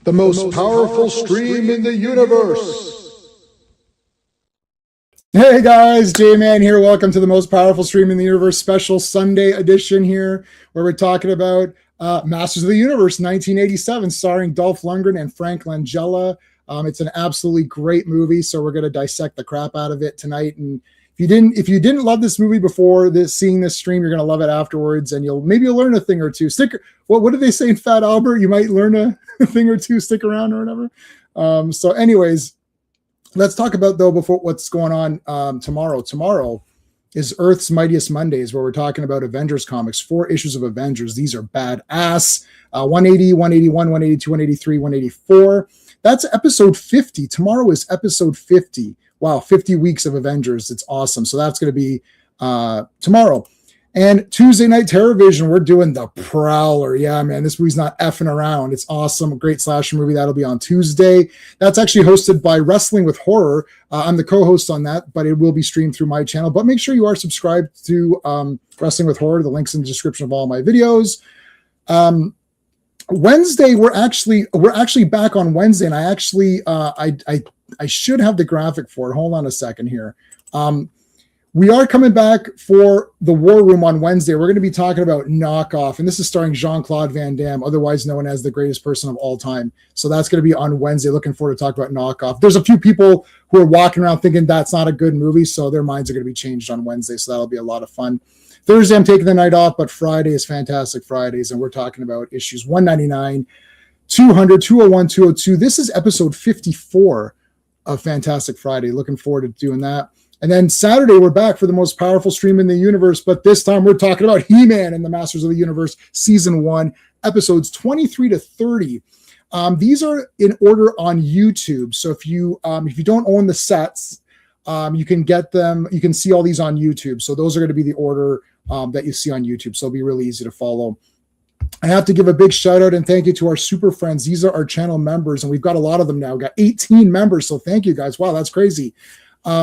the most powerful stream in the universe. Hey guys, J-Man here. Welcome to the most powerful stream in the universe special Sunday edition here, where we're talking about Masters of the Universe 1987, starring Dolph Lundgren and Frank Langella. It's an absolutely great movie, so we're going to dissect the crap out of it tonight. And if you didn't love this movie before seeing this stream, you're going to love it afterwards, and you'll learn a thing or two. What did they say in Fat Albert? You might learn a thing or two. Stick around or whatever. So, anyways, let's talk about before what's going on tomorrow. Tomorrow is Earth's Mightiest Mondays, where we're talking about Avengers comics, 4 issues of Avengers. These are badass. 180, 181, 182, 183, 184. That's episode 50. Tomorrow is episode 50. Wow, 50 weeks of Avengers. It's awesome. So that's going to be tomorrow. And Tuesday night Terrorvision, we're doing The Prowler. Yeah, man, this movie's not effing around. It's awesome. A great slasher movie. That'll be on Tuesday. That's actually hosted by Wrestling with Horror. I'm the co-host on that, but it will be streamed through my channel. But make sure you are subscribed to Wrestling with Horror. The link's in the description of all my videos. Wednesday, we're actually back on Wednesday, and I should have the graphic for it. Hold on a second here. We are coming back for the War Room on Wednesday. We're going to be talking about Knockoff, and this is starring Jean-Claude Van Damme, otherwise known as the greatest person of all time. So that's going to be on Wednesday. Looking forward to talk about Knockoff. There's a few people who are walking around thinking that's not a good movie, so their minds are going to be changed on Wednesday, so that'll be a lot of fun. Thursday, I'm taking the night off, but Friday is Fantastic Fridays, and we're talking about issues 199, 200, 201, 202. This is episode 54 of Fantastic Friday. Looking forward to doing that. And then Saturday, we're back for the most powerful stream in the universe, but this time we're talking about He-Man and the Masters of the Universe, Season 1, episodes 23 to 30. These are in order on YouTube, so if you don't own the sets, you can get them. You can see all these on YouTube, so those are going to be the order that you see on YouTube, so it'll be really easy to follow. I have to give a big shout out and thank you to our super friends. These are our channel members, and we've got a lot of them now. We've got 18 members, so thank you guys. Wow, that's crazy.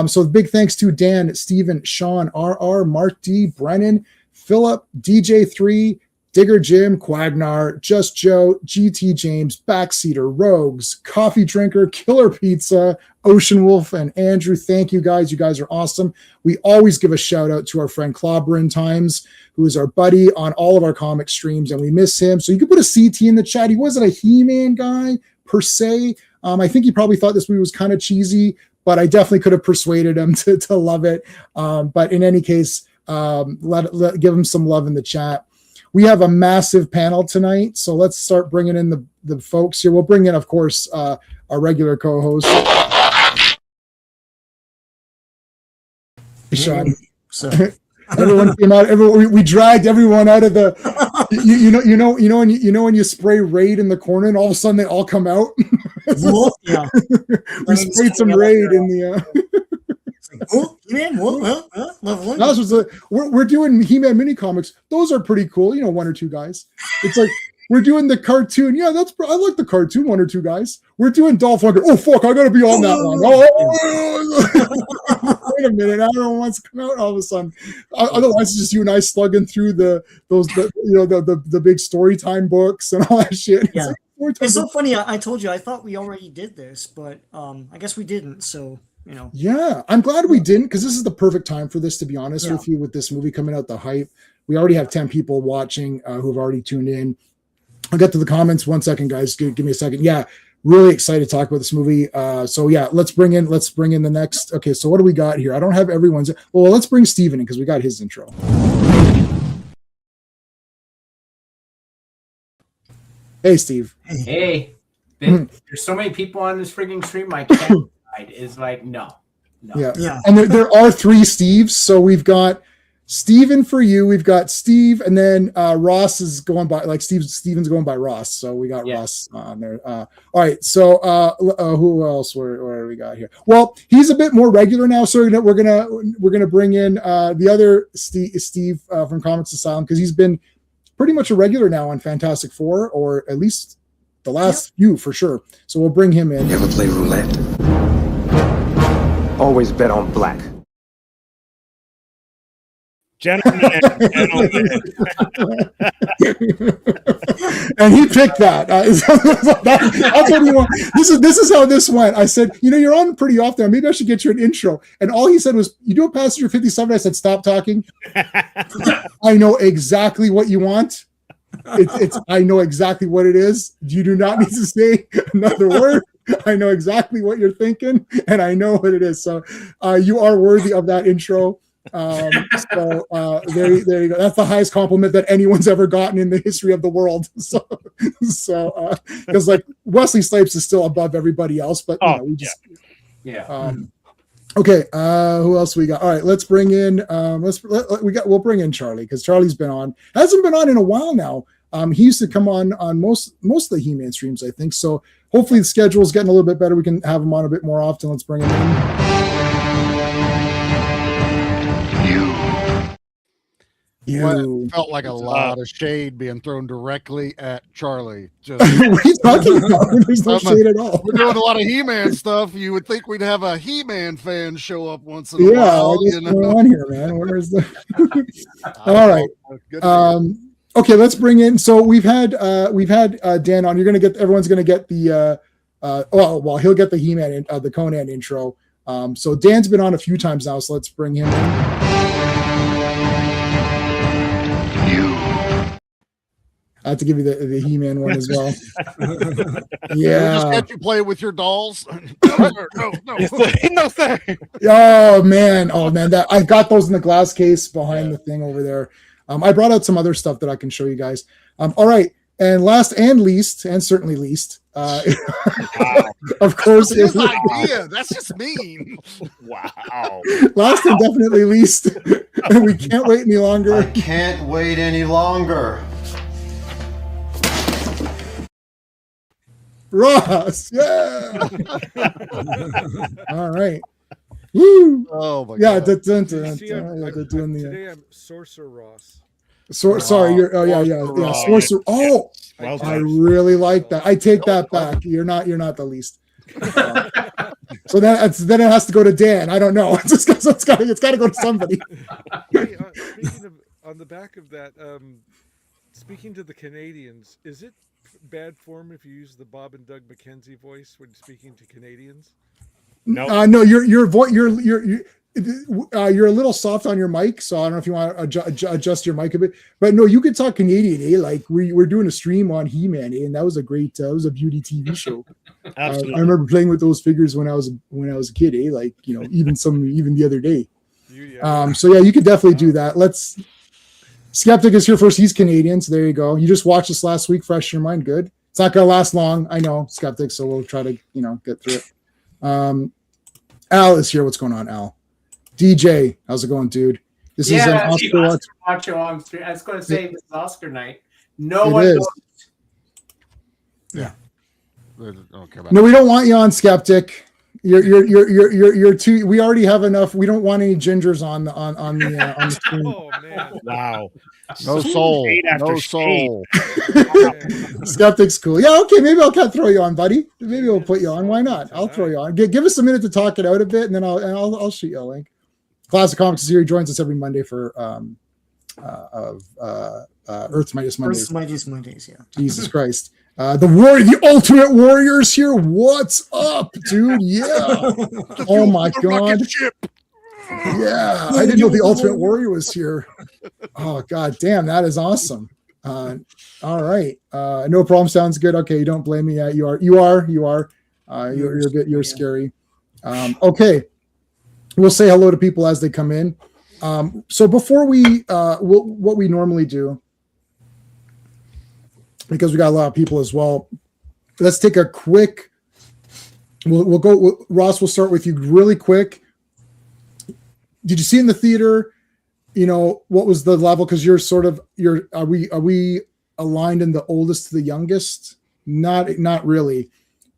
So big thanks to Dan, Steven, Sean, RR, Mark D, Brennan, Philip, DJ3, Digger Jim, Quagnar, Just Joe, GT James, Backseater, Rogues, Coffee Drinker, Killer Pizza, Ocean Wolf, and Andrew. Thank you guys. You guys are awesome. We always give a shout out to our friend Clobberin Times, who is our buddy on all of our comic streams, and we miss him. So you can put a CT in the chat. He wasn't a He-Man guy per se. I think he probably thought this movie was kind of cheesy, but I definitely could have persuaded him to love it. But in any case, give him some love in the chat. We have a massive panel tonight, so let's start bringing in the folks here. We'll bring in, of course, our regular co-host. Hey, Sean. So everyone came out. We dragged everyone out of the. You know when you spray Raid in the corner, and all of a sudden they all come out. Yeah, we sprayed some Raid in the. We're doing He-Man mini comics. Those are pretty cool. 1 or 2 guys. It's like we're doing the cartoon. Yeah, I like the cartoon. 1 or 2 guys. We're doing Dolph Lundgren. Oh fuck, I gotta be on that one. Oh, wait a minute. I don't know what's coming out all of a sudden. Otherwise, it's just you and I slugging through the big story time books and all that shit. Yeah. It's so funny. I told you I thought we already did this, but I guess we didn't. So. Yeah, I'm glad we didn't, because this is the perfect time for this, to be honest with you, with this movie coming out, the hype. We already have 10 people watching who've already tuned in. I'll get to the comments 1 second, guys. Give me a second. Yeah, really excited to talk about this movie. So yeah, let's bring in the next. Okay, so what do we got here? I don't have everyone's. Well, let's bring Steven in because we got his intro. Hey, Steve. Hey. There's so many people on this freaking stream, I can't. Is like no. Yeah. And there are 3 Steves, so we've got Steven for you, we've got Steve, and then Ross is going by Steven's going by Ross, so we got Ross on there. All right, so who else? Where do we got here? Well, he's a bit more regular now, so we're gonna bring in the other Steve from Comics Asylum, because he's been pretty much a regular now on Fantastic Four, or at least the last few for sure. So we'll bring him in. You ever play roulette? Always bet on black. Gentlemen. And he picked that. That's what he wanted. This is how this went. I said, you're on pretty often. Maybe I should get you an intro. And all he said was, you do a passenger 57. I said, stop talking. I know exactly what you want. I know exactly what it is. You do not need to say another word. I know exactly what you're thinking, and I know what it is. So you are worthy of that intro. There you go. That's the highest compliment that anyone's ever gotten in the history of the world. So because like Wesley Snipes is still above everybody else, but we just okay. Who else we got? All right, let's bring in. We'll bring in Charlie because Charlie's been on. Hasn't been on in a while now. He used to come on most of the He-Man streams, I think. So hopefully the schedule's getting a little bit better. We can have him on a bit more often. Let's bring him in. You felt like a lot of shade being thrown directly at Charlie. What are you talking about? There's no shade at all. We're doing a lot of He-Man stuff. You would think we'd have a He-Man fan show up once in a while. What's going on here, man? Where's the? All right. Okay, let's bring in. So we've had Dan on. Everyone's gonna get the. He'll get the He-Man, the Conan intro. So Dan's been on a few times now. So let's bring him in. I have to give you the He-Man one as well. Yeah. Just let you play with your dolls. No. No, sir. Oh man. That I got those in the glass case behind the thing over there. I brought out some other stuff that I can show you guys. All right. And last and least, and certainly least, of course, his idea. That's just mean. Wow. Last and definitely least, we can't wait any longer. I can't wait any longer. Ross, yeah. All right. Woo. Oh my God. Today I'm Sorcerer Ross. Sorry, you're. Oh yeah. Sorcerer. Oh, I really like that. I take that back. You're not the least. So then it has to go to Dan. I don't know. It's got to go to somebody. Hey, speaking of, on the back of that, speaking to the Canadians, is it bad form if you use the Bob and Doug McKenzie voice when speaking to Canadians? No, no, you're a little soft on your mic, so I don't know if you want to adjust your mic a bit. But no, you could talk Canadian, eh? Like we're doing a stream on He-Man, eh? And that was a great, it was a beauty TV show. absolutely. I remember playing with those figures when I was a kid, eh? Like even the other day. So yeah, you could definitely do that. Skeptic is here first. He's Canadian, so there you go. You just watched this last week, fresh in your mind. Good. It's not gonna last long, I know, Skeptic. So we'll try to get through it. Al is here. What's going on, Al? DJ, how's it going, dude? This is an Oscar watch. I was going to say this is Oscar night. No one knows. Yeah. Okay, no, we don't want you on, Skeptic. You're too. We already have enough. We don't want any gingers on the screen. Oh man! Wow. No soul. No soul. Skeptic's cool. Yeah, okay. Maybe I'll throw you on, buddy. Maybe we'll put you on. Why not? I'll throw you on. Give us a minute to talk it out a bit, and then I'll shoot you a link. Classic Comics is here. He joins us every Monday for Earth's Mightiest Mondays. Earth's Mightiest Mondays. Yeah. Jesus Christ. The Ultimate Warrior's here. What's up, dude? Yeah. Oh my God. Yeah, I didn't know the Ultimate Warrior was here. Oh God damn, that is awesome. All right. No problem. Sounds good. Okay, you don't blame me. You are. You're a bit. You're scary. Okay. We'll say hello to people as they come in. So before what we normally do, because we got a lot of people as well, let's take a quick. We'll go. Ross, we'll start with you really quick. Did you see in the theater? What was the level? Because are we aligned in the oldest to the youngest? Not really,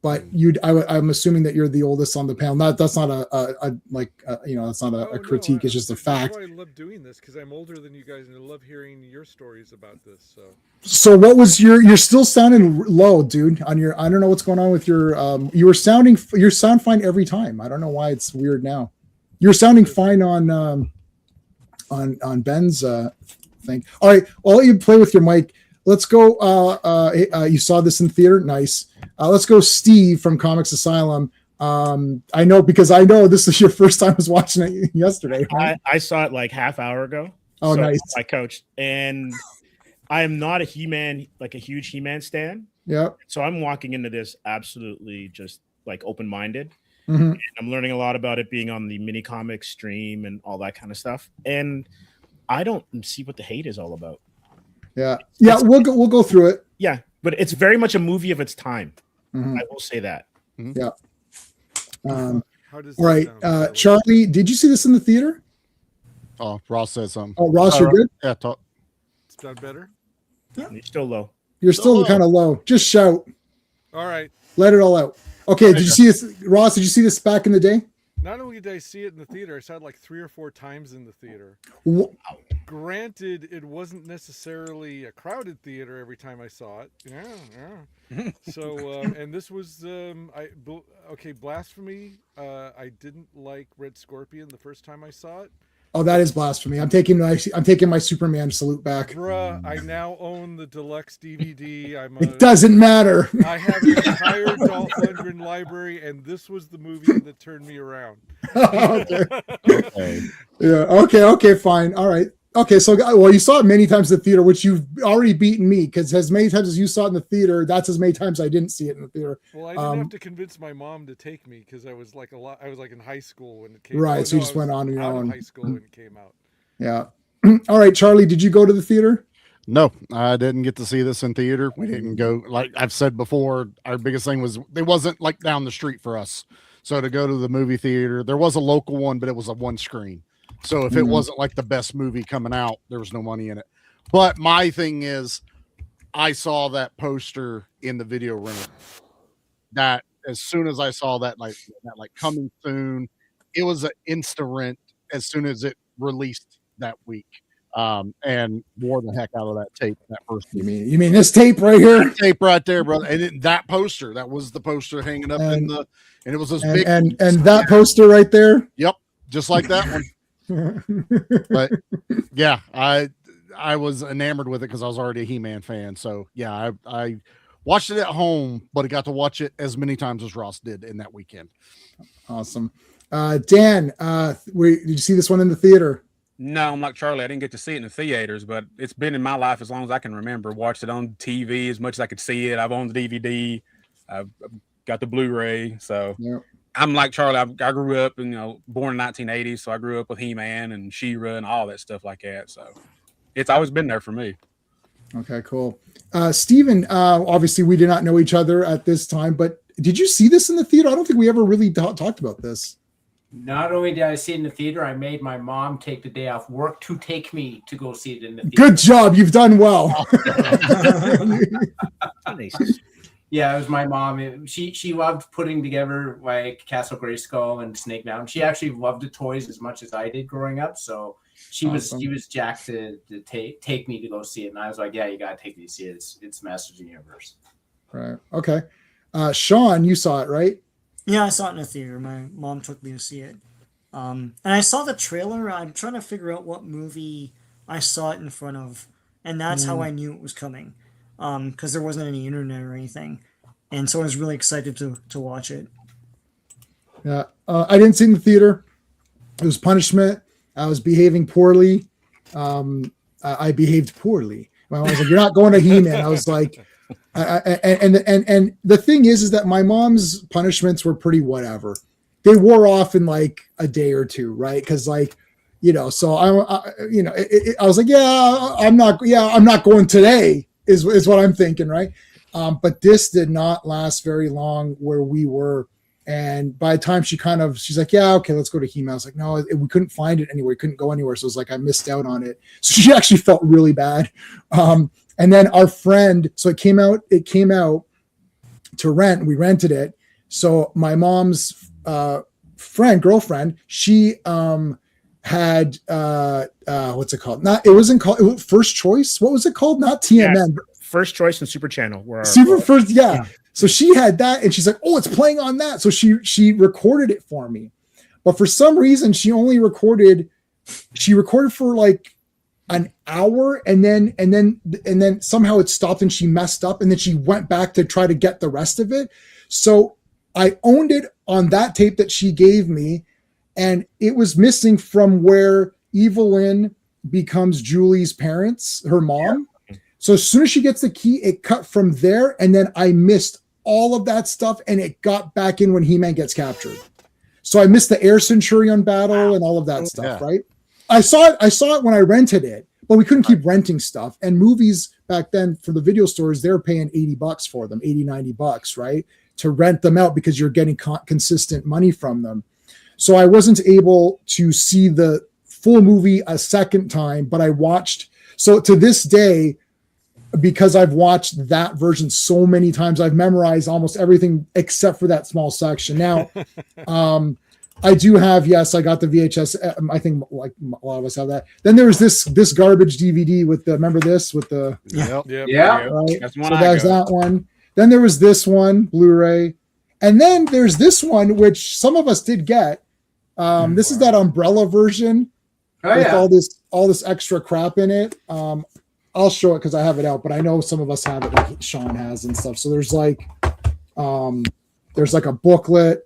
but I'm assuming that you're the oldest on the panel. That's not that's not a critique. It's just a fact. That's why I love doing this, because I'm older than you guys, and I love hearing your stories about this. So what was you're still sounding low, dude, on your, I don't know what's going on with your, you sound fine every time. I don't know why it's weird now. You're sounding fine on Ben's thing. All right. I'll let you play with your mic. let's go. You saw this in theater, nice. Let's go, Steve from Comics Asylum. I know because I know this is your first time was watching it yesterday. Right? I saw it like half hour ago. Oh, so nice. I coached, and I am not a He-Man, like a huge He-Man stan. Yeah. So I'm walking into this absolutely just like open-minded. Mm-hmm. And I'm learning a lot about it being on the mini comic stream and all that kind of stuff. And I don't see what the hate is all about. Yeah. Yeah. We'll go through it. Yeah. But it's very much a movie of its time. Mm-hmm. I will say that. Mm-hmm. Yeah. How does All right. that sound? Charlie, did you see this in the theater? Oh, Ross said something. Oh, Ross, you're good? Yeah, talk. It's done better. You're still low. You're still kind of low. Just shout. All right. Let it all out. Okay. Did you see this? Ross, did you see this back in the day? Not only did I see it in the theater, I saw it like 3 or 4 times in the theater. Granted, it wasn't necessarily a crowded theater every time I saw it. Yeah. So, and this was, blasphemy. I didn't like Red Scorpion the first time I saw it. Oh, that is blasphemy. I'm taking my Superman salute back. Bruh, I now own the deluxe DVD. It doesn't matter. I have an entire Dolph Lundgren library, and this was the movie that turned me around. Okay. Yeah. Okay. Fine. All right. Okay. So, well, you saw it many times in the theater, which you've already beaten me because as many times as you saw it in the theater, that's as many times I didn't see it in the theater. Well, I didn't have to convince my mom to take me because I was like in high school when it came out. Right. So you just went on your own. High school when it came out. Yeah. All right, Charlie, did you go to the theater? No, I didn't get to see this in theater. We didn't go. Like I've said before, our biggest thing was it wasn't like down the street for us. So to go to the movie theater, there was a local one, but it was a one screen. So if it wasn't like the best movie coming out, there was no money in it. But my thing is, I saw that poster in the video rental. That as soon as I saw that coming soon, it was an insta rent as soon as it released that week. And wore the heck out of that tape that first week. You mean this tape right here? That tape right there, brother. And that poster, that was the poster hanging up and it was this big and that poster right there. Yep, just like that one. But yeah, I was enamored with it because I was already a He-Man fan. So yeah, I watched it at home, but I got to watch it as many times as Ross did in that weekend. Awesome. Dan, did you see this one in the theater? No, I'm like Charlie. I didn't get to see it in the theaters, but it's been in my life as long as I can remember. Watched it on TV as much as I could see it. I've owned the DVD. I've got the Blu-ray. So yep. I'm like Charlie. I grew up, born in 1980, so I grew up with He-Man and She-Ra and all that stuff like that. So it's always been there for me. Okay, cool. Steven, obviously we did not know each other at this time, but did you see this in the theater? I don't think we ever really talked about this. Not only did I see it in the theater, I made my mom take the day off work to take me to go see it in the theater. Good job. You've done well. Yeah, it was my mom. She loved putting together like Castle Grayskull and Snake Mountain. She actually loved the toys as much as I did growing up. So she was jacked to take me to go see it. And I was like, yeah, you got to take me to see it. It's Masters of the Universe. Right. Okay. Sean, you saw it, right? Yeah, I saw it in the theater. My mom took me to see it. And I saw the trailer. I'm trying to figure out what movie I saw it in front of. And that's how I knew it was coming. Because there wasn't any internet or anything. And so I was really excited to watch it. Yeah. I didn't see it in the theater. It was punishment. I was behaving poorly. I behaved poorly. I was like, you're not going to He-Man. I was like, and the thing is that my mom's punishments were pretty whatever. They wore off in like a day or two, right? Because so I was like, I'm not going today is what I'm thinking, right? But this did not last very long where we were, and by the time she's like, yeah, okay, let's go to He-Man. I was like, no, we couldn't find it anywhere, we couldn't go anywhere, so it was like I missed out on it. So she actually felt really bad. And then our friend, so it came out to rent. We rented it. So my mom's girlfriend, she had what's it called? It was First Choice. What was it called? Not TMN. Yeah, First Choice and Super Channel were First. Yeah. So she had that, and she's like, "Oh, it's playing on that." So she recorded it for me, but for some reason she only recorded. She recorded for like an hour, and then somehow it stopped and she messed up, and then she went back to try to get the rest of it. So I owned it on that tape that she gave me, and it was missing from where Evelyn becomes Julie's parents, her mom. Yeah. So as soon as she gets the key, it cut from there, and then I missed all of that stuff, and it got back in when He-Man gets captured. So I missed the Air Centurion battle and all of that stuff, right? I saw it when I rented it, but we couldn't keep renting stuff. And movies back then for the video stores, they're paying $80 for them, $80-$90, right? To rent them out because you're getting consistent money from them. So I wasn't able to see the full movie a second time, but I watched. So to this day, because I've watched that version so many times, I've memorized almost everything except for that small section. Now, I do have, yes, I got the VHS. I think like a lot of us have that. Then there was this garbage DVD with the, remember this with the, right? That's so there's that one. Then there was this one, Blu-ray. And then there's this one, which some of us did get. This is that umbrella version with all this extra crap in it. I'll show it because I have it out, but I know some of us have it, like Sean has and stuff. So there's like a booklet.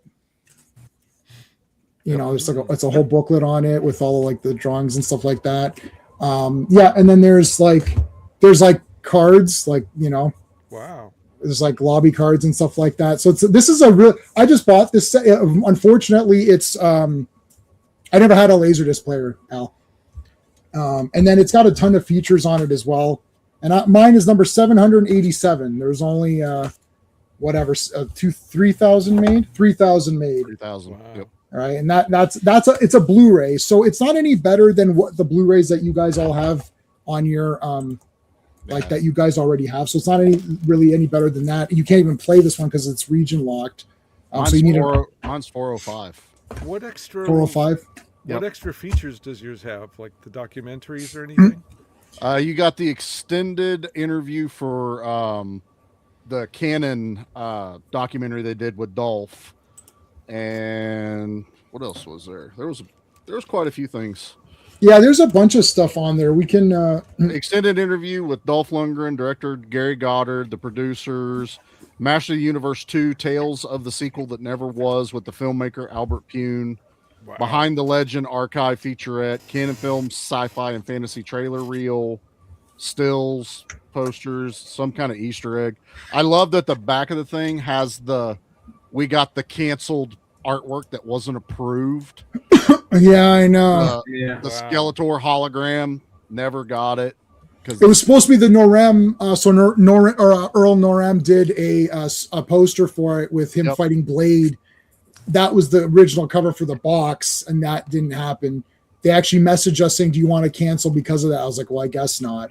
You know, it's a whole booklet on it with all of like the drawings and stuff like that. And then there's like cards, like, you know. Wow. There's like lobby cards and stuff like that. So this is a real. I just bought this. Unfortunately, it's I never had a Laserdisc player, Al. And then it's got a ton of features on it as well. And mine is number 787. There's only 3,000 made. 3,000 made. 3,000. Wow. Yep. All right, and it's a Blu-ray, so it's not any better than what the Blu-rays that you guys all have on your like that you guys already have. So it's not really any better than that. You can't even play this one because it's region locked. So you need mine's 405. What extra 405? What extra features does yours have? Like the documentaries or anything? You got the extended interview for the Canon documentary they did with Dolph. And what else was there? There was quite a few things. Yeah, there's a bunch of stuff on there. We can extended interview with Dolph Lundgren, director Gary Goddard, the producers, Master of the Universe 2, Tales of the Sequel That Never Was with the filmmaker Albert Pune, Behind the Legend archive featurette, Canon Films sci-fi and fantasy trailer reel, stills, posters, some kind of Easter egg. I love that the back of the thing has we got the canceled artwork that wasn't approved. Yeah, I know. The Skeletor hologram, never got it. It was supposed to be the Noram. Earl Noram did a poster for it with him fighting Blade. That was the original cover for the box, and that didn't happen. They actually messaged us saying, "Do you want to cancel because of that?" I was like, "Well, I guess not."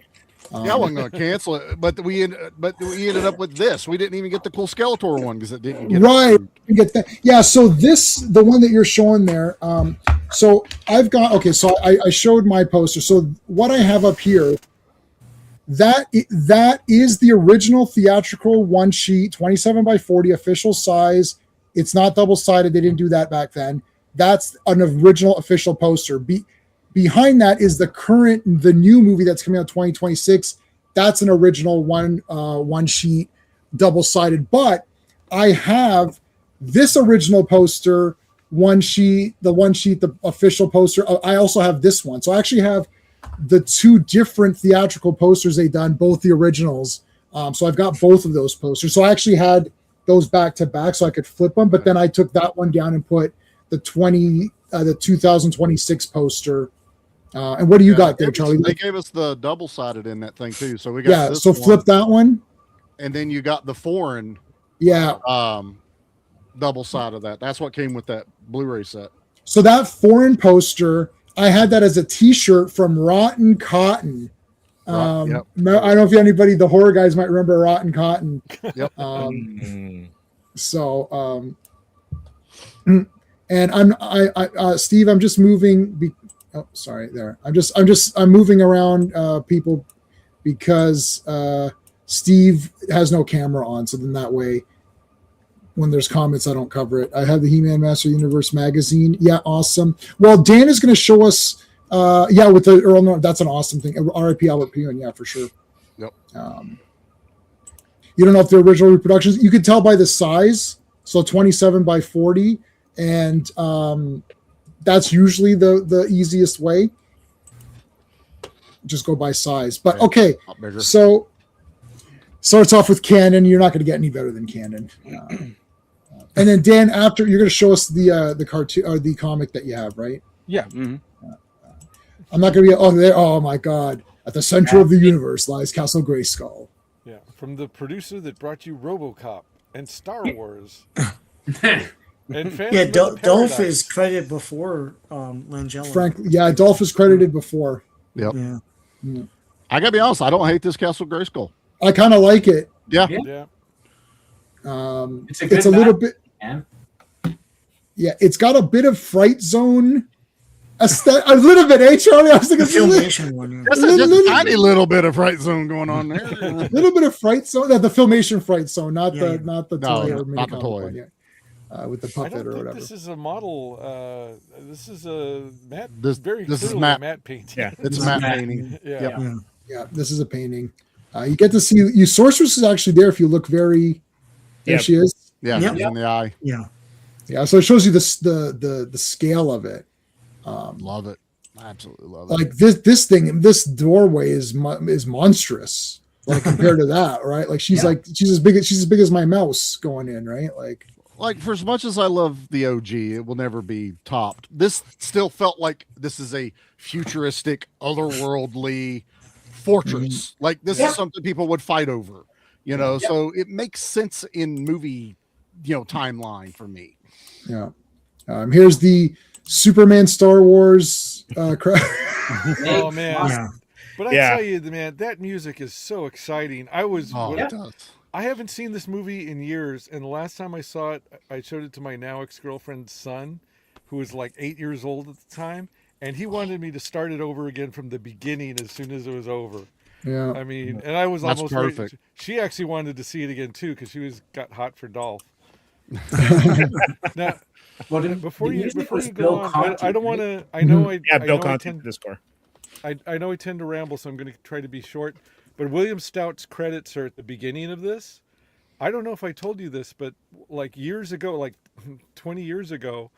I wasn't going to cancel it, but we ended up with this. We didn't even get the cool Skeletor one because it didn't get get that. Yeah, so the one that you're showing there. So I've got So I showed my poster. So what I have up here, that is the original theatrical one sheet, 27 by 40 official size. It's not double sided. They didn't do that back then. That's an original official poster. Behind that is the new movie that's coming out 2026. That's an original one sheet, double-sided. But I have this original poster, the official poster. I also have this one. So I actually have the two different theatrical posters they've done, both the originals. So I've got both of those posters. So I actually had those back to back so I could flip them. But then I took that one down and put the 2026 poster. And what do you got there, Charlie? They gave us the double-sided in that thing too. So we got so flip that one. And then you got the foreign double-sided of that. That's what came with that Blu-ray set. So that foreign poster, I had that as a t-shirt from Rotten Cotton. I don't know if anybody, the horror guys might remember Rotten Cotton. Yep. And Steve, I'm just moving. I'm moving around people because Steve has no camera on. So then that way, when there's comments, I don't cover it. I have the He-Man Master Universe magazine. Yeah, awesome. Well, Dan is going to show us Yeah, with the Earl Norton, that's an awesome thing. R.I.P. Albert Pujols, yeah, for sure. Yep. You don't know if they're original reproductions. You can tell by the size. So 27 by 40, and that's usually the easiest way. Just go by size. But okay, so starts off with Canon. You're not going to get any better than Canon. And then Dan, after you're going to show us the cartoon or the comic that you have, right? Yeah. Mm-hmm. I'm not going to be. Oh, there! Oh my God! At the center of the universe lies Castle Grayskull. Yeah, from the producer that brought you RoboCop and Star Wars. And Dolph is credited before Langella. Frankly, yeah, Dolph is credited before. Yep. Yeah. I gotta be honest. I don't hate this Castle Grayskull. I kind of like it. Yeah. Yeah. It's a little bit. Man. Yeah, it's got a bit of Fright Zone. A little bit, eh, Charlie? I was thinking Filmation one. That's just a tiny little bit of Fright Zone going on there. A little bit of Fright Zone. The Filmation Fright Zone, not the toy. not the toy. One, yeah. With the puppet or whatever. This is a model. This is a matte. This is matte painting. Yeah, it's a matte painting. Yeah, this is a painting. You get to see you. Sorceress is actually there if you look very. There she is. Yeah, Yep. she's in the eye. Yeah. So it shows you the scale of it. Love it. Absolutely love it. Like this doorway is monstrous. Like compared to that, right? Like she's as big as my mouse going in, right? Like for as much as I love the OG, it will never be topped. This still felt like this is a futuristic, otherworldly fortress. Like this is something people would fight over, so it makes sense in movie, timeline for me. Yeah. Here's the Superman Star Wars Oh man. Yeah. But I tell you, man, that music is so exciting. I haven't seen this movie in years, and the last time I saw it, I showed it to my now ex-girlfriend's son, who was like 8 years old at the time, and he wanted me to start it over again from the beginning as soon as it was over. Yeah. I mean, and I was That's almost perfect. ready. She actually wanted to see it again too because got hot for Dolph. Now, before you go on, I don't want to. I know Bill Conti the score. I know I tend to ramble, so I'm going to try to be short. But William Stout's credits are at the beginning of this. I don't know if I told you this, but like years ago, like 20 years ago,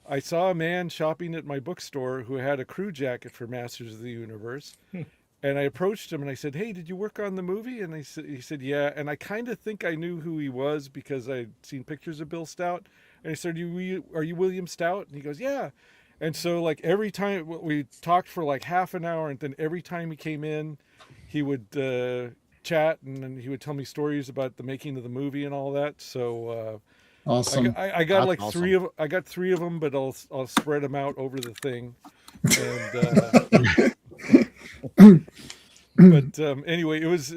I saw a man shopping at my bookstore who had a crew jacket for Masters of the Universe. And I approached him and I said, "Hey, did you work on the movie?" And he said, "Yeah." And I kind of think I knew who he was because I'd seen pictures of Bill Stout. And I said, "Are you William Stout?" And he goes, "Yeah." And so like every time we talked for like half an hour, and then every time he came in, he would chat and then he would tell me stories about the making of the movie and all that. So awesome. I got like awesome. I got three of them, but I'll spread them out over the thing. And but anyway, it was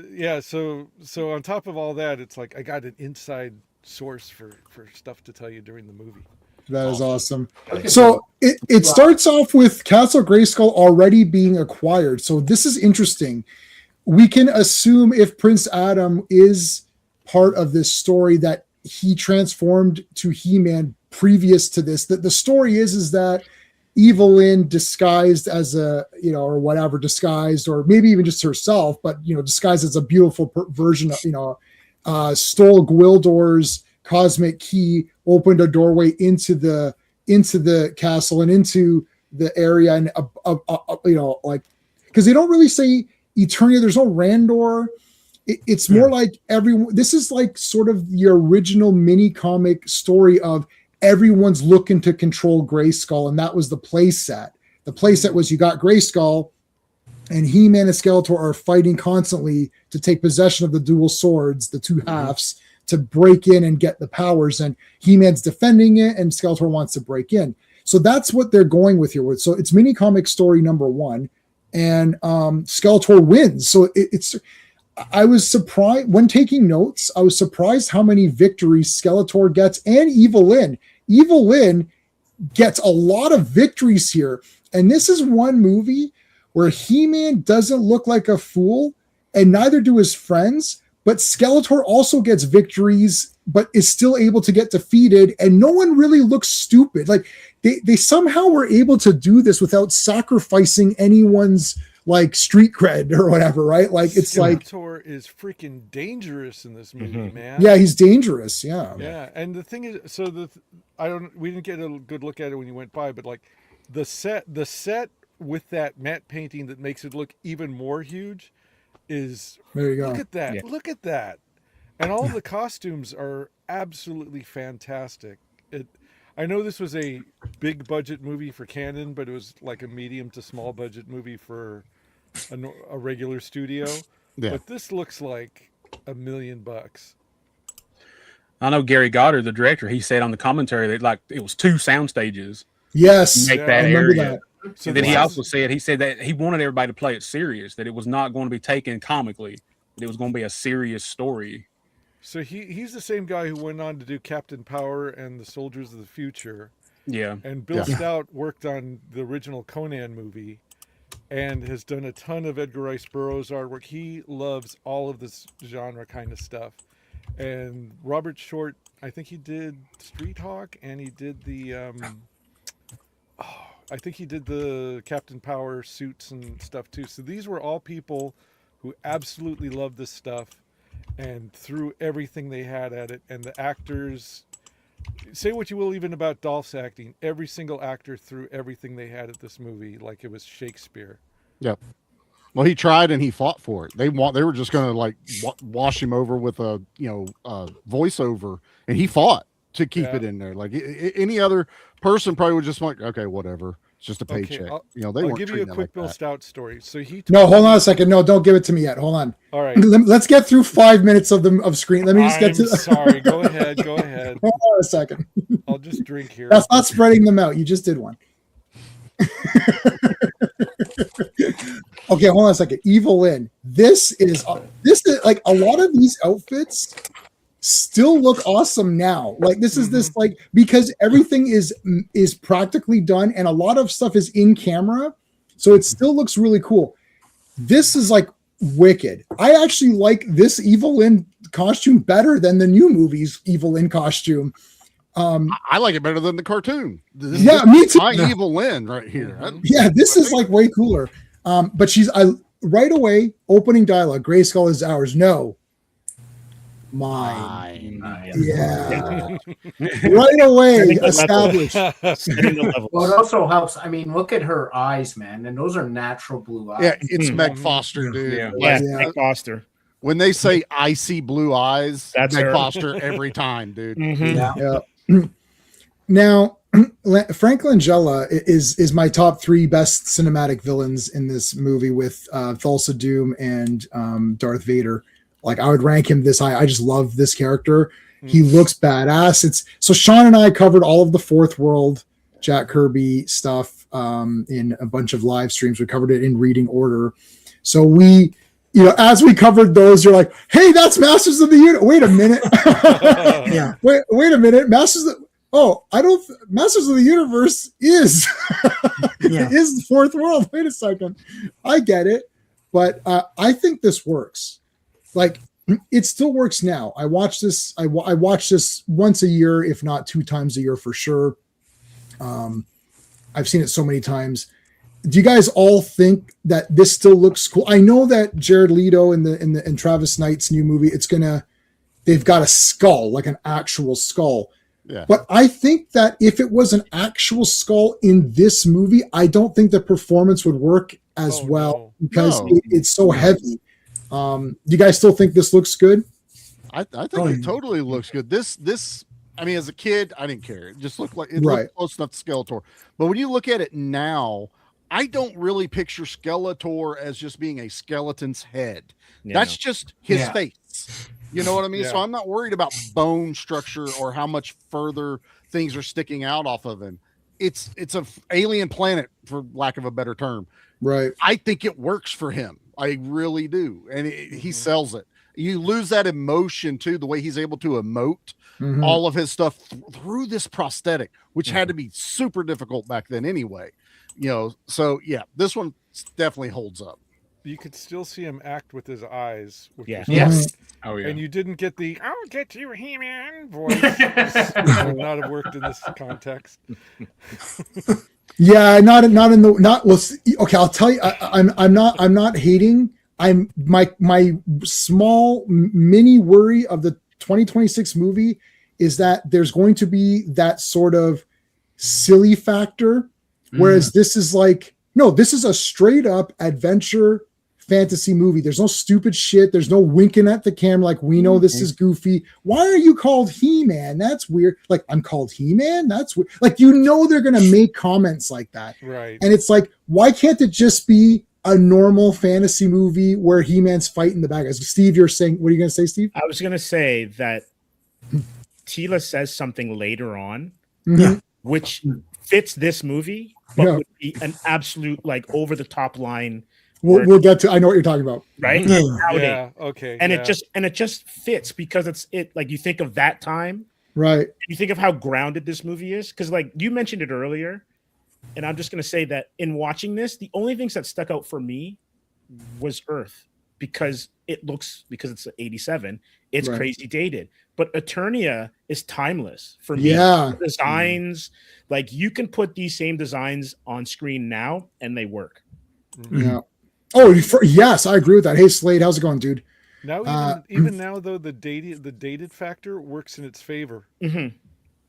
so on top of all that, it's like I got an inside source for stuff to tell you during the movie. That is awesome. So it starts off with Castle Grayskull already being acquired. So this is interesting. We can assume if Prince Adam is part of this story that he transformed to He-Man previous to this. The story is that Evelyn disguised as or disguised, or maybe even just herself, but disguised as a beautiful version of stole Gwildor's cosmic key, opened a doorway into the castle and into the area, and because they don't really say Eternia. There's no Randor. It's more like everyone. This is like sort of the original mini comic story of everyone's looking to control Grayskull, and that was the play set. The play set was you got Grayskull, and He-Man and Skeletor are fighting constantly to take possession of the dual swords, the two halves, to break in and get the powers. And He-Man's defending it, and Skeletor wants to break in. So that's what they're going with here. So it's mini comic story number 1, and Skeletor wins. So I was surprised when taking notes. I was surprised how many victories Skeletor gets, and Evelyn. Evelyn gets a lot of victories here. And this is one movie where He-Man doesn't look like a fool, and neither do his friends. But Skeletor also gets victories but is still able to get defeated, and no one really looks stupid. Like they somehow were able to do this without sacrificing anyone's like street cred or whatever, right? Like it's Skeletor is freaking dangerous in this movie, man. Yeah, he's dangerous. Yeah. Yeah, and the thing is, so we didn't get a good look at it when you went by, but like the set with that matte painting that makes it look even more huge is, there you go. Look at that. Look at that. And all the costumes are absolutely fantastic. I know this was a big budget movie for Canon, but it was like a medium to small budget movie for a regular studio. Yeah. But this looks like $1 million. I know Gary Goddard, the director, he said on the commentary that like it was 2 sound stages. Yes, Make I that remember area. that. So And then he also said that he wanted everybody to play it serious, that it was not going to be taken comically, that it was going to be a serious story. So he's the same guy who went on to do Captain Power and the Soldiers of the Future. Yeah. And Bill Stout worked on the original Conan movie and has done a ton of Edgar Rice Burroughs artwork. He loves all of this genre kind of stuff. And Robert Short, I think he did Street Hawk, and he did the I think he did the Captain Power suits and stuff too. So these were all people who absolutely loved this stuff and threw everything they had at it. And the actors, say what you will even about Dolph's acting, every single actor threw everything they had at this movie like it was Shakespeare. Yep. Well, he tried and he fought for it. They were just going to like wash him over with a voiceover, and he fought to keep it in there. Like any other person probably would just like, okay, whatever. It's just a paycheck. Okay, They I'll weren't give you a quick like Bill that. Stout story. So No, hold on a second. No, don't give it to me yet. Hold on. All right. Let's get through 5 minutes of screen. Let me just get to. Sorry. Go ahead. Hold on a second. I'll just drink here. That's not spreading them out. You just did one. Okay, hold on a second. Evil Lynn. This is like a lot of these outfits still look awesome now. Like this is this like because everything is practically done and a lot of stuff is in camera, so it still looks really cool. This is like wicked. I actually like this Evil Lynn costume better than the new movie's Evil Lynn costume. I like it better than the cartoon. Me too. My Evil Lynn right here. Yeah, this is like way cooler. But she's right away opening dialogue. Grayskull is ours. No. Mine. Yeah. Right away established. Well, it also helps. I mean, look at her eyes, man. And those are natural blue eyes. Yeah, it's Meg Foster, dude. Yeah, Meg Foster. When they say I see blue eyes, that's Meg her. Foster every time, dude. Yeah. Now, Frank Langella is my top 3 best cinematic villains in this movie with Thulsa Doom and Darth Vader. Like I would rank him this high. I just love this character. He looks badass. So Sean and I covered all of the Fourth World Jack Kirby stuff in a bunch of live streams. We covered it in reading order. So we, as we covered those, you're like, hey, that's Masters of the Universe. Wait a minute. Yeah. Wait a minute. Masters of the Universe is is the Fourth World. Wait a second. I get it. But I think this works. Like it still works now. I watch this. I watch this once a year, if not 2 times a year for sure. I've seen it so many times. Do you guys all think that this still looks cool? I know that Jared Leto in Travis Knight's new movie, they've got a skull, like an actual skull. Yeah. But I think that if it was an actual skull in this movie, I don't think the performance would work as well because it's so heavy. Do you guys still think this looks good? I think it totally looks good. This I mean, as a kid, I didn't care. It just looked like it looked close enough to Skeletor. But when you look at it now, I don't really picture Skeletor as just being a skeleton's head. That's just his face. You know what I mean? So I'm not worried about bone structure or how much further things are sticking out off of him. It's a alien planet, for lack of a better term. Right. I think it works for him. I really do. And he sells it. You lose that emotion too, the way he's able to emote all of his stuff through this prosthetic, which had to be super difficult back then anyway. So yeah, this one definitely holds up. you could still see him act with his eyes. Which Yeah. was Yes. great. Oh yeah. And you didn't get the "I'll get you, He-Man" voice, which would not have worked in this context. Yeah, not in the not well. Okay, I'll tell you. I'm not hating. I'm my small mini worry of the 2026 movie is that there's going to be that sort of silly factor, whereas this is like, no, this is a straight up adventure fantasy movie. There's no stupid shit. There's no winking at the camera like, we know this is goofy. Why are you called He-Man? That's weird. Like, I'm called He-Man? That's weird. Like, you know they're gonna make comments like that. Right. And it's like, why can't it just be a normal fantasy movie where He-Man's fighting the bad guys? Steve, you're saying, what are you gonna say, Steve? I was gonna say that Tila says something later on, which fits this movie, but would be an absolute like over the top line. We'll get to. I know what you're talking about, right? Yeah. Okay. And yeah. it just fits because it's like you think of that time, right? You think of how grounded this movie is, because like you mentioned it earlier, and I'm just gonna say that in watching this, the only things that stuck out for me was Earth, because it's 87, it's crazy dated. But Eternia is timeless for me. Yeah, designs, like you can put these same designs on screen now and they work. Yeah. Oh, yes, I agree with that. Hey, Slade, how's it going, dude? Now, even now, though, the dated factor works in its favor.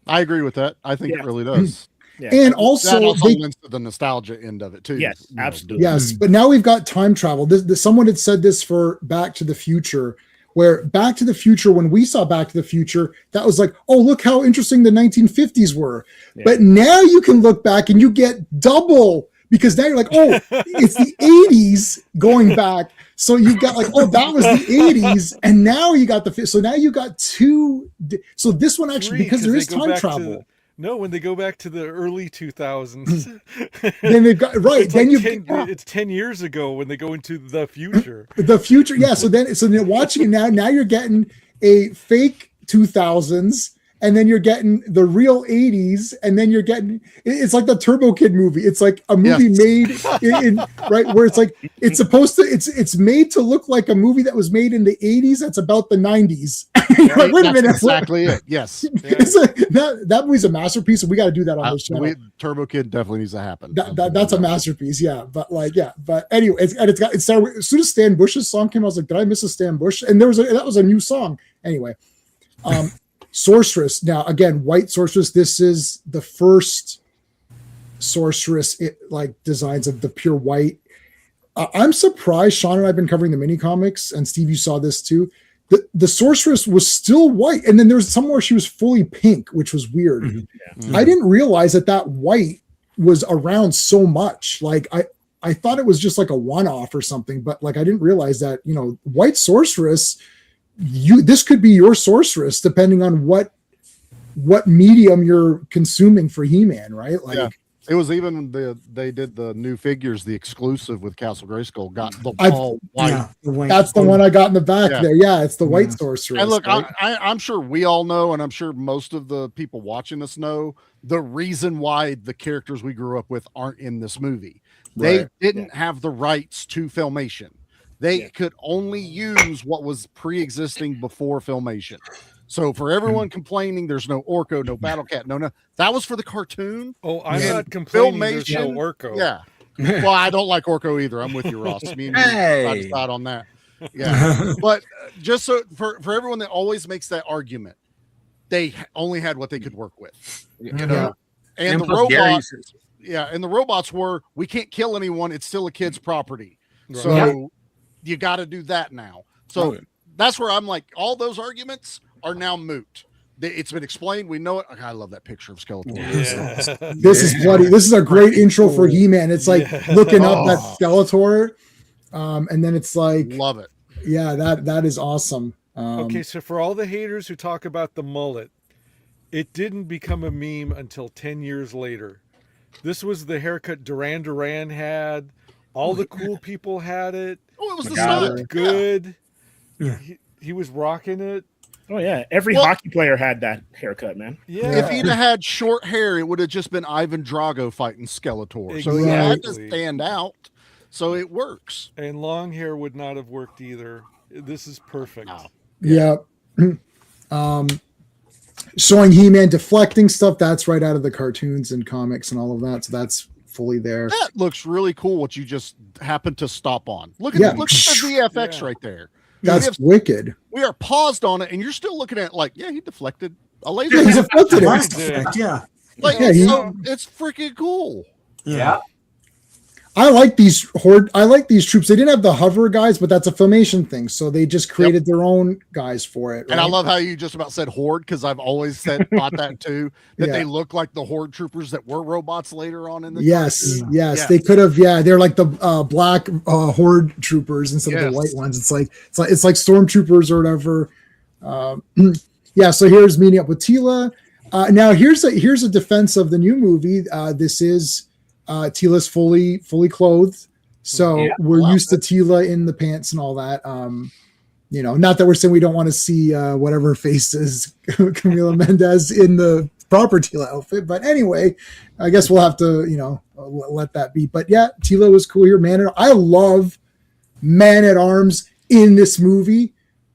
I agree with that. I think it really does. Yeah. And also, that also lends to the nostalgia end of it too. Yes, absolutely. Yes, but now we've got time travel. Someone had said this for Back to the Future, where Back to the Future, when we saw Back to the Future, that was like, oh, look how interesting the 1950s were. Yeah. But now you can look back and you get double, because now you're like, oh, it's the 80s going back. So you've got like, oh, that was the 80s. And now you got so now you got two. So this one actually, because there is time travel. When they go back to the early 2000s, then they've got It's then like it's 10 years ago when they go into the future. The future, yeah. So then watching it now. Now you're getting a fake 2000s, and then you're getting the real 80s, and then you're getting it's like the Turbo Kid movie. It's like a movie made in right where it's like it's supposed to it's made to look like a movie that was made in the 80s. That's about the 90s. Like, wait a minute, exactly it. Yes, that movie's a masterpiece, and we got to do that on this channel. Turbo Kid definitely needs to happen. That's a masterpiece, yeah. But but anyway, it started as soon as Stan Bush's song came. I was like, did I miss a Stan Bush? And that was a new song. Anyway, Sorceress. Now again, White Sorceress. This is the first Sorceress designs of the pure white. I'm surprised. Sean and I've been covering the mini comics, and Steve, you saw this too. The Sorceress was still white, and then there was somewhere she was fully pink, which was weird. I didn't realize that white was around so much. Like I thought it was just like a one-off or something, but like I didn't realize that, White Sorceress, this could be your Sorceress depending on what medium you're consuming for He-Man, right? Like it was even they did the new figures, the exclusive with Castle Grayskull got the all white. That's the one I got in the back there. Yeah, it's the White Sorceress. And look, right? I'm sure we all know, and I'm sure most of the people watching this know the reason why the characters we grew up with aren't in this movie. They didn't have the rights to Filmation. They could only use what was pre-existing before Filmation. So for everyone complaining, there's no Orko, no Battle Cat, no, that was for the cartoon. Oh, I'm not complaining. There's no Orko. Yeah. Well, I don't like Orko either. I'm with you, Ross. I mean, I decide on that. Yeah. But just so for everyone that always makes that argument, they only had what they could work with. And the robots. And the robots were, we can't kill anyone. It's still a kid's property. Right. So you got to do that now. So that's where I'm like, all those arguments are now moot. It's been explained. We know it. I love that picture of Skeletor. Yeah. This is bloody. This is a great intro for He-Man. It's like looking up that Skeletor, and then it's like, love it. Yeah, that is awesome. Okay, so for all the haters who talk about the mullet, it didn't become a meme until 10 years later. This was the haircut Duran Duran had. All the cool people had it. Oh, it was the style. Good. Yeah. He was rocking it. Oh yeah, every hockey player had that haircut, man. Yeah. If he'd have had short hair, it would have just been Ivan Drago fighting Skeletor. Exactly. So he had to stand out. so it works. And long hair would not have worked either. This is perfect. No. Yeah. Showing He-Man deflecting stuff, that's right out of the cartoons and comics and all of that. So that's fully there. That looks really cool. What you just happened to stop on. Look at the VFX right there. That's wicked. We are paused on it, and you're still looking at it like, yeah, he deflected a laser. Yeah, he's deflected Blast it. effect, yeah. Like, Yeah, so it's freaking cool. Yeah. I like these horde. I like these troops. They didn't have the hover guys, but that's a Filmation thing. So they just created their own guys for it. Right? And I love how you just about said horde, because I've always thought that too, that they look like the horde troopers that were robots later on in the yes, they could have. Yeah, they're like the black horde troopers instead of the white ones. It's like stormtroopers or whatever. Yeah. So here's meeting up with Tila. Now here's a defense of the new movie. This is. Tila's fully clothed, so we're used to Tila in the pants and all that. Not that we're saying we don't want to see whatever face is Camila Mendez in the proper Tila outfit, but anyway, I guess we'll have to let that be. But yeah, Tila was cool here. I love Man at Arms in this movie.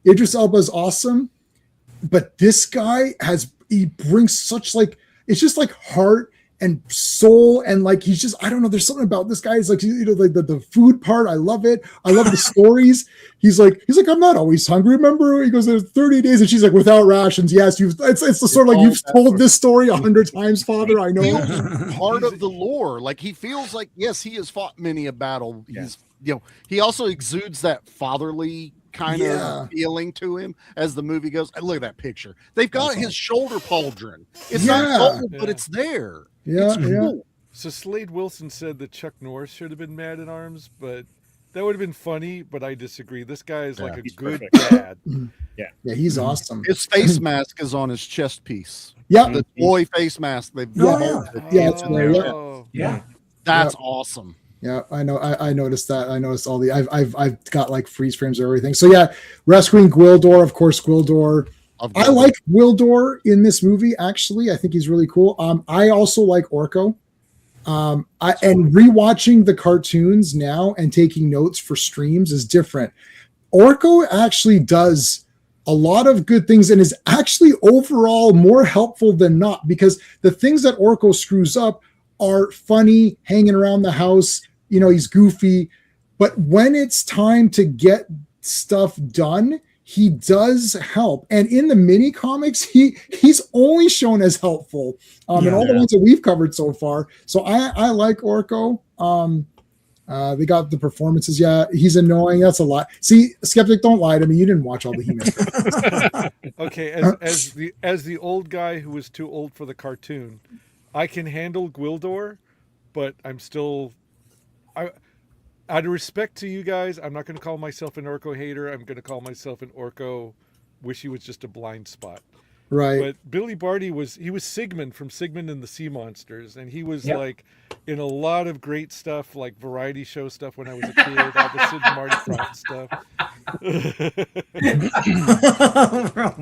Idris Elba is awesome, but this guy he brings such it's just heart and soul, and he's just, I don't know, there's something about this guy. He's the food part, I love it. I love the stories. He's like, I'm not always hungry. Remember, he goes, there's 30 days, and she's like, without rations. Yes, it's the sort of you've told this story 100 times, Father. I know. Part of the lore. He feels like, yes, he has fought many a battle. He's he also exudes that fatherly kind of feeling to him as the movie goes. And look at that picture. They've got his shoulder pauldron. It's not gold, but it's there. Yeah, cool. So Slade Wilson said that Chuck Norris should have been Man at Arms, but that would have been funny. But I disagree. This guy is a good dad. Yeah, he's awesome. His face mask is on his chest piece. Yeah, the toy face mask. That's awesome. Yeah, I know. I noticed that. I noticed all the. I've got freeze frames or everything. So yeah, rescuing Gwildor, of course. Gwildor. I like Gwildor in this movie. Actually, I think he's really cool. I also like Orko. And rewatching the cartoons now and taking notes for streams is different. Orko actually does a lot of good things and is actually overall more helpful than not, because the things that Orko screws up are funny, hanging around the house. He's goofy, but when it's time to get stuff done, he does help. And in the mini comics, he's only shown as helpful in all the ones that we've covered so far. So I like Orko. They got the performances. Yeah, he's annoying. That's a lot. See, Skeptic, don't lie to me. You didn't watch all the He-Man. Okay, as the old guy who was too old for the cartoon, I can handle Gwildor, but I'm still. Out of respect to you guys, I'm not going to call myself an Orko hater. I'm going to call myself an Orko wish he was just a blind spot. Right. But Billy Barty was Sigmund from Sigmund and the Sea Monsters, and he was in a lot of great stuff, like variety show stuff when I was a kid, all the Sid and Marty Krofft stuff.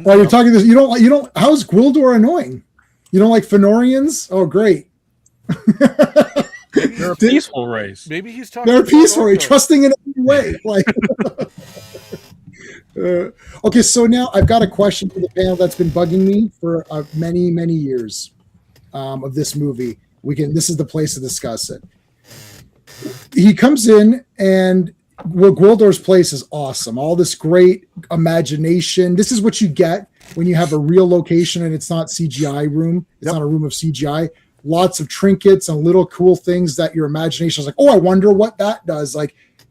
While you're talking this, you don't. How's Gwildor annoying? You don't like Fenorians? Oh, great. They're a peaceful race. Maybe he's talking. They're peaceful, trusting in every way. Okay, so now I've got a question for the panel that's been bugging me for many, many years of this movie. This is the place to discuss it. He comes in, and Gwildor's place is awesome. All this great imagination. This is what you get when you have a real location and it's not CGI room. It's not a room of CGI. Lots of trinkets and little cool things that your imagination is like, oh, I wonder what that does.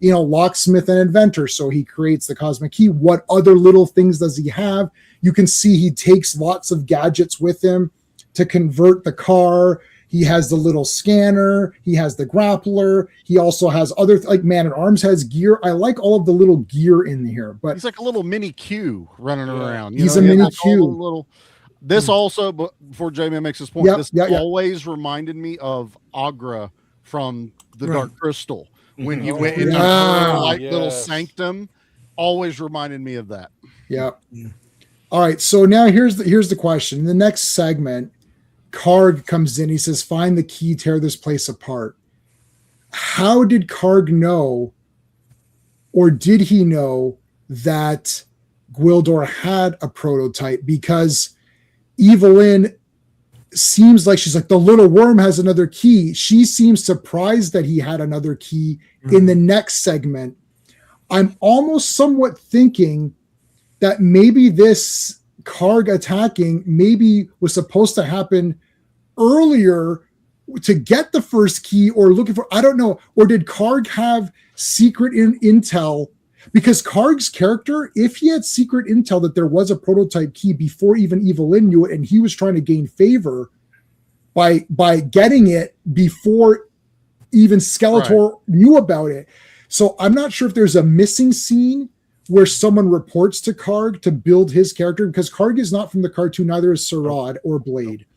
Locksmith and inventor. So he creates the cosmic key. What other little things does he have? You can see he takes lots of gadgets with him to convert the car. He has the little scanner. He has the grappler. He also has other, Man at Arms has gear. I like all of the little gear in here. But he's like a little mini Q running around. He's a mini Q. This also, but before J-Man makes his point, this always reminded me of Agra from the Dark Crystal. When you went into her little sanctum, always reminded me of that. Yeah. All right. So now here's the question. In the next segment, Karg comes in. He says, "Find the key, tear this place apart." how did Karg know, or did he know that Gwildor had a prototype? Because Evelyn seems like she's like, the little worm has another key. She seems surprised that he had another key in the next segment. I'm almost somewhat thinking that maybe this Karg attacking maybe was supposed to happen earlier to get the first key, or looking for, I don't know, or did Karg have secret intel? Because Karg's character, if he had secret intel that there was a prototype key before even Evelyn knew it, and he was trying to gain favor by getting it before even Skeletor knew about it. So I'm not sure if there's a missing scene where someone reports to Karg to build his character, because Karg is not from the cartoon, neither is Sarad or Blade.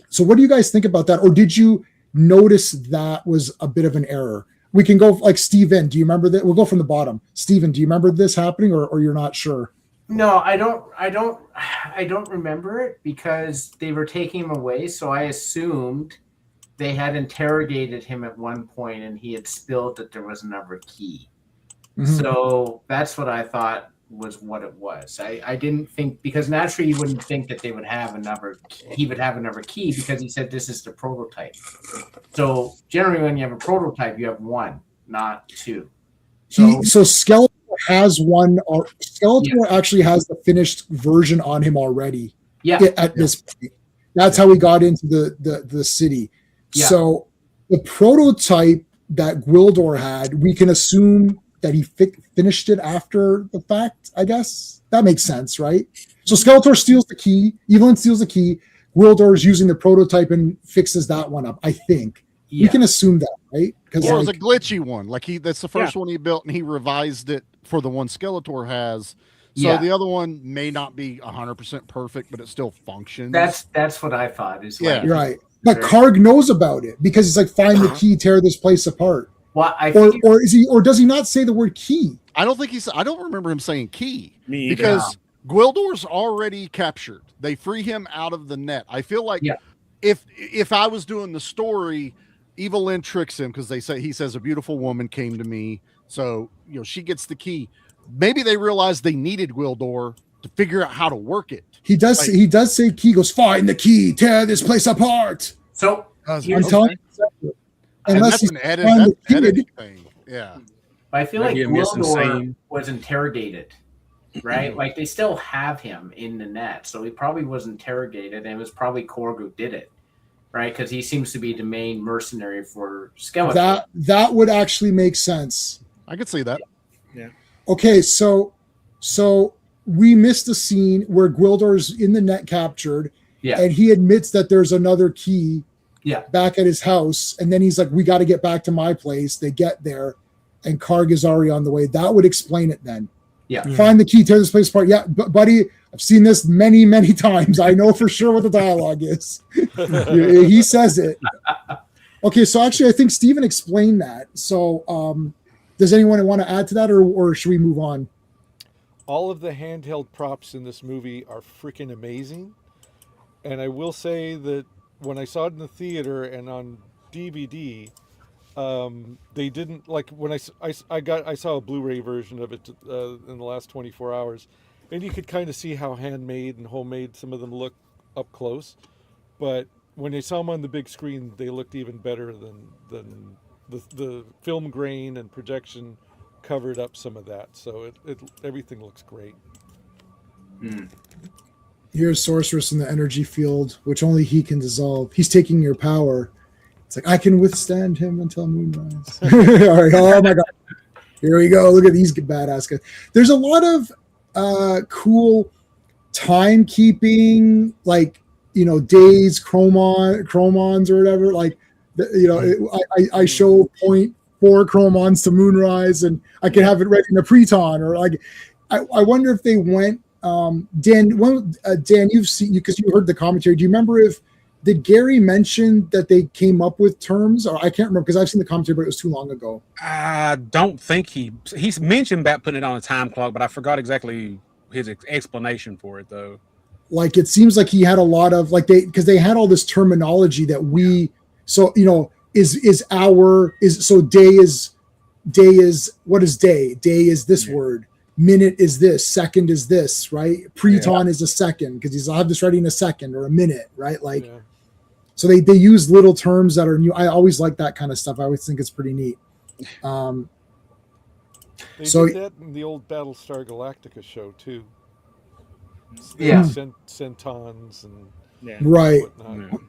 So what do you guys think about that? Or did you notice that was a bit of an error? We can go like Steven. Do you remember that? We'll go from the bottom. Steven, do you remember this happening, or you're not sure? No, I don't remember it because they were taking him away. So I assumed they had interrogated him at one point and he had spilled that there was another key. Mm-hmm. So that's what I thought was what it was. I didn't think, because naturally you wouldn't think that he would have another key, because he said this is the prototype. So generally when you have a prototype, you have one, not two. So Skeletor has one, or Skeletor actually has the finished version on him already. Yeah. At this point. That's how he got into the city. Yeah. So the prototype that Gwildor had, we can assume that he finished it after the fact, I guess. That makes sense, right? So Skeletor steals the key, Evelyn steals the key, Gwildor is using the prototype and fixes that one up, I think. Yeah. We can assume that, right? Because it was a glitchy one. Like that's the first one he built, and he revised it for the one Skeletor has. So the other one may not be 100% perfect, but it still functions. That's what I thought. Right. But Karg knows about it because he's like, find the key, tear this place apart. Well, or does he not say the word key? I don't think I don't remember him saying key. Because Gwildor's already captured. They free him out of the net. I feel like if I was doing the story, Evelyn tricks him because he says a beautiful woman came to me. So, she gets the key. Maybe they realized they needed Gwildor to figure out how to work it. He does say key, goes, find the key, tear this place apart. So I'm telling you, unless he's editing thing. Yeah. But I feel like Gwildor was interrogated, right? Like they still have him in the net. So he probably was interrogated, and it was probably Korg who did it. Right, because he seems to be the main mercenary for Skeletor. That would actually make sense. I could see that. Yeah. Okay, so we missed a scene where Gwildor's in the net captured, and he admits that there's another key back at his house, and then he's like, we got to get back to my place. They get there, and Karg is already on the way. That would explain it then. Yeah. Find the key, tear this place apart. Yeah, buddy, I've seen this many, many times. I know for sure what the dialogue is. He says it. Okay, so actually, I think Steven explained that. So does anyone want to add to that, or should we move on? All of the handheld props in this movie are freaking amazing. And I will say that when I saw it in the theater and on DVD, they didn't, like, when I saw a Blu-ray version of it in the last 24 hours, and you could kind of see how handmade and homemade some of them look up close. But when I saw them on the big screen, they looked even better than the film grain and projection covered up some of that. So everything looks great. Here's Sorceress in the energy field, which only he can dissolve. He's taking your power. It's like, I can withstand him until moonrise. All right. Oh my God. Here we go. Look at these badass guys. There's a lot of cool timekeeping, like, days, chromons or whatever. Like, I show 0.4 chromons to moonrise, and I can have it ready in a preton, or like, I wonder if they went, Dan, you've seen, because you heard the commentary. Do you remember did Gary mention that they came up with terms, or I can't remember because I've seen the commentary, but it was too long ago. I don't think he's mentioned about putting it on a time clock, but I forgot exactly his explanation for it though. Like, it seems like he had a lot of, like, because they had all this terminology that so day is what is day? Day is this word. Minute is this. Second is this, right? Preton is a second because I'll have this ready in a second or a minute, right? Like, so they use little terms that are new. I always like that kind of stuff. I always think it's pretty neat. They did that in the old Battlestar Galactica show too. Centons and right. whatnot.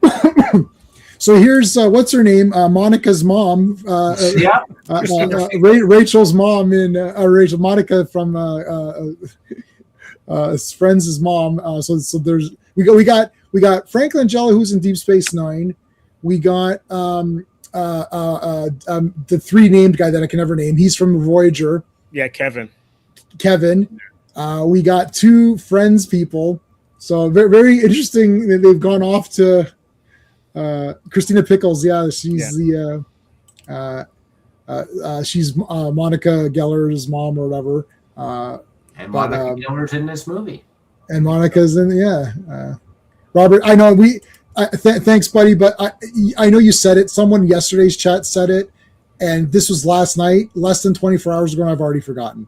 So here's what's her name? Monica's mom. Rachel's mom in Rachel Monica from Friends' mom. So there's we got Frank Langella, who's in Deep Space Nine. We got the three named guy that I can never name. He's from Voyager. Yeah, Kevin. We got two Friends people. So very, very interesting that they've gone off to Christina Pickles. Yeah, she's she's Monica Geller's mom or whatever. And Monica Geller's in this movie. And Monica's in, Robert, I know thanks, buddy, but I know you said it. Someone yesterday's chat said it, and this was last night, less than 24 hours ago, and I've already forgotten.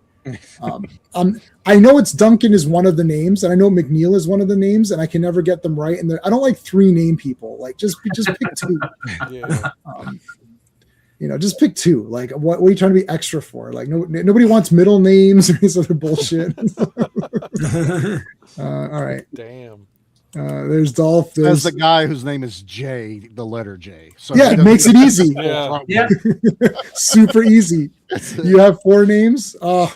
I know it's Duncan is one of the names, and I know McNeil is one of the names, and I can never get them right. And I don't like three name people. Like just pick two. Just pick two. Like what are you trying to be extra for? Like nobody wants middle names or this other bullshit. All right. Damn. There's Dolph. There's the guy whose name is J, the letter J. So it makes it easy. Yeah. Super easy. You have four names. Oh.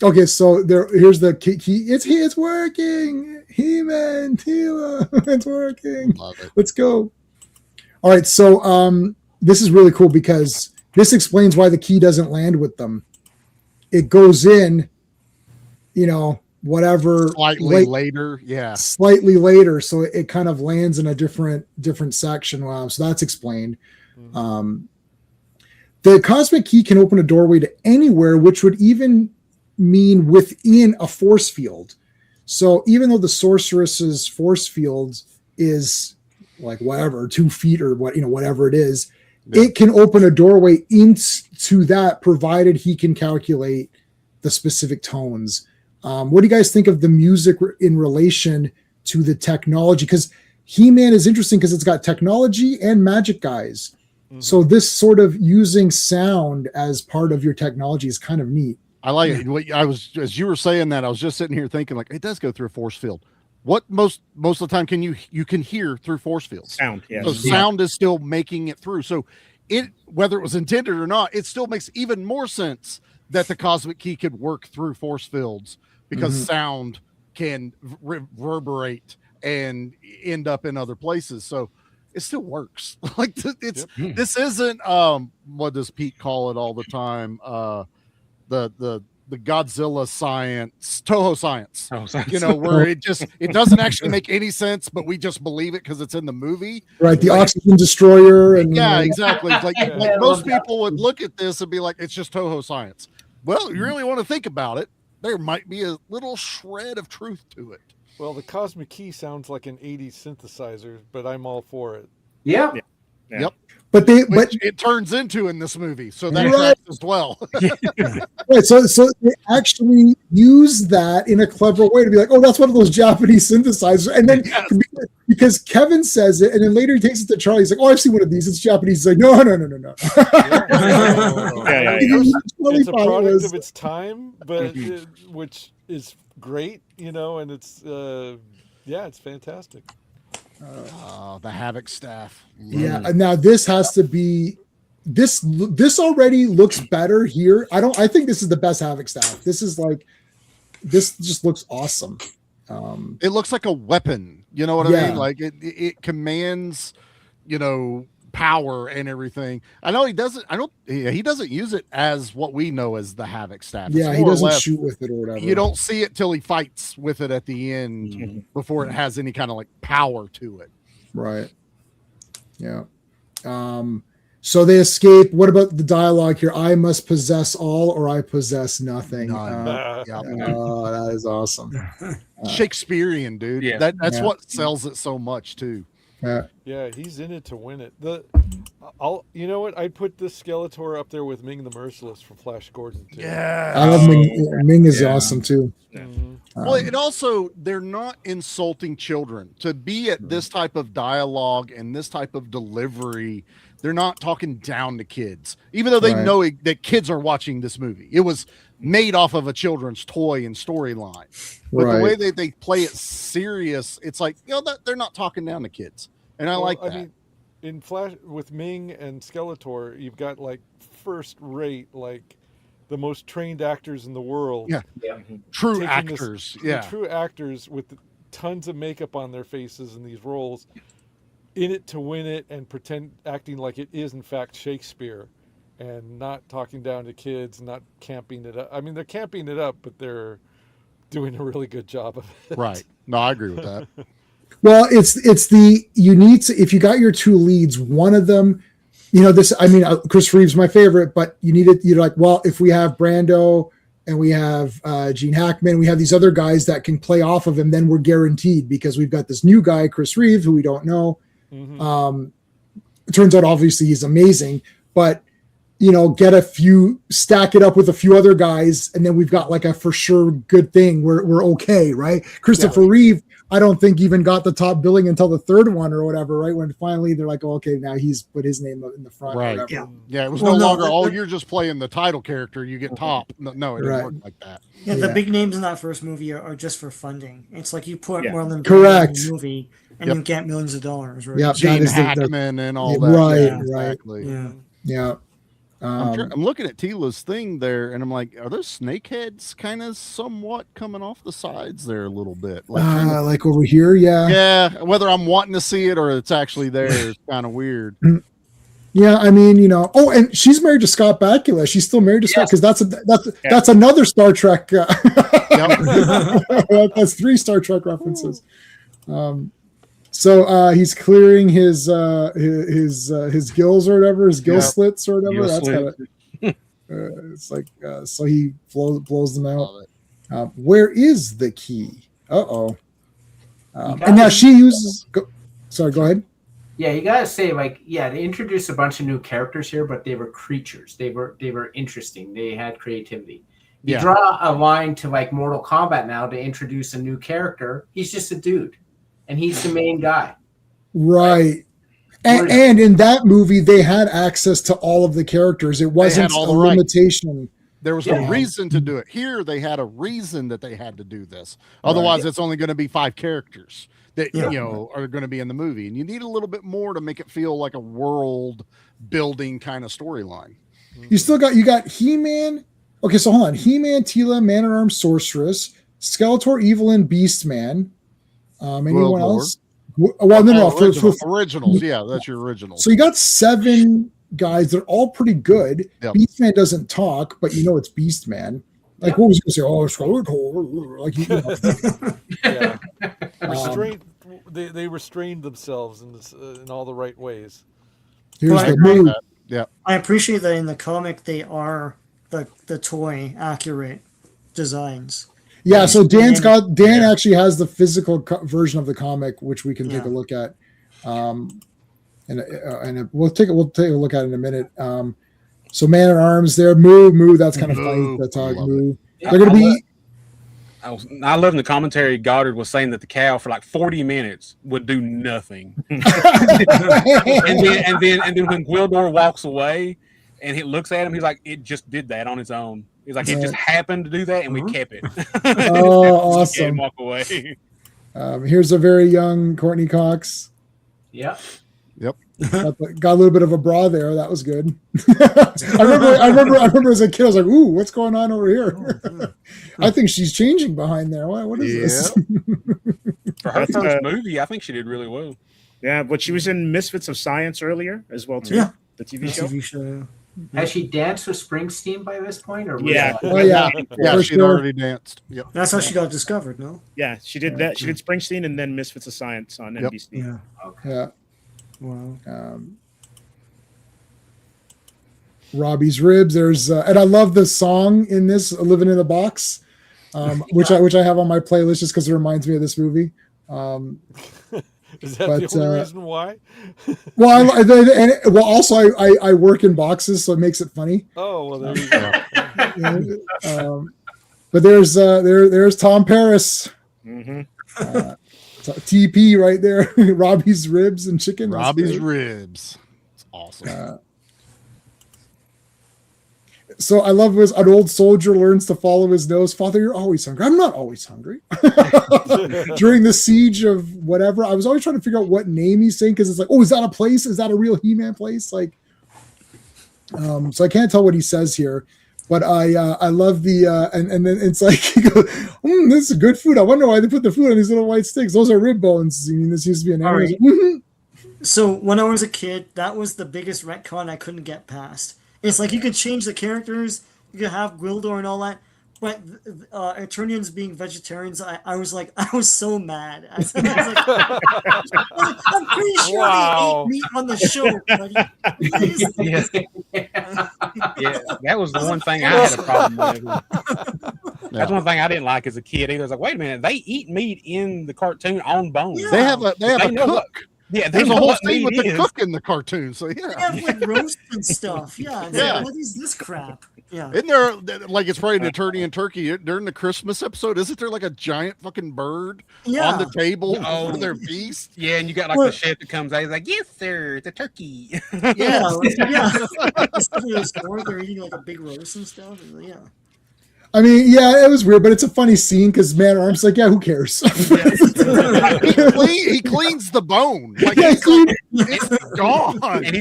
Okay, so here's the key. It's working. He-Man, Tila, it's working. Love it. Let's go. All right, so this is really cool because this explains why the key doesn't land with them. It goes in, whatever slightly later. Slightly later, so it kind of lands in a different section. Wow, so that's explained. Mm-hmm. The cosmic key can open a doorway to anywhere, which would even mean within a force field. So even though the sorceress's force field is like whatever 2 feet or whatever it is, it can open a doorway into that, provided he can calculate the specific tones. What do you guys think of the music in relation to the technology? Because He-Man is interesting because it's got technology and magic guys. Mm-hmm. So this sort of using sound as part of your technology is kind of neat. I like it. As you were saying that, I was just sitting here thinking, like, it does go through a force field. What most of the time you can hear through force fields? Sound, yeah. So sound is still making it through. So whether it was intended or not, it still makes even more sense that the cosmic key could work through force fields because sound can reverberate and end up in other places. So it still works. Like this isn't what does Pete call it all the time? The Godzilla science, Toho science, where it doesn't actually make any sense, but we just believe it because it's in the movie. Right. The oxygen destroyer. And exactly. Like most people would look at this and be like, it's just Toho science. Well, you really want to think about it, there might be a little shred of truth to it. Well, the cosmic key sounds like an 80s synthesizer, but I'm all for it. Yeah. Yep. But it turns into in this movie, so that tracks as well. Right, so they actually use that in a clever way to be like, oh, that's one of those Japanese synthesizers, and then because Kevin says it, and then later he takes it to Charlie. He's like, oh, I've seen one of these. It's Japanese. He's like, no. It's a product of its time, but which is great, and it's it's fantastic. The Havoc staff. Yeah, and now this has to be this already looks better here. I think this is the best Havoc staff. This just looks awesome. It looks like a weapon, you know what I mean? Like it commands, power and everything. I know he doesn't use it as what we know as the Havoc staff. Yeah, he doesn't shoot with it or whatever. You don't see it till he fights with it at the end before it has any kind of like power to it. Right. Yeah. So they escape. What about the dialogue here? I must possess all or I possess nothing. That is awesome. Shakespearean, dude. Yeah. That's what sells it so much too. Yeah, he's in it to win it. You know what? I'd put this Skeletor up there with Ming the Merciless from Flash Gordon too. Yeah. I love Ming. Ming is awesome too. Well, it also, they're not insulting children. To be at this type of dialogue and this type of delivery, they're not talking down to kids, even though they know that kids are watching this movie. It was made off of a children's toy and storyline. But the way they play it serious, it's like, they're not talking down to kids. And I like that. I mean, in Flash with Ming and Skeletor, you've got like first rate, like the most trained actors in the world. Yeah. True actors. True actors with tons of makeup on their faces in these roles, in it to win it and acting like it is in fact Shakespeare, and not talking down to kids, not camping it up. I mean, they're camping it up, but they're doing a really good job of it. Right. No, I agree with that. Well, you need to, if you got your two leads, one of them, Chris Reeves, my favorite, but you're like, well, if we have Brando and we have Gene Hackman, we have these other guys that can play off of him, then we're guaranteed, because we've got this new guy, Chris Reeves, who we don't know. It turns out, obviously, he's amazing, but stack it up with a few other guys, and then we've got like a for sure good thing. We're okay, right? Christopher Reeve, I don't think even got the top billing until the third one or whatever, right? When finally they're like, okay, now he's put his name in the front. Right. Or whatever. Yeah. It was no longer, you're just playing the title character, you get top. No, it didn't work like that. Yeah, the big names in that first movie are just for funding. It's like you put Marlon Correct in the movie and you get millions of dollars, right? Yeah, Gene Hackman and all that. Right. Exactly. Yeah. I'm looking at Tila's thing there, and I'm like, are those snake heads kind of somewhat coming off the sides there a little bit? Like over here, Yeah, whether I'm wanting to see it or it's actually there is kind of weird. Yeah, I mean, and she's married to Scott Bakula. She's still married to Scott, because that's another Star Trek. That's 3 Star Trek references. So he's clearing his gills or whatever, his gill slits or whatever. That's kind of it's like so he blows them out. Where is the key? And now she uses. Sorry, go ahead. Yeah, you gotta say, they introduced a bunch of new characters here, but they were creatures. They were interesting. They had creativity. You draw a line to like Mortal Kombat now to introduce a new character. He's just a dude. And he's the main guy. Right. And in that movie, they had access to all of the characters. It wasn't a limitation. There was a reason to do it. Here, they had a reason that they had to do this. Otherwise, it's only going to be 5 characters that are going to be in the movie. And you need a little bit more to make it feel like a world building kind of storyline. You got He-Man. Okay, so hold on. He-Man, Tila, Man-at-Arms, Sorceress, Skeletor, Evelyn, Beastman. Anyone else? Well, no. Originals. Yeah, that's your originals. So you got 7 guys. They're all pretty good. Yep. Beastman doesn't talk, but it's Beastman. Like, what was you going to say? Oh, Skeletor. Like, they restrained themselves in all the right ways. Here's the move. Yeah, I appreciate that in the comic they are the toy accurate designs. Yeah, so Dan actually has the physical version of the comic, which we can take a look at, and we'll take a look at it in a minute. So Man-at-Arms there, Moo, that's kind of funny. That's how Moo. They're going to be. I love in the commentary. Goddard was saying that the cow for like 40 minutes would do nothing, and then when Gwildor walks away and he looks at him, he's like, "It just did that on its own." He's like, it just happened to do that, and we kept it. Oh, awesome! Walk away. Here's a very young Courtney Cox. Yep. Got a little bit of a bra there. That was good. I remember as a kid, I was like, "Ooh, what's going on over here?" I think she's changing behind there. What is this? For her first movie, I think she did really well. Yeah, but she was in Misfits of Science earlier as well too. Yeah, the TV show. Has she danced with Springsteen by this point? Or yeah, she'd already danced. Yep. That's how she got discovered. No. Yeah, she did that. She did Springsteen and then Misfits of Science on NBC. Yeah. Okay. Yeah. Wow. Robbie's Ribs. There's and I love the song in this "Living in a Box," which I have on my playlist just because it reminds me of this movie. Is that But, the only reason why? Well, also I work in boxes, so it makes it funny. Oh, well, there you go. But there's Tom Paris, TP right there. Robbie's ribs and chicken. That's Robbie's great. ribs. It's awesome. So I love was an old soldier learns to follow his nose. Father, you're always hungry. I'm not always hungry. During the siege of whatever, I was always trying to figure out what name he's saying because it's like, oh, is that a place? Is that a real He-Man place? Like, so I can't tell what he says here, but I love the and then it's like he goes, this is good food. I wonder why they put the food on these little white sticks. Those are rib bones. I mean, this used to be an All animal. right. So when I was a kid, that was the biggest retcon I couldn't get past. It's like you could change the characters, you could have Gwildor and all that, but Eternians being vegetarians, I was so mad. I was like, I'm pretty sure they ate meat on the show, buddy. Yeah, that was the one thing I had a problem with. That's one thing I didn't like as a kid either. I was like, wait a minute, they eat meat in the cartoon on bone. Yeah. They have a know cook. what- Yeah, There's a whole thing with the cook in the cartoon. So They yeah, have like roast and stuff. Yeah. It's Yeah. like, what is this crap? Yeah. isn't there like it's probably an Eternia and turkey during the Christmas episode? Isn't there like a giant fucking bird Yeah. on the table Oh. for their feast? Yeah, and you got like Well- the chef that comes out. He's like, "Yes, sir, the turkey." Yeah. Yeah. Especially in the store, they're eating like a big roast and stuff. Yeah. I mean, yeah, it was weird, but it's a funny scene because Man at Arms like, yeah, who cares? He cleans the bone. Like Yeah, it's gone. and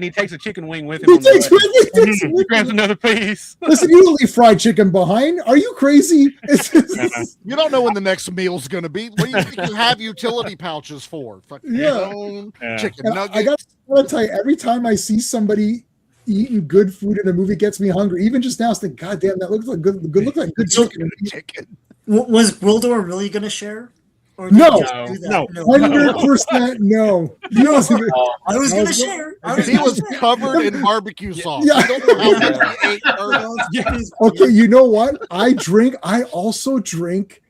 he takes a chicken wing with him. He on the takes way. with me. He grabs another piece. Listen, you don't leave fried chicken behind. Are you crazy? You don't know when the next meal's going to be. What do you think you have utility pouches for? Fucking Yeah. bone, Yeah. chicken And nuggets. I gotta tell you, every time I see somebody eating good food in a movie, it gets me hungry. Even just now, I was thinking, God damn, that looks like good chicken. Chicken. Was Gwildor really going to share? Or No. did he just do that? No. 100% no. He wasn't gonna- I was I going to was- share. He was covered in barbecue sauce. Yeah. I don't know how much he ate earlier. Okay, you know what? I also drink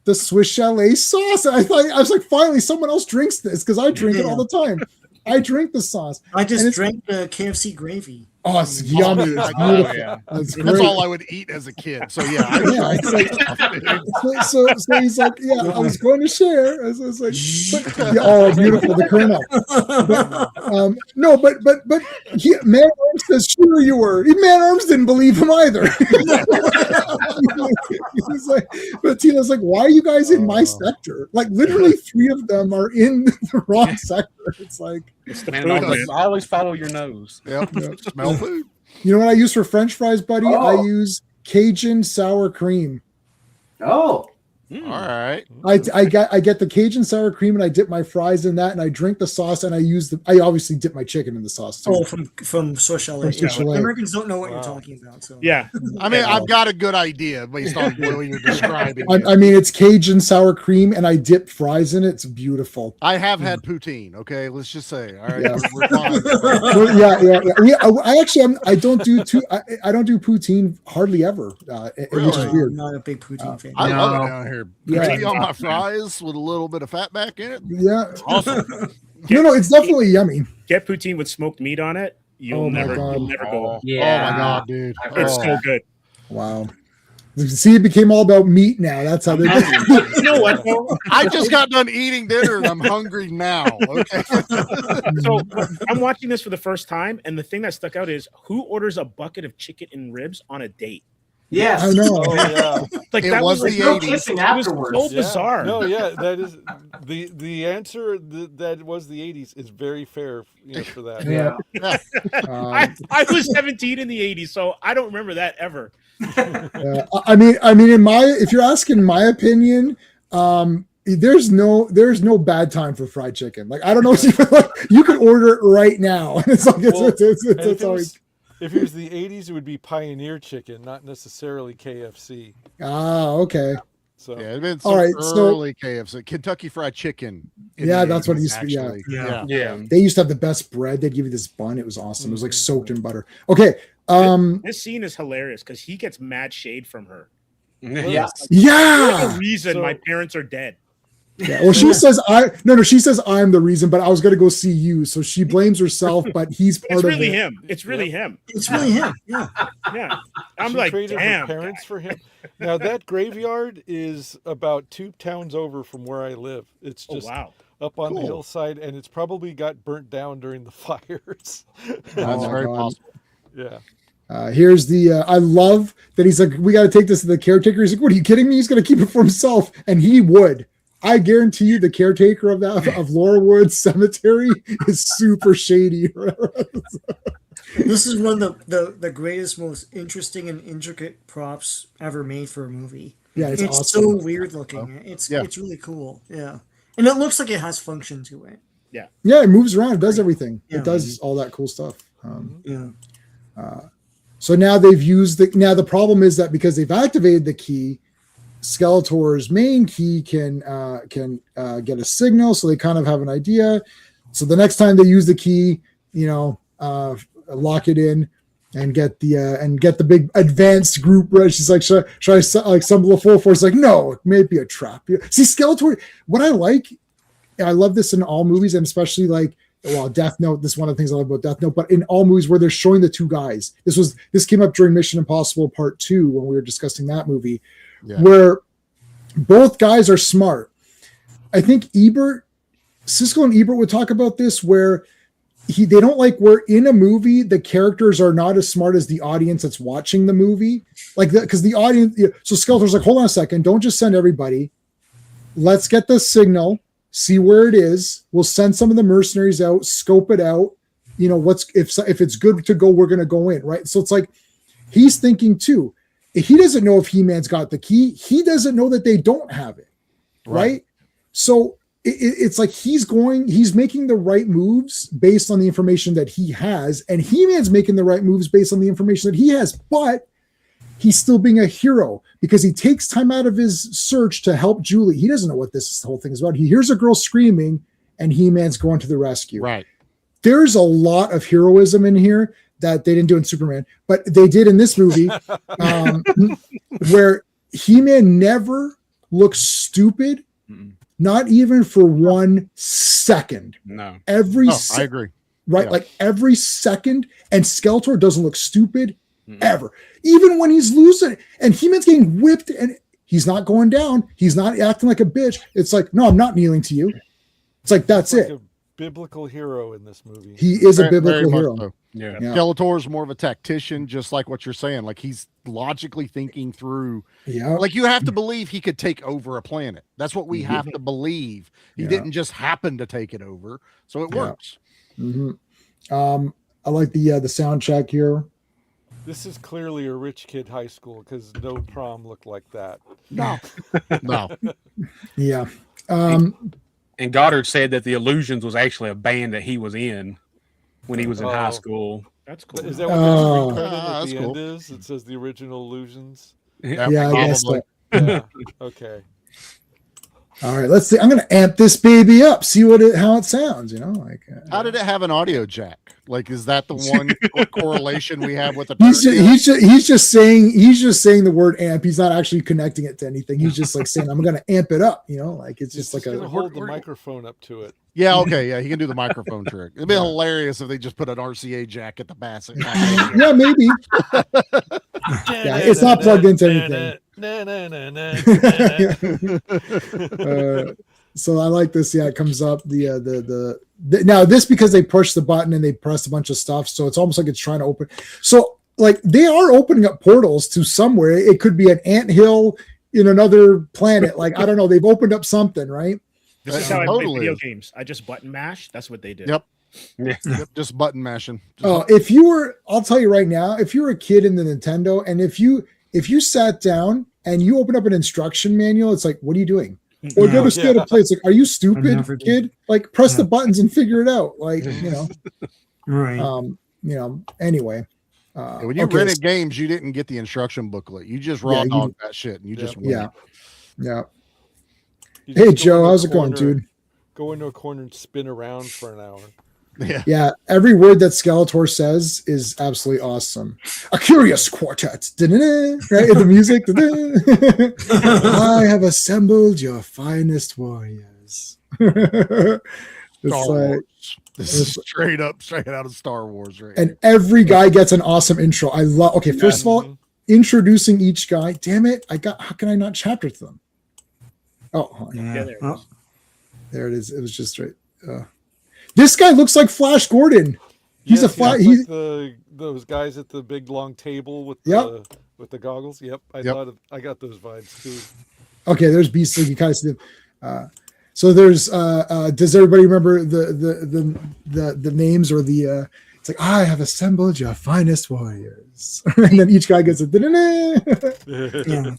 the Swiss Chalet sauce. And I was like, finally, someone else drinks this because I drink it all the time. I drink the sauce. I And just it's- drank the KFC gravy. Oh, it's yummy. It's my God, beautiful. yeah. That's great. That's all I would eat as a kid. So yeah, I Yeah, it's like- so he's like, yeah, I was going to share. I was like, but, yeah, oh, beautiful, the Colonel. No, but Man at Arms says, sure you were. Even Man at Arms didn't believe him either. He's like, but Tina's like, why are you guys in my sector? Like literally 3 of them are in the wrong sector. It's like, It's the Man, food, always, man. always follow your nose. Yep. Smell food. you know what I use for French fries, buddy? Oh. I use Cajun sour cream. Oh, Mm. All right. I get the Cajun sour cream and I dip my fries in that and I drink the sauce and I obviously dip my chicken in the sauce too. Oh, from Swiss Chalet. From Swiss Chalet. Americans don't know what you're Wow. talking about. So Yeah. I mean, I've got a good idea based on what you're describing. I mean, it's Cajun sour cream and I dip fries in it. It's beautiful. I have had poutine. Okay, let's just say. All right, Yeah. we're fine. Well, I don't do I don't do poutine hardly ever, which is Really? weird. I'm not a big poutine fan. I No. love it down here. Yeah. Poutine on my fries with a little bit of fat back in it. Yeah, Awesome. no, it's definitely yummy. Get poutine with smoked meat on it. You'll Oh my never God. go. Oh Yeah. my god, dude. It's Oh. so good. Wow. See, it became all about meat now. That's how they do it. You know what? Though? I just got done eating dinner and I'm hungry now. Okay. So I'm watching this for the first time, and the thing that stuck out is who orders a bucket of chicken and ribs on a date? yes. I know. Oh yeah. Like It that was was the like, No 80s. kissing it was afterwards. so bizarre. No, yeah, that is the answer that was the 80s is very fair, for that. Yeah. I was 17 in the 80s, so I don't remember that ever. I mean, if you're asking my opinion, there's no bad time for fried chicken. Like I don't know, you could order it right now. It's like Well, and it's always. if it was the 80s, it would be Pioneer Chicken, not necessarily KFC. Okay. So Yeah, it's been All some right, so- early KFC, Kentucky Fried Chicken. in Yeah, the that's what it 80s, used to be, yeah. actually. Yeah. Yeah. They used to have the best bread. They'd give you this bun. It was awesome. It was like soaked in butter. Okay. This scene is hilarious because he gets mad shade from her. Yes. There's Yeah. a reason So- my parents are dead. Yeah. Well, she says she says I'm the reason, but I was gonna go see you. So she blames herself, but he's part It's of really it. him. It's really him. It's really him. Yeah. Yeah. I'm She like, traded damn. her parents for him. Now that graveyard is about 2 towns over from where I live. It's Oh just wow. up on the Cool. hillside, and it's probably got burnt down during the fires. That's Oh, very God. possible. Yeah. Here's the I love that he's like, we got to take this to the caretaker. He's like, what are you kidding me? He's going to keep it for himself, and he would. I guarantee you, the caretaker of Laurelwood Cemetery is super shady. This is one of the greatest, most interesting and intricate props ever made for a movie. Yeah, it's It's awesome. so weird looking. It's really cool. Yeah, and it looks like it has function to it. Yeah, it moves around. It does everything. Yeah. It does all that cool stuff. Yeah. So now they've used the problem is that because they've activated the key, Skeletor's main key can get a signal, so they kind of have an idea. So the next time they use the key, lock it in and get the big advanced group. Right? She's like, should I like assemble a full force? Like, no, it may be a trap. See, Skeletor. What I like, I love this in all movies, and especially like. Well, Death Note. This is one of the things I love about Death Note. But in all movies where they're showing the two guys, this came up during Mission Impossible Part 2 when we were discussing that movie, where both guys are smart. I think Siskel and Ebert would talk about this, where they don't like where in a movie the characters are not as smart as the audience that's watching the movie, like that because the audience. So Skeletor's like, hold on a second, don't just send everybody. Let's get the signal. See where it is. We'll send some of the mercenaries out, scope it out. If it's good to go, we're going to go in, right? So it's like he's thinking too. He doesn't know if He-Man's got the key. He doesn't know that they don't have it, right? So it's like he's making the right moves based on the information that he has, and He-Man's making the right moves based on the information that he has, but he's still being a hero because he takes time out of his search to help Julie. He doesn't know what this whole thing is about. He hears a girl screaming and He-Man's going to the rescue. Right. There's a lot of heroism in here that they didn't do in Superman, but they did in this movie where He-Man never looks stupid, not even for 1 second. No. I agree. Right. Yeah. Like every second. And Skeletor doesn't look stupid ever. Even when he's losing and He-Man's getting whipped and he's not going down. He's not acting like a bitch. It's like, no, I'm not kneeling to you. It's like, that's Like it. a biblical hero in this movie. He is a Very biblical much hero. so. Yeah. Yeah. Skeletor's more of a tactician, just like what you're saying. Like he's logically thinking through. Yeah. Like you have to believe he could take over a planet. That's what we have to believe. He didn't just happen to take it over, so it works. Mm-hmm. I like the sound check here. This is clearly a rich kid high school because no prom looked like that. No. Yeah. And Goddard said that the Illusions was actually a band that he was in when he was in high school. That's cool. Is that what the screen credit at that's the cool. end is? It says the original Illusions. Yeah, I guess so. Yeah. Okay. All right, let's see. I'm going to amp this baby up, see how it sounds. How did it have an audio jack? Like, is that the one correlation we have with the? He's just saying the word amp. He's not actually connecting it to anything. He's just like saying, I'm going to amp it up. Like it's just like gonna a hold the microphone up to it. Yeah, okay, yeah, he can do the microphone trick. It'd be hilarious if they just put an RCA jack at the bass. Yeah, maybe. Yeah, it's not plugged into anything. So I like this. Yeah, it comes up the now this because they push the button and they press a bunch of stuff, so it's almost like it's trying to open. So like they are opening up portals to somewhere. It could be an anthill in another planet. Like I don't know. They've opened up something, right? This is how I play video games. I just button mash. That's what they did. Yep. Just button mashing. I'll tell you right now, if you're a kid in the Nintendo, and if you sat down and you open up an instruction manual, it's like, what are you doing? Or go to scale to play. It's like, are you stupid, kid? Like, press the buttons and figure it out. Like, Right. Anyway. When you rented games, you didn't get the instruction booklet. You just raw dog that shit, and you just went. Yeah. Hey Joe, how's it going, dude? Go into a corner and spin around for an hour. Yeah, every word that Skeletor says is absolutely awesome. A curious quartet, da-da-da, right? The music, da-da. I have assembled your finest warriors. It's Star like, Wars. This is straight out of Star Wars, right? and every guy gets an awesome intro. I love. Okay, first of all, introducing each guy. Damn it! How can I not chapter them? Oh, Yeah. there it is. It was just right. This guy looks like Flash Gordon. He's a Flash. Like those guys at the big long table with the goggles. Yep, I got those vibes too. Okay, there's Beastly. You kind of see them. So there's. Does everybody remember the names or the? It's like I have assembled your finest warriors, and then each guy gets a. Yeah.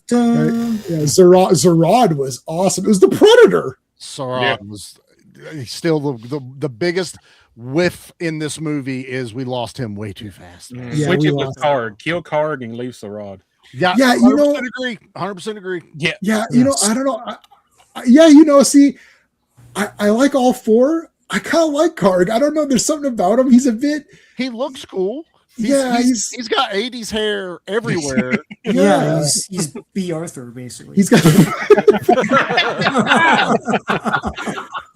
Yeah, Zerod was awesome. It was the Predator. Zerod was still the biggest whiff in this movie. Is we lost him way too fast. Yeah, Switch it with Karg. Kill Karg and leave Zerod. Yeah, Yeah, 100% agree. 100% agree. Yeah. Yeah, I don't know. See, I like all four. I kind of like Karg. I don't know. There's something about him. He's a bit. He looks cool. He's got 80s hair everywhere. Yeah, he's B. Arthur basically. He's got.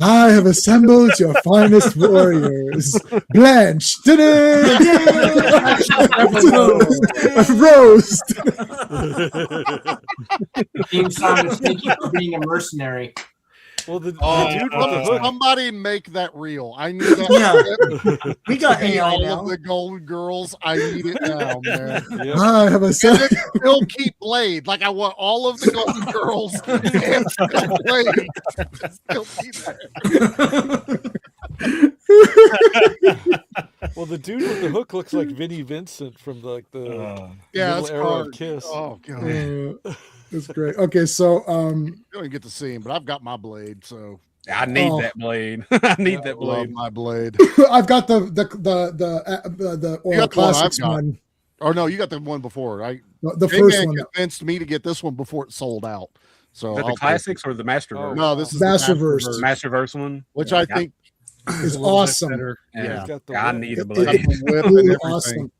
I have assembled your finest warriors. Blanche. Rose. Theme song is thank you for being a mercenary. Well, the dude with the hook. Somebody make that real. I need that. Yeah. We got AI all now. of the Golden Girls. I need it now, man. Yep. I have assembled. Still keep Blade. Like I want all of the Golden Girls and still Blade. Still keep that. Well, the dude with the hook looks like Vinnie Vincent from the Yeah, middle that's era of hard. Kiss. Oh god. That's great. Okay, so You don't get to see him, but I've got my blade, so I need that blade. I need that love blade. my blade. I've got the You got the one Classics I've got. one. Or no, you got the one before. The first J-Man one. convinced me to get this one before it sold out. So Is that I'll the classics or the Masterverse? no, this is Masterverse. the Masterverse one, which I think Is a little bit awesome. better. Yeah. He's got the I whip. need a It- blade. it- Whip really and awesome. everything.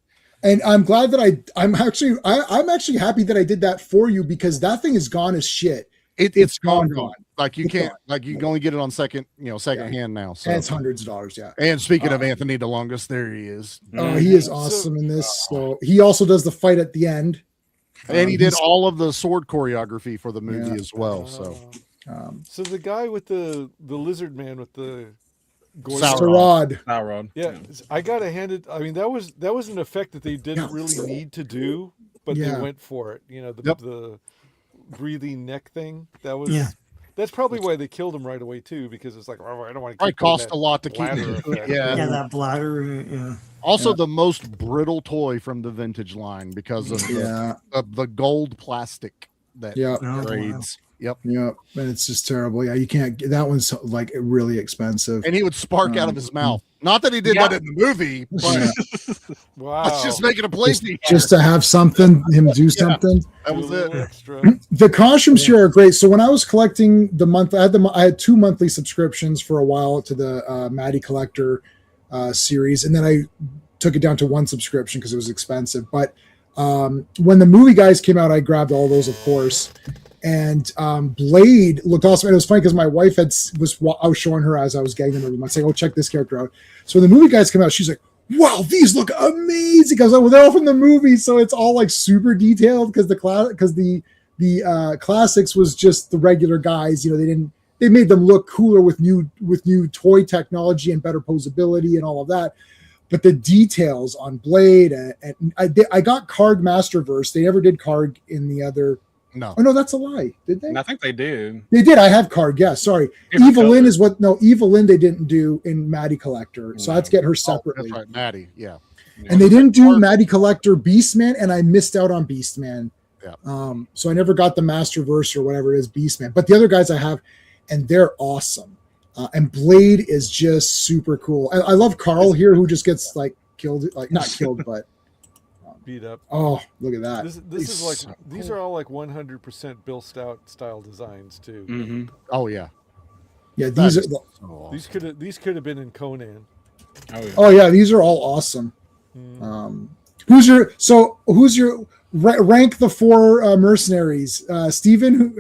And I'm glad that I'm actually happy that I did that for you because that thing is gone as shit. It's gone. gone. Like you It's can't gone. like you can only get it on second hand now. So And it's hundreds of dollars. Yeah. and speaking of Anthony DeLongis, there he is. Oh, he is awesome in this. So he also does the fight at the end. And he did he's- all of the sword choreography for the movie Yeah. as well. So So the guy with the lizard man with the Sarad. Sauron. yeah, I gotta hand it. I mean, that was an effect that they didn't really need to do, but Yeah. they went for it. You know, Yep. the breathing neck thing. That was. Yeah. That's probably why they killed him right away too, because it's like, oh, I don't want to. probably cost a lot to keep bladder it. effect. Uh-huh. Yeah, that bladder. Yeah. Also, Yeah. the most brittle toy from the vintage line because of Yeah. the gold plastic that Yeah. Oh, wow. trades. Yep. Yeah. And it's just terrible. Yeah. You can't get that one's like really expensive. And he would spark out of his mouth. Not that he did that in the movie, but Yeah. Wow. let's just make it a place. Just to have something, him do something. That was A little it. Extra. The costumes here are great. So when I was collecting the month, I had 2 monthly subscriptions for a while to the Maddie Collector series, and then I took it down to 1 subscription because it was expensive. But when the movie guys came out, I grabbed all those, of course. And Blade looked awesome. And it was funny because my wife I was showing her as I was getting them every month, saying, "Oh, check this character out." So when the movie guys come out, she's like, "Wow, these look amazing!" I was like, "Well, they're all from the movie, so it's all like super detailed." Because the classics was just the regular guys. You know, they made them look cooler with new toy technology and better posability and all of that. But the details on Blade and I got Karg Masterverse. They never did Karg in the other. No. Oh no, that's a lie. Did they? And I think they did. They did. I have Karg. Yeah, sorry. Different Evelyn color. is what? No, Evelyn they didn't do in Maddie Collector, so I had to get her Oh, separately. that's right, Maddie. Yeah. And they didn't do Maddie Collector Beastman, and I missed out on Beastman. Yeah. So I never got the Masterverse or whatever it is, Beastman. But the other guys I have, and they're awesome. And Blade is just super cool. I love Carl here, who just gets like killed, like not killed, but Beat up. oh, look at that. This is like so these are all like 100% Bill Stout style designs too. Mm-hmm. Oh yeah. Yeah, these are. So awesome. These could have been in Conan. Oh yeah, these are all awesome. Who's your rank the four mercenaries? Steven,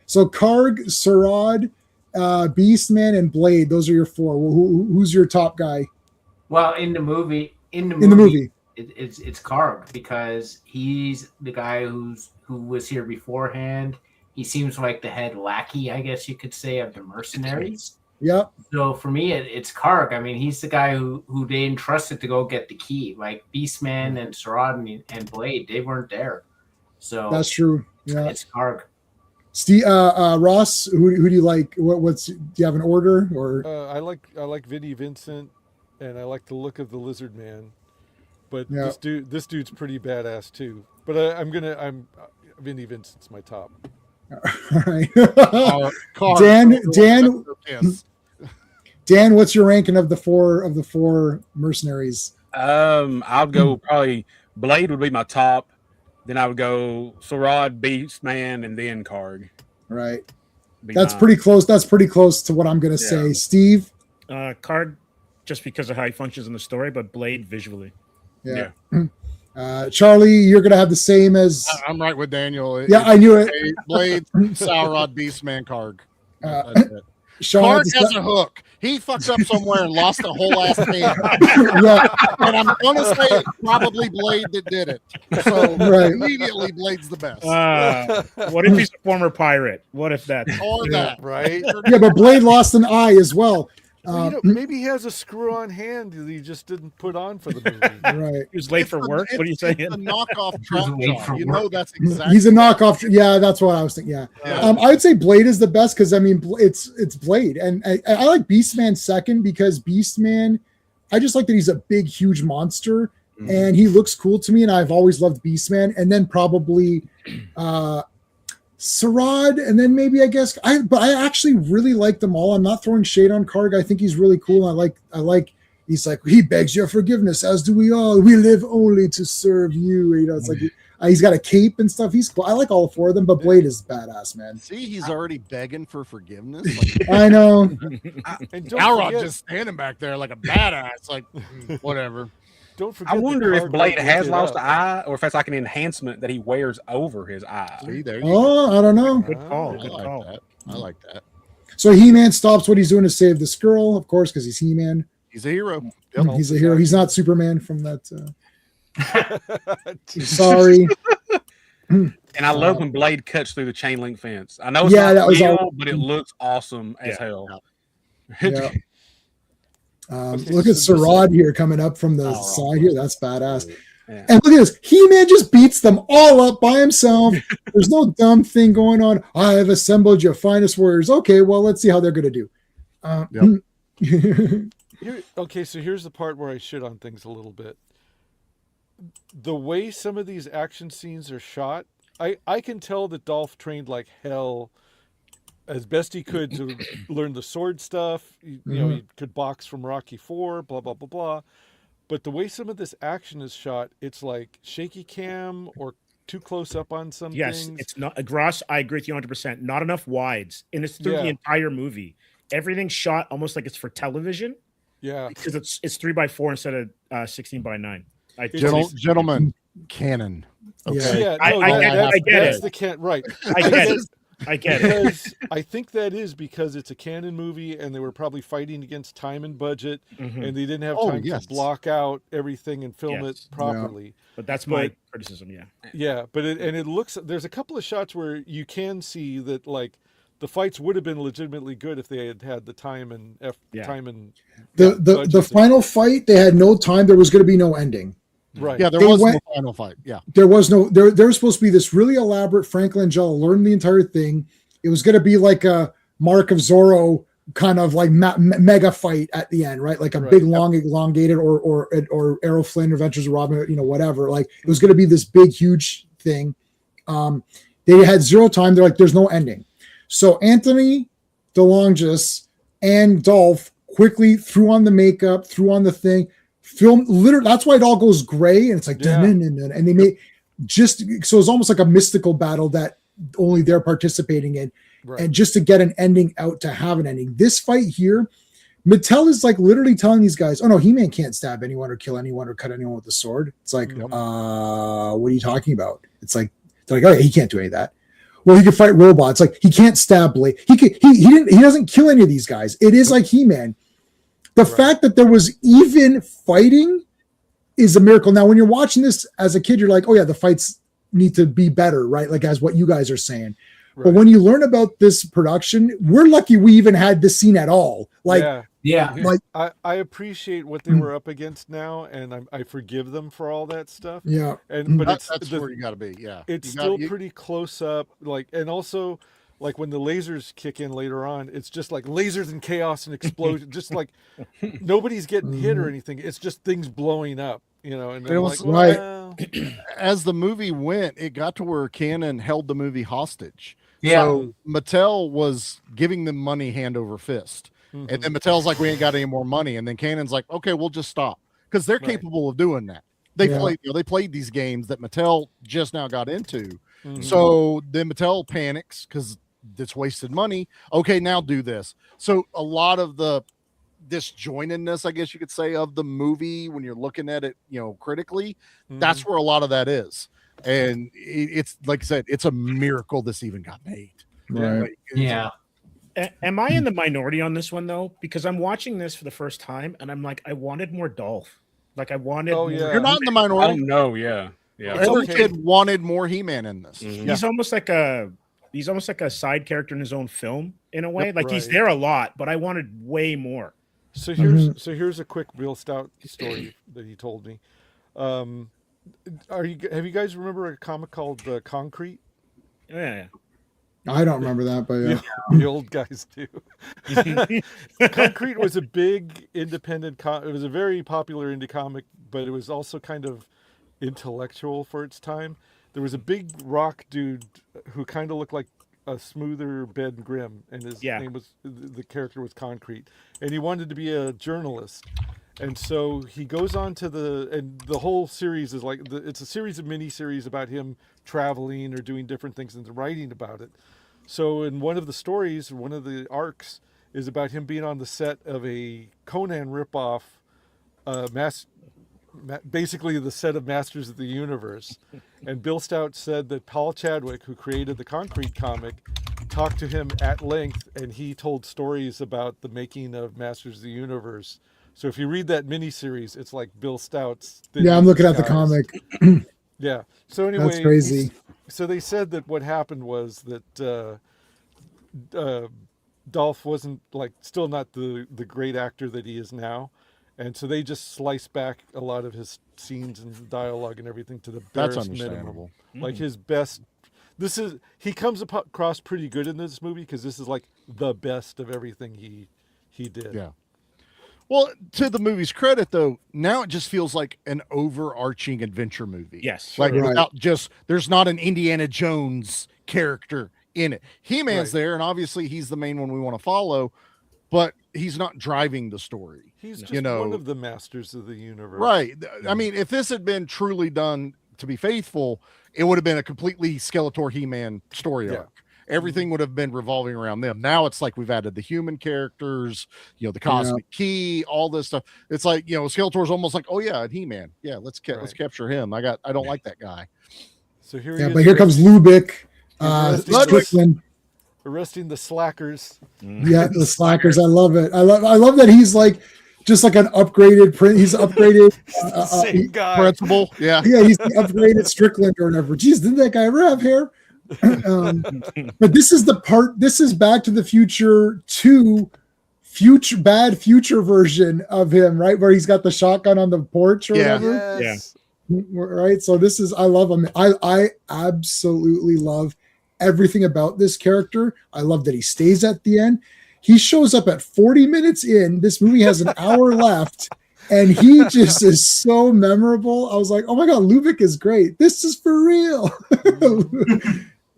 so Karg, Sarad, Beastman, and Blade. Those are your four. Who's your top guy? Well, in the movie, it's Karg, because he's the guy who was here beforehand. He seems like the head lackey, I guess you could say, of the mercenaries. Yep. So for me, it's Karg. I mean, he's the guy who they entrusted to go get the key. Like Beastman and Sarad and Blade, they weren't there. So that's true. Yeah, it's Karg. Steve, Ross, who do you like? Do you have an order or? I like Vinnie Vincent, and I like the look of the Lizard Man. But this dude's pretty badass too. But I'm Vinnie Vincent's my top. All right. Dan, what's your ranking of the four mercenaries? I'll go probably Blade would be my top. Then I would go Sarad, Beastman, and then Karg. Right. That's pretty close. That's pretty close to what I'm going to say. Steve? Karg, just because of how he functions in the story, but Blade visually. Yeah. Charlie, you're going to have the same as... I'm right with Daniel. I knew it. Blade, Sauron, Beastman, Karg. Sean Karg has a hook. He fucked up somewhere and lost a whole ass hand. Yeah. And I'm going to say it's probably Blade that did it. So immediately Blade's the best. What if he's a former pirate? What if that's... Or that. Right? Yeah, but Blade lost an eye as well. Well, maybe he has a screw-on hand that he just didn't put on for the movie. Right. He was late for work? What are you saying? It's a knockoff Trapjaw. You know that's exactly. He's a knockoff. Yeah, that's what I was thinking. Yeah. I would say Blade is the best because, I mean, it's Blade. And I like Beastman second because Beastman, I just like that he's a big, huge monster. And he looks cool to me. And I've always loved Beastman. And then probably Sarad, and then maybe but I actually really like them all. I'm not throwing shade on Karg. I think he's really cool. I like he's like, he begs your forgiveness, as do we all. We live only to serve you. You know, it's like he's got a cape and stuff. He's cool. I like all four of them, but Blade is badass, man. See, he's already begging for forgiveness. I know. Alrod just standing back there like a badass, like whatever. Don't forget. I wonder if Blade has lost an eye, or if that's like an enhancement that he wears over his eye. See, there you go. I don't know. Good call. Good call. I like that. So He-Man stops what he's doing to save this girl, of course, because he's He-Man. He's a hero. He's a hero. He's not Superman from that. Sorry. And I love when Blade cuts through the chain link fence. I know it's that not was real, but it looks awesome as hell. Yeah. Look at Sarad here coming up from the side here. That's badass. Yeah. And look at this. He-Man just beats them all up by himself. There's no dumb thing going on. I have assembled your finest warriors. Okay, well, let's see how they're going to do. Okay, so here's the part where I shit on things a little bit. The way some of these action scenes are shot, I can tell that Dolph trained like hell as best he could to learn the sword stuff. You know, he could box from Rocky IV, blah, blah, blah, blah. But the way some of this action is shot, it's like shaky cam or too close up on some things. It's not. Gross, I agree with you 100%. Not enough wides. And it's through the entire movie. Everything's shot almost like it's for television. Yeah. Because it's 3x4 instead of 16x9. Gentlemen, canon. Okay. Yeah, I get it. That's the can right. I get it. I get it. Because I think that is because it's a canon movie and they were probably fighting against time and budget and they didn't have time to block out everything and film it properly. Yeah. But that's my criticism, Yeah, but it looks, there's a couple of shots where you can see that like the fights would have been legitimately good if they had had the time and time and the final fight, they had no time. There was going to be no ending. Right. Yeah, there was no final fight. Yeah. There was no there was supposed to be this really elaborate Frank Langella learned the entire thing. It was going to be like a Mark of Zorro kind of like mega fight at the end, right? Like a big long elongated or Errol Flynn Adventures of Robin, you know, whatever. Like it was going to be this big huge thing. They had zero time. They're like there's no ending. So Anthony DeLongis and Dolph quickly threw on the makeup, threw on the thing. Film literally, that's why it all goes gray and it's like and they made just so it's almost like a mystical battle that only they're participating in, and just to get an ending out, to have an ending. This fight here, Mattel is like literally telling these guys, oh no, He-Man can't stab anyone or kill anyone or cut anyone with a sword. It's like, what are you talking about? It's like, they're like, oh yeah, he can't do any of that. Well, he can fight robots. Like he can't stab Blade. He doesn't kill any of these guys. It is like He-Man. The fact that there was even fighting is a miracle. Now, when you're watching this as a kid, you're like, oh yeah, the fights need to be better, right? Like as what you guys are saying. Right. But when you learn about this production, we're lucky we even had this scene at all. Like, like I appreciate what they were up against now, and I forgive them for all that stuff. Yeah, but that's where you got to be. Yeah, it's still pretty close up. Like, and also like when the lasers kick in later on, it's just like lasers and chaos and explosion. Just like nobody's getting hit or anything. It's just things blowing up. You know, and it was like, well, as the movie went, it got to where Canon held the movie hostage. Yeah. So Mattel was giving them money hand over fist. And then Mattel's like, we ain't got any more money. And then Canon's like, okay, we'll just stop. Because they're capable of doing that. They played these games that Mattel just now got into. So then Mattel panics because it's wasted money. Okay, now do this. So a lot of the disjointedness, I guess you could say, of the movie when you're looking at it, critically, that's where a lot of that is. And it's like I said, it's a miracle this even got made. Right. Yeah. Am I in the minority on this one though? Because I'm watching this for the first time and I'm like, I wanted more Dolph. Like I wanted. Oh yeah. You're not in the minority. Oh no, yeah. Every kid wanted more He-Man in this. He's almost like a side character in his own film in a way. He's there a lot, but I wanted way more. So here's a quick Bill Stout story that he told me. Have you guys remember a comic called Concrete? Yeah. I don't remember that, but yeah. The old guys do. Concrete was a big independent it was a very popular indie comic, but it was also kind of intellectual for its time. There was a big rock dude who kind of looked like a smoother Ben Grimm, and his name was, the character was Concrete, and he wanted to be a journalist. And so he goes on to the whole series is like, it's a series of mini-series about him traveling or doing different things and writing about it. So in one of the stories, one of the arcs is about him being on the set of a Conan ripoff, basically the set of Masters of the Universe. And Bill Stout said that Paul Chadwick, who created the Concrete comic, talked to him at length, and he told stories about the making of Masters of the Universe. So if you read that miniseries, it's like Bill Stout's. Yeah, I'm looking at the comic. Yeah. So anyway, that's crazy. So they said that what happened was that Dolph wasn't still not the great actor that he is now, and so they just sliced back a lot of his scenes and dialogue and everything to the barest minimum. Like his best. He comes across pretty good in this movie because this is like the best of everything he did. Yeah. Well, to the movie's credit, though, now it just feels like an overarching adventure movie. Yes. Without there's not an Indiana Jones character in it. He-Man's there, and obviously he's the main one we want to follow, but he's not driving the story. He's just one of the Masters of the Universe. Right. I mean, if this had been truly done to be faithful, it would have been a completely Skeletor He-Man story arc. Everything would have been revolving around them. Now it's like we've added the human characters, the cosmic key, all this stuff. It's like, Skeletor's almost like, oh yeah, He-Man. Yeah, let's capture him. I don't like that guy. So here but here comes Lubick, Strickland. Arresting the slackers. Yeah, the slackers. I love it. I love that he's like just like an upgraded print. He's upgraded same guy. Principal. Yeah. Yeah, he's the upgraded Strickland or whatever. Jeez, didn't that guy ever have hair? But this is Back to the Future 2 bad future version of him, right? Where he's got the shotgun on the porch or whatever. Yes. Right. So I love him. I absolutely love everything about this character. I love that he stays at the end. He shows up at 40 minutes in. This movie has an hour left. And he just is so memorable. I was like, oh my God, Lubick is great. This is for real.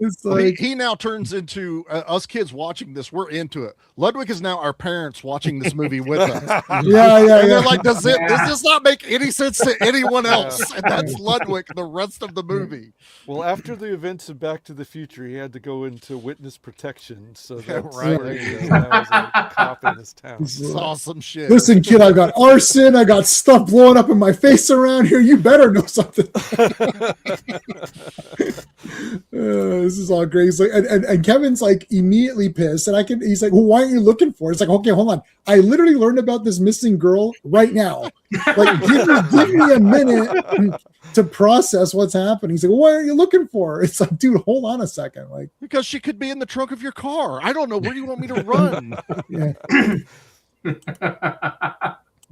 It's Well, like, he now turns into us kids watching this. We're into it. Ludwig is now our parents watching this movie with us. yeah. And they're like, does this not make any sense to anyone else? And that's Ludwig the rest of the movie. Well, after the events of Back to the Future, he had to go into witness protection. So that's right. there you go. That was a cop in this town. Saw some shit. Listen, kid, I got arson. I got stuff blowing up in my face around here. You better know something. This is all great. He's like, and Kevin's like immediately pissed, and he's like, well, why aren't you looking for it? It's like, okay, hold on. I literally learned about this missing girl right now. Like, give me a minute to process what's happening. He's like, well, why aren't you looking for her? It's like, dude, hold on a second. Like, because she could be in the trunk of your car. I don't know. Where do you want me to run? Yeah.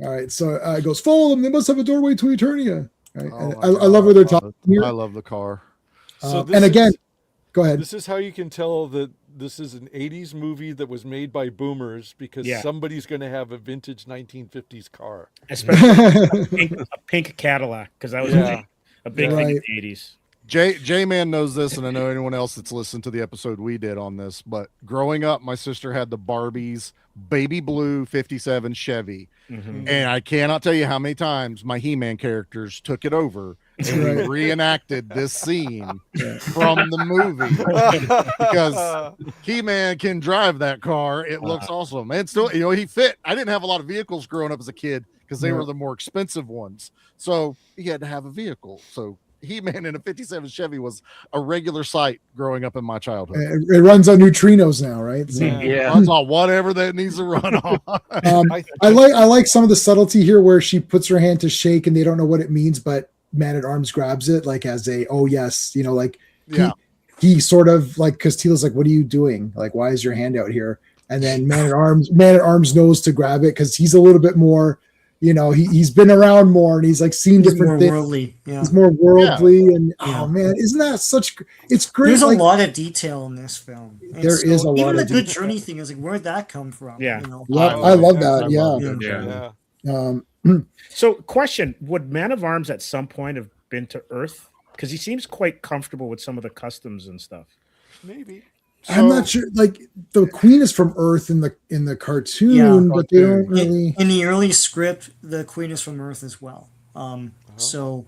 All right. So it goes, follow them. They must have a doorway to Eternia. Right? I love where they're talking here. I love the car. So And again, go ahead. This is how you can tell that this is an 80s movie that was made by boomers, because somebody's going to have a vintage 1950s car. Especially a pink Cadillac, because that was a big thing in the 80s. J-Man knows this, and I know anyone else that's listened to the episode we did on this, but growing up, my sister had the Barbie's baby blue 57 Chevy. Mm-hmm. And I cannot tell you how many times my He-Man characters took it over and we reenacted this scene from the movie, because He-Man can drive that car. It looks awesome. And still, he fit. I didn't have a lot of vehicles growing up as a kid because they were the more expensive ones. So he had to have a vehicle. So He-Man in a 57 Chevy was a regular sight growing up in my childhood. It runs on neutrinos now, right? So, runs on whatever that needs to run on. I like some of the subtlety here where she puts her hand to shake and they don't know what it means, but Man-at-Arms grabs it like as a, oh yes, like he sort of like, because Teela's like, what are you doing? Like, why is your hand out here? And then Man-at-Arms knows to grab it because he's a little bit more, he's been around more and he's like seen different things. Worldly. Yeah. He's more worldly and oh man, isn't that it's great. There's a lot of detail in this film. And there is a lot even of the good journey thing is like, where'd that come from? Yeah. I love that. So question, would Man of Arms at some point have been to Earth? Because he seems quite comfortable with some of the customs and stuff. Maybe. I'm not sure. Like the Queen is from Earth in the cartoon, but they don't really. In the early script, the Queen is from Earth as well. So,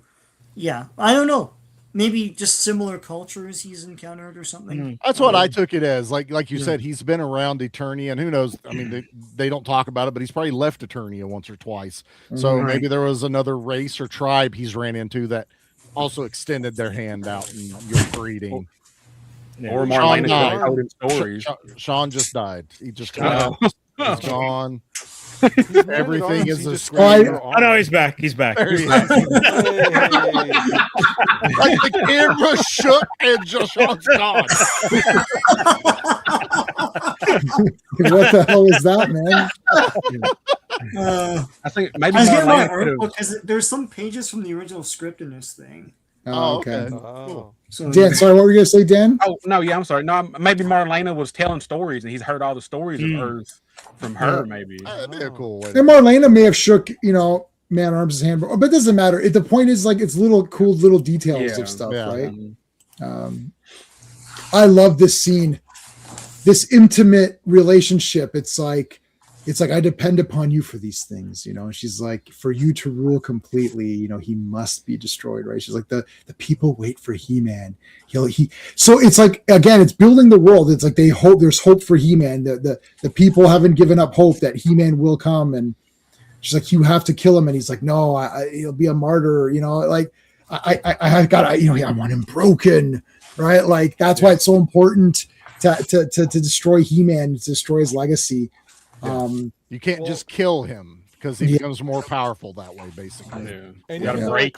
yeah, I don't know. Maybe just similar cultures he's encountered or something. Mm-hmm. That's what I took it as. Like you said, he's been around Eternia, and who knows? I mean, they don't talk about it, but he's probably left Eternia once or twice. So maybe there was another race or tribe he's ran into that also extended their hand out and you're breeding. Or Marlena told him stories. Sean just died. He just got he's gone. Everything is a screen. Oh no, he's back. He's back. There he is. Like the camera shook and Sean's gone. What the hell is that, man? I think maybe I was getting my art because there's some pages from the original script in this thing. Oh, okay. Cool. So, Dan, sorry, what were you gonna say, Dan? Oh no, yeah, I'm sorry. No, maybe Marlena was telling stories, and he's heard all the stories of Earth from her. Maybe that'd be a cool way. And Marlena may have shook, Man-Arms' hand, but it doesn't matter. The point is, like, it's cool little details of stuff, right? I love this scene, this intimate relationship. It's like I depend upon you for these things, And she's like, for you to rule completely, he must be destroyed, right? She's like, the people wait for He-Man. So it's like, again, it's building the world. It's like there's hope for He-Man. The people haven't given up hope that He-Man will come, and she's like, you have to kill him, and he's like, no, he'll be a martyr, like I want him broken, right? Like that's why it's so important to destroy He-Man, to destroy his legacy. You can't just kill him because he becomes more powerful that way, basically. Yeah. And even though I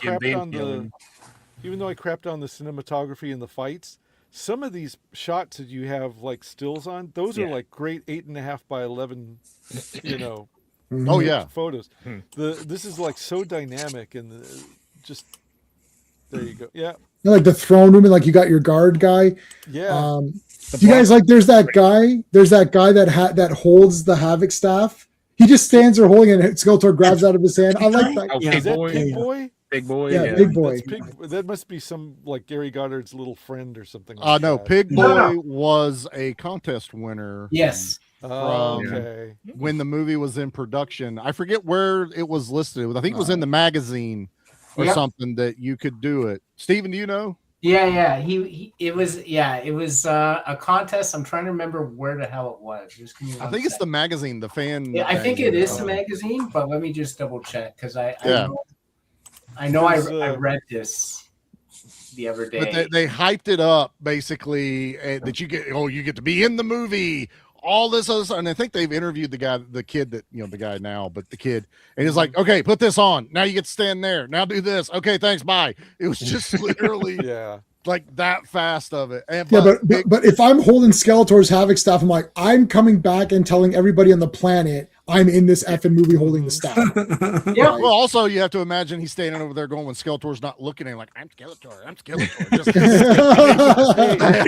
crapped on the cinematography and the fights, some of these shots that you have like stills on, those are like great 8.5 by 11, Oh yeah, photos. This is like so dynamic and just there you go. Yeah, like the throne room, and like you got your guard guy. Yeah. Do you guys like? There's that guy that holds the Havoc staff. He just stands there holding it, and Skeletor grabs out of his hand. I like that. Pig Boy. Big boy. Yeah, Big Boy. That's that must be some like Gary Goddard's little friend or something. No, that. Pig No. Boy was a contest winner. Yes. Oh, from- okay. When the movie was in production. I forget where it was listed. I think it was in the magazine or Yep. something that you could do it. Steven, do you know? Yeah. It was a contest. I'm trying to remember where the hell it was. Just give me I one think it's the sec. magazine, the fan. Yeah, I think it is the magazine. magazine, but let me just double check because I Yeah. know I Because, read this the other day. But they hyped it up basically that you get to be in the movie, all this other stuff. And I think they've interviewed the kid that the guy now, but the kid, and he's like, okay, put this on. Now you get to stand there. Now do this. Okay, thanks, bye. It was just literally Yeah. like that fast of it. And Yeah, but if I'm holding Skeletor's Havoc staff, I'm like, I'm coming back and telling everybody on the planet I'm in this effing movie holding the staff. Yeah. well, also you have to imagine he's standing over there going when Skeletor's not looking at him like, I'm Skeletor. Just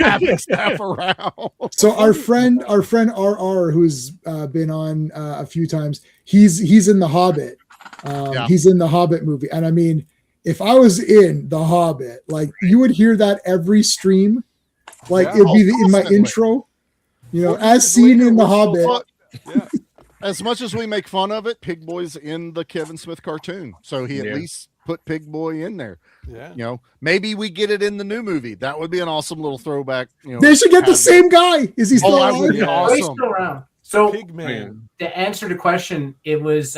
having staff around. So our friend RR, who's been on a few times, he's in The Hobbit. Yeah. He's in the Hobbit movie, and I mean, if I was in The Hobbit, like you would hear that every stream, like Yeah. it'd be in my Constantly. intro, Well, as years seen later, in The we're still Hobbit. Yeah. As much as we make fun of it, Pig Boy's in the Kevin Smith cartoon, so he at Yeah. least put Pig Boy in there. Yeah. Maybe we get it in the new movie. That would be an awesome little throwback. They should get the same guy. Is he still that alive? would be Oh, he's awesome. still around. So Pigman. to answer the question, it was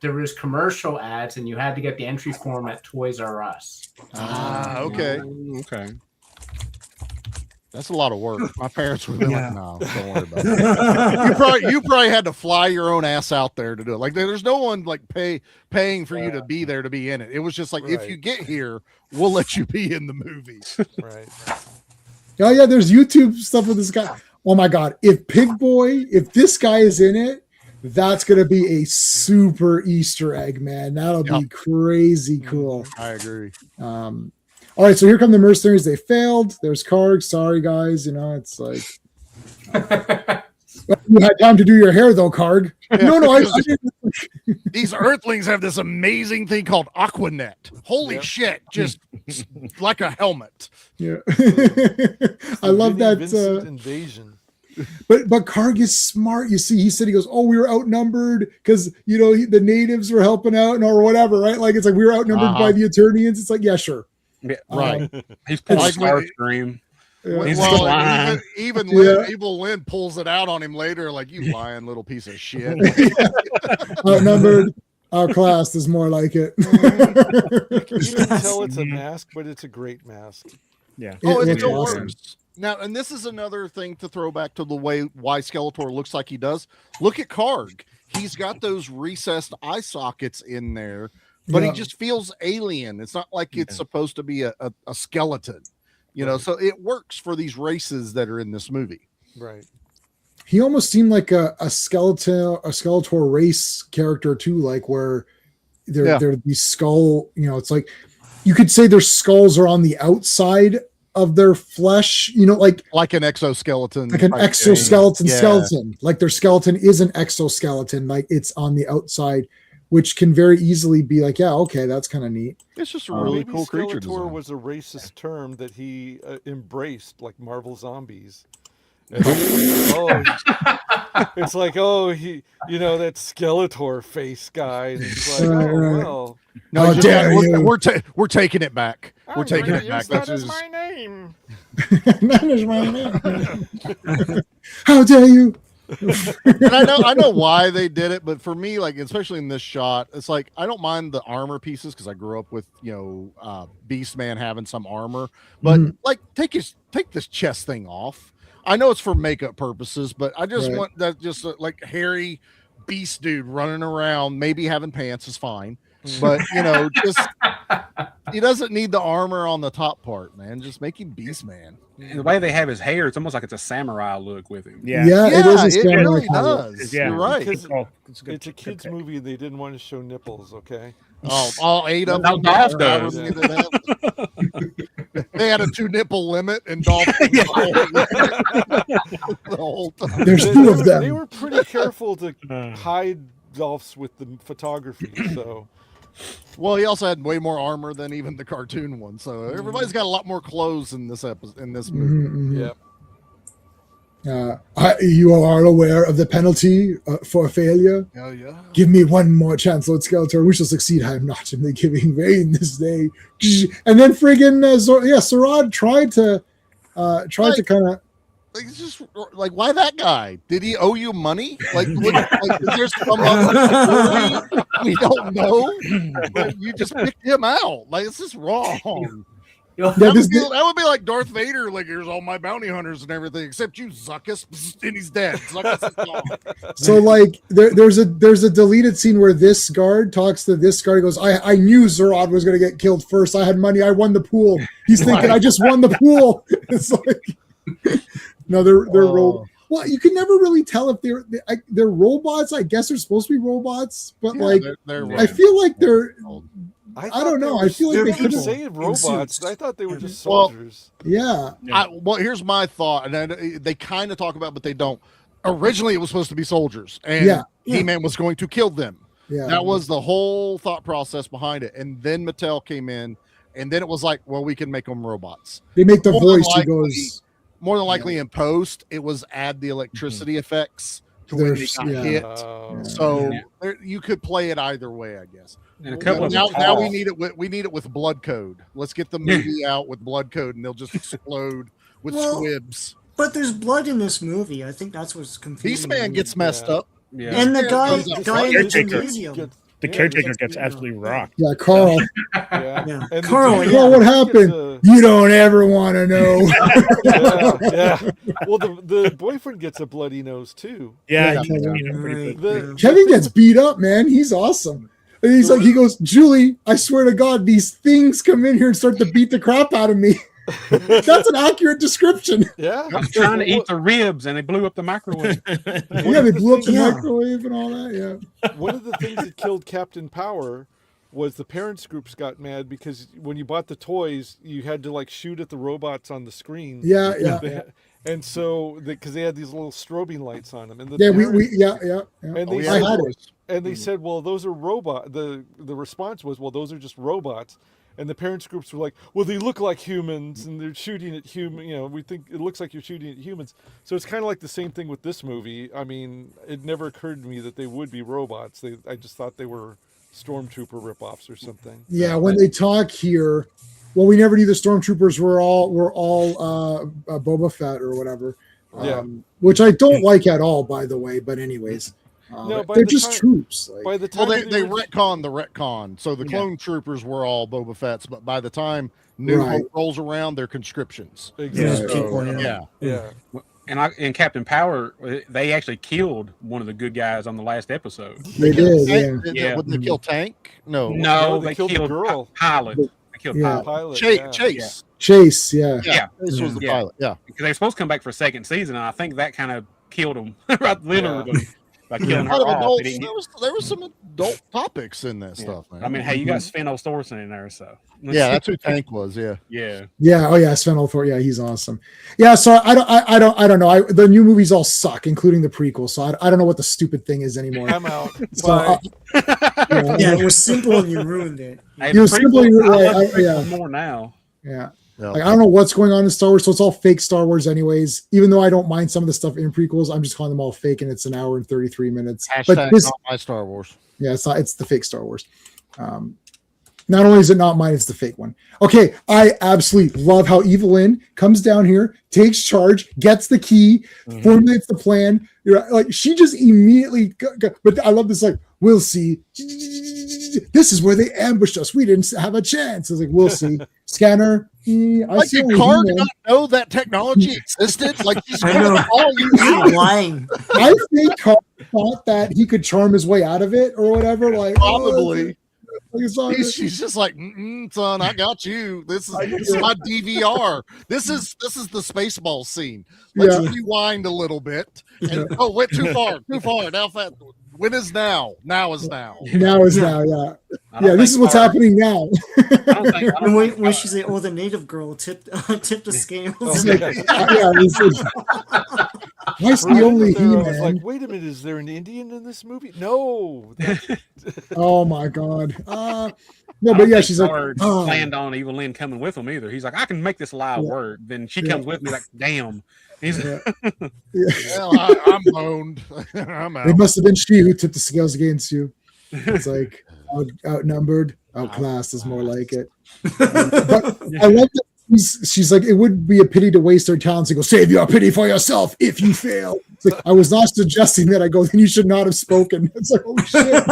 there was commercial ads, and you had to get the entry form at Toys R Us. Okay. Okay. That's a lot of work. My parents would be Yeah. like, no, don't worry about it. You probably had to fly your own ass out there to do it. Like there's no one like paying for you to be there to be in it. It was just like, if Right. you get here, we'll let you be in the movie. Right. Oh yeah, there's YouTube stuff with this guy. Oh my god, if this guy is in it, that's gonna be a super Easter egg, man. That'll be Yep. crazy cool. I agree. All right, so here come the mercenaries. They failed. There's Karg. Sorry, guys. It's like you had time to do your hair though, Karg. No, I didn't. These Earthlings have this amazing thing called Aquanet. Holy Yep. shit! Just like a helmet. Yeah, I love Vinnie that. Vincent invasion. But Karg is smart. You see, he goes, "Oh, we were outnumbered because the natives were helping out or whatever, right? Like it's like we were outnumbered by the Eternians." It's like, yeah, sure, Yeah, Right. he's pulling Like when- Starscream. Yeah. He's lying. Even Yeah. Evil Lynn pulls it out on him later, like, you lying little piece of shit. Outnumbered, outclassed is more like it. You can tell it's a mask, but it's a great mask. Yeah. Oh, it looks still awesome. works. Now, and this is another thing to throw back to the way why Skeletor looks like he does. Look at Karg. He's got those recessed eye sockets in there, but Yeah. he just feels alien. It's not like it's supposed to be a skeleton, so it works for these races that are in this movie. Right. He almost seemed like a Skeletor race character too, like where they're these skull. It's like you could say their skulls are on the outside of their flesh. Like an exoskeleton. like an type exoskeleton thing. Yeah. skeleton. Like their skeleton is an exoskeleton, like it's on the outside, which can very easily be like, yeah, okay, that's kind of neat. It's just a really Maybe cool creature Skeletor design. was a racist term that he embraced, like Marvel Zombies. And it's like, he, that Skeletor face guy. And it's like, Right. well, How just- dare you. we're taking it back. We're I'm taking gonna it back. use that That's as just, my name. That is my name. How dare you? and I know why they did it, but for me, like especially in this shot, it's like I don't mind the armor pieces because I grew up with Beast Man having some armor, but like take this chest thing off. I know it's for makeup purposes, but I just Right. want that just like hairy beast dude running around, maybe having pants is fine. But just he doesn't need the armor on the top part, man. Just make him Beast Man. The way they have his hair, it's almost like it's a samurai look with him. Yeah. Yeah, it is a it samurai really color. does. Yeah. You're right. Because It's, good, it's a good kid's pick. movie. They didn't want to show nipples, okay? Oh, all 8 of Now them. Dolph I does. would say that. They had a 2-nipple limit, and Dolph the whole time. There's They- two they of were- They them. were pretty careful to hide Dolphs with the photography, so Well, he also had way more armor than even the cartoon one, so everybody's got a lot more clothes in this episode, in this movie. Yep. You are aware of the penalty for failure. Oh yeah. Give me one more chance, Lord Skeletor. We shall succeed. I am not in the giving vain this day. And then friggin' Sarad tried to kind of. Like, it's just like, why that guy? Did he owe you money? Like is there some other story we don't know? But you just picked him out. Like, it's just wrong. That would be like Darth Vader. Like, here's all my bounty hunters and everything, except you, Zuckus, and he's dead. Zuckus is gone. So, like, there's a deleted scene where this guard talks to this guard. He goes, "I knew Zerod was going to get killed first. I had money. I won the pool." He's thinking, "I just won the pool." It's like, no, they're well, you can never really tell if they're robots. I guess they're supposed to be robots, but they're I feel like they're. I don't know. I feel like they could say robots. I thought they were just soldiers. Yeah. Well, here's my thought, and they kind of talk about, but they don't. Originally, it was supposed to be soldiers, and He-Man was going to kill them. Yeah. That was the whole thought process behind it. And then Mattel came in, and then it was like, well, we can make them robots. They make the voice. He goes. More than likely in post, it was add the electricity effects to when they got hit. So you could play it either way, I guess. And a couple now we need it with blood code. Let's get the movie out with blood code, and they'll just explode with squibs. But there's blood in this movie. I think that's what's confusing. Beastman gets messed up. Yeah. And the guy in the gymnasium. The caretaker gets absolutely rocked. Yeah, Carl. And Carl, what happened? You don't ever want to know. Well, the boyfriend gets a bloody nose too. Yeah, Kevin gets beat up, man. He's awesome. And he's like, he goes, "Julie, I swear to God, these things come in here and start to beat the crap out of me." That's an accurate description. Yeah, I was trying to eat the ribs, and they blew up the microwave. They blew up the microwave and all that. Yeah. One of the things that killed Captain Power was the parents groups got mad because when you bought the toys, you had to like shoot at the robots on the screen. Yeah. And so, because they had these little strobing lights on them, and and they said, "Well, those are robot." The response was, "Well, those are just robots." And the parents groups were like, "Well, they look like humans, and they're shooting at human. You know, we think it looks like you're shooting at humans." So it's kind of like the same thing with this movie. I mean, it never occurred to me that they would be robots. I just thought they were stormtrooper ripoffs or something. Yeah, when they talk here, well, we never knew the stormtroopers were all Boba Fett or whatever. Which I don't like at all, by the way. But anyways. They're just troops. By the time they retcon the retcon, so the clone troopers were all Boba Fett's, but by the time New Hope rolls around, they're conscriptions. Exactly. And Captain Power, they actually killed one of the good guys on the last episode. They did. Would they kill Tank? No, they killed the girl. Pilot. They killed Pilot. Chase. Chase. Yeah. This was the pilot. Yeah, because they were supposed to come back for a second season, and I think that kind of killed them. Right, literally. By killing her off. There was some adult topics in that stuff, man. I mean, hey, you got Sven Thorson in there, so that's who Tank was. Oh yeah, Sven Thorson. Yeah, he's awesome. Yeah, so I don't know. The new movies all suck, including the prequel. So I don't know what the stupid thing is anymore. I'm out. So, it was simple and you ruined it. Hey, it was simple. More now. Yeah. Like, I don't know what's going on in Star Wars, so it's all fake Star Wars anyways. Even though I don't mind some of the stuff in prequels, I'm just calling them all fake, and it's an hour and 33 minutes. But this, not my Star Wars. Yeah, it's not. It's the fake Star Wars. Not only is it not mine, it's the fake one. Okay, I absolutely love how Evelyn comes down here, takes charge, gets the key, formulates the plan. Like, she just immediately. But I love this. Like, we'll see. This is where they ambushed us. We didn't have a chance. I was like, we'll see. Scanner. Like, did Carr not know that technology existed? Like, he's lying. I think Carr thought that he could charm his way out of it or whatever. Like, probably. She's just like, son, I got you. This is my DVR. This is the Spaceballs scene. Let's rewind a little bit. And, went too far. Now fast. When is now? Now is now. Now is now. Yeah. This is what's happening now. When she said, "Oh, the native girl tipped the scales." Why's For a the minute only there, I was He-Man? like, wait a minute, is there an Indian in this movie? No. Oh my god. No, but yeah, she's like, oh. planned on Evil Lynn coming with him either. He's like, I can make this lie work. Then she comes with me, like, damn. He's Well, I'm boned. I'm out. It must have been she who tipped the scales against you. It's like outnumbered, outclassed is more like it. But I love that she's like, it would be a pity to waste their talents and go, save your pity for yourself if you fail. It's like, I was not suggesting that. I go, then you should not have spoken. It's like, oh shit.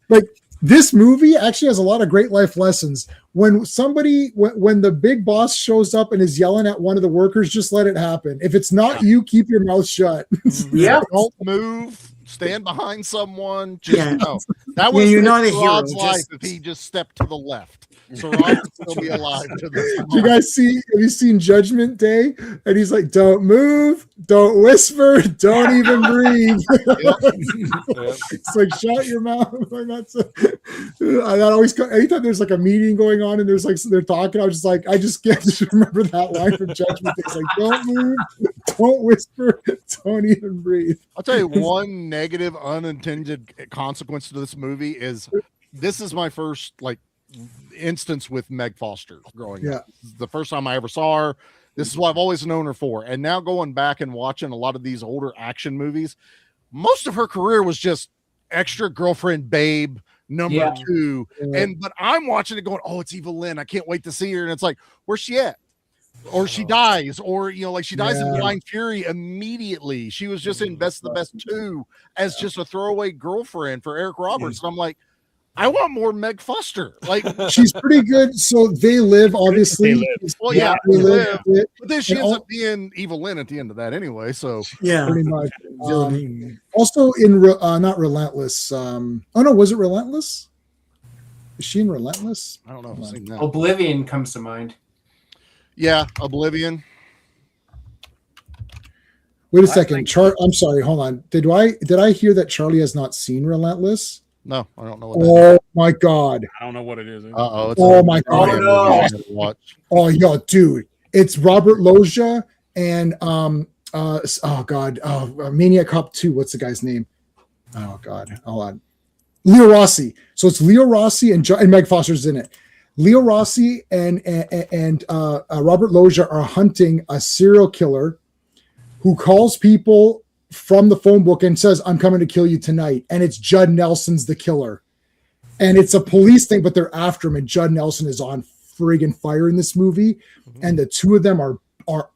Like, this movie actually has a lot of great life lessons. When the big boss shows up and is yelling at one of the workers, just let it happen. If it's not you, keep your mouth shut. Yeah. Don't move. Stand behind someone. Just no. That Yeah, was you're not a hero, Rod's life just- if he just stepped to the left. So Rod would still be alive to this. You guys have you seen Judgment Day? And he's like, don't move, don't whisper, don't even breathe. It's like, shut your mouth. Like, that's that always, anytime there's like a meeting going on and there's like, they're talking, I just get to remember that line from Judgment Day. It's like, don't move, don't whisper, don't even breathe. I'll tell you one negative unintended consequence to this movie is this is my first like instance with Meg Foster growing up. This is the first time I ever saw her. This is what I've always known her for. And now going back and watching a lot of these older action movies, most of her career was just extra girlfriend babe number 2. But I'm watching it going, oh, it's Evil Lynn. I can't wait to see her. And it's like, where's she at? Or she dies, or like she dies in Blind Fury immediately. She was just in Best of the Best 2 as just a throwaway girlfriend for Eric Roberts. And I'm like, I want more Meg Foster. Like, she's pretty good. So they live, obviously. Well, they live. But then she ends up being Evil Lynn at the end of that anyway. So pretty much. Also in not Relentless. Oh no, was it Relentless? Is she in Relentless? I don't know if I've seen that. Oblivion comes to mind. Yeah, Oblivion. Wait a second. I'm sorry. Hold on. Did I hear that Charlie has not seen Relentless? No, I don't know what that is. My god. I don't know what it is. Oh my god. Oh yeah, dude. It's Robert Loggia and Maniac Cop 2. What's the guy's name? Oh god. Hold on. Leo Rossi. So it's Leo Rossi and Meg Foster's in it. Leo Rossi and Robert Loggia are hunting a serial killer who calls people from the phone book and says, I'm coming to kill you tonight. And it's Judd Nelson's the killer. And it's a police thing, but they're after him. And Judd Nelson is on friggin' fire in this movie. Mm-hmm. And the two of them are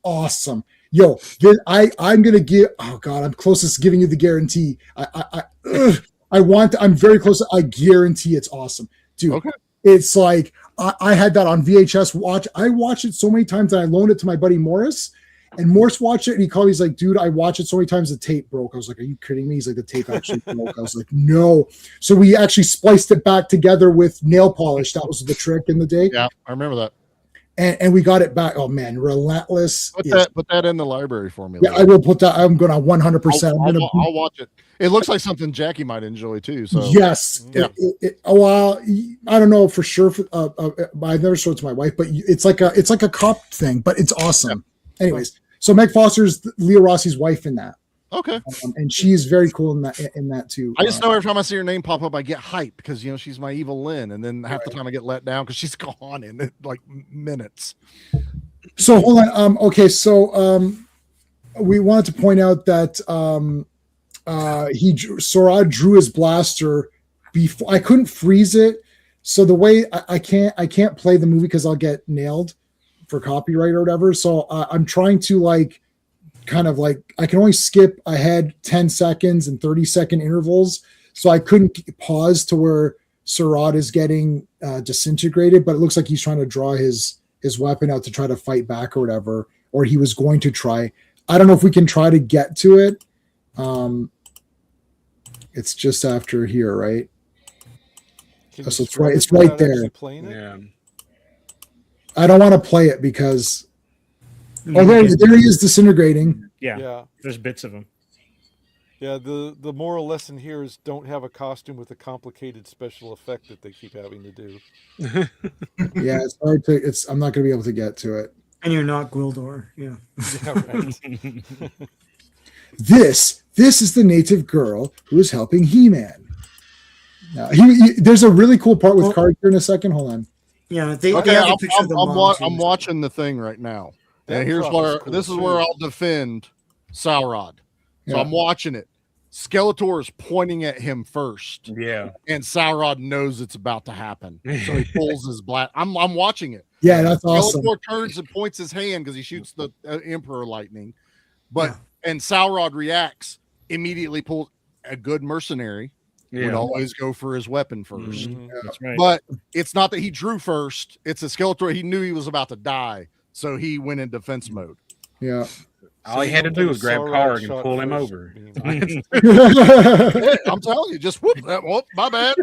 awesome. Yo, I'm going to give, oh God, I'm closest to giving you the guarantee. I'm very close. I guarantee it's awesome. Dude, okay. It's like, I had that on VHS watch. I watched it so many times that I loaned it to my buddy Morris. And Morse watched it and he called me. He's like, dude, I watched it so many times the tape broke. I was like, are you kidding me? He's like, the tape actually broke. I was like, no. So we actually spliced it back together with nail polish. That was the trick in the day. Yeah, I remember that. And we got it back. Oh man, Relentless. Put that in the library for me. Yeah, I will put that. I'm going to 100%. I'll watch it. It looks like something Jackie might enjoy too. So yes. Yeah. I don't know for sure. I've never showed it to my wife, but it's like a cop thing, but it's awesome. Yeah. Anyways, so Meg Foster's Leo Rossi's wife in that. Okay. And she's very cool in that too. I just know every time I see her name pop up, I get hyped because she's my Evil Lynn, and then half the time I get let down because she's gone in like minutes. So hold on. Okay, so we wanted to point out that Sorad drew his blaster before. I couldn't freeze it, so the way I can't play the movie because I'll get nailed for copyright or whatever. So I'm trying to I can only skip ahead 10 seconds and 30-second intervals. So I couldn't pause to where Sorad is getting disintegrated, but it looks like he's trying to draw his weapon out to try to fight back or whatever, or he was going to try. I don't know if we can try to get to it. It's just after here, right? So it's right there. Yeah. I don't want to play it because there he is disintegrating. Yeah. There's bits of him. Yeah, the moral lesson here is don't have a costume with a complicated special effect that they keep having to do. Yeah, it's hard to. I'm not going to be able to get to it. And you're not Gwildor. Yeah. Yeah, right. This is the native girl who is helping He-Man. There's a really cool part with Card here in a second. Hold on. Yeah, they Okay, have a picture of the mom, too. I'm watching the thing right now. That And here's prop where is cool, this is too. where I'll defend Sauron. So Yeah. I'm watching it. Skeletor is pointing at him first, Yeah. and Sauron knows it's about to happen. So he pulls his black. I'm watching it. Yeah, that's awesome. Skeletor turns and points his hand because he shoots the Emperor lightning, and Sauron reacts immediately. Pulls a good mercenary would always go for his weapon first. That's right. But it's not that he drew first. It's a Skeletor. He knew he was about to die, so he went in defense mode. Yeah. All he had to do was grab Karg and pull him over. Yeah, I'm telling you, just whoop, my bad.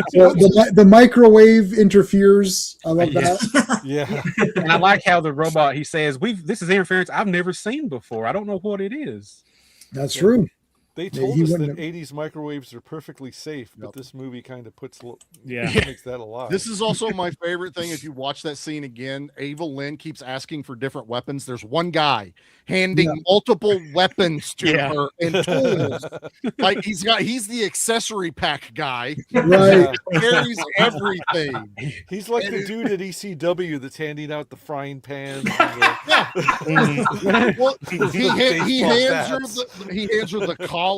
So the microwave interferes. I love that. Yeah. And I like how the robot, he says, this is interference I've never seen before. I don't know what it is. That's true. They Yeah, told he us that wouldn't have- 80s microwaves are perfectly safe, but this movie kind of Yeah. makes that a lie. This is also my favorite thing. If you watch that scene again, Ava Lynn keeps asking for different weapons. There's one guy handing multiple weapons to her and tools. Like he's the accessory pack guy. Right. He carries everything. He's like the dude at ECW that's handing out the frying pans. Well, he hands her the collar.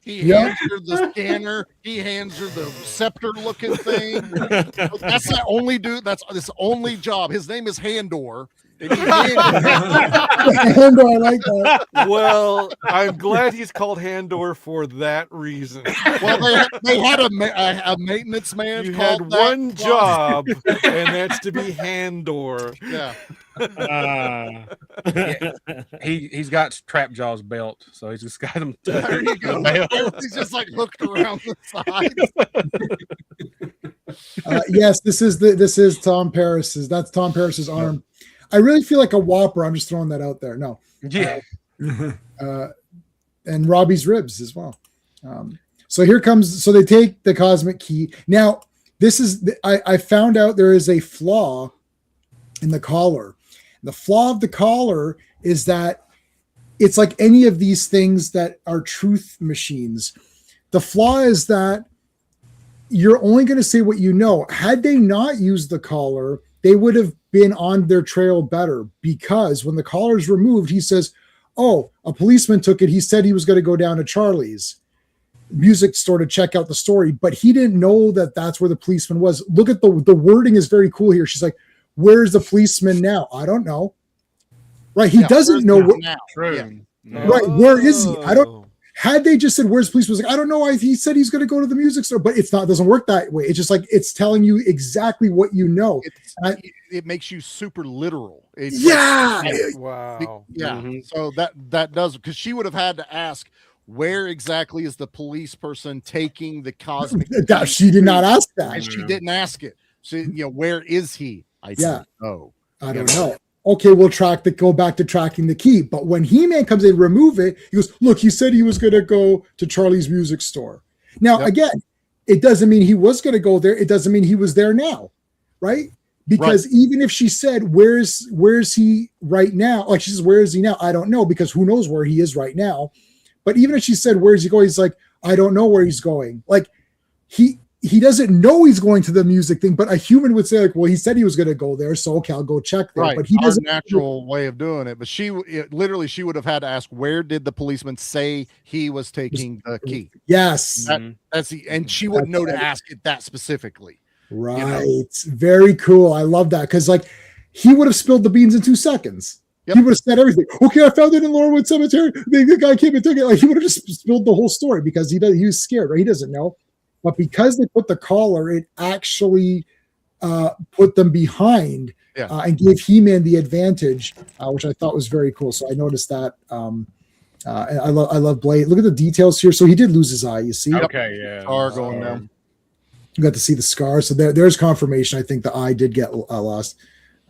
He hands her the scanner. He hands her the scepter-looking thing. That's the only dude. That's his only job. His name is Handor. And he Handor, I like that. Well, I'm glad he's called Handor for that reason. Well, they had a maintenance man. You called had that. one job, and that's to be Handor. Yeah. He's got Trapjaw's belt, so he's just got him. There you go. He's just like hooked around the side. Yes, this is Tom Paris's. That's Tom Paris's arm. I really feel like a Whopper. I'm just throwing that out there. No. Yeah. And Robbie's ribs as well. So here comes. So they take the cosmic key. Now this is. I found out there is a flaw in the collar. The flaw of the collar is that it's like any of these things that are truth machines. The flaw is that you're only going to say what you know. Had they not used the collar, they would have been on their trail better, because when the collar is removed, he says, oh, a policeman took it. He said he was going to go down to Charlie's music store to check out the story, but he didn't know that that's where the policeman was. Look at the wording is very cool here. She's like, where's the policeman now? I don't know. Right. He doesn't know. True. Right. Where is he? I don't. Had they just said, where's the policeman? Like, I don't know. He said he's going to go to the music store, but it's not, it doesn't work that way. It's just like, it's telling you exactly what you know. It makes you super literal. Wow. Yeah. Mm-hmm. So that does, because she would have had to ask, where exactly is the police person taking the cosmic? She did not ask that. And she didn't ask it. So, where is he? I don't know. I don't know. Okay, we'll go back to tracking the key. But when He-Man comes in, remove it. He goes, look, he said he was going to go to Charlie's music store. Now, again, it doesn't mean he was going to go there. It doesn't mean he was there now, right? Because even if she said, where's he right now? Like she says, where is he now? I don't know, because who knows where he is right now. But even if she said, where's he going? He's like, I don't know where he's going. Like he doesn't know he's going to the music thing, but a human would say, like, well, he said he was going to go there, so okay, I'll go check there. Right. But he doesn't. Our natural way of doing it. But she would have had to ask, where did the policeman say he was taking the key? Yes. And she wouldn't know to ask it that specifically. Right. Very cool. I love that, because like he would have spilled the beans in 2 seconds. He would have said everything. Okay, I found it in Laurelwood Cemetery. The guy came and took it. Like he would have just spilled the whole story, because he was scared, right? He doesn't know. But because they put the collar, it actually put them behind and gave He-Man the advantage, which I thought was very cool. So I noticed that. And I love Blade. Look at the details here. So he did lose his eye, you see? Okay, yeah. Scar going down. You got to see the scar. So there's confirmation. I think the eye did get lost.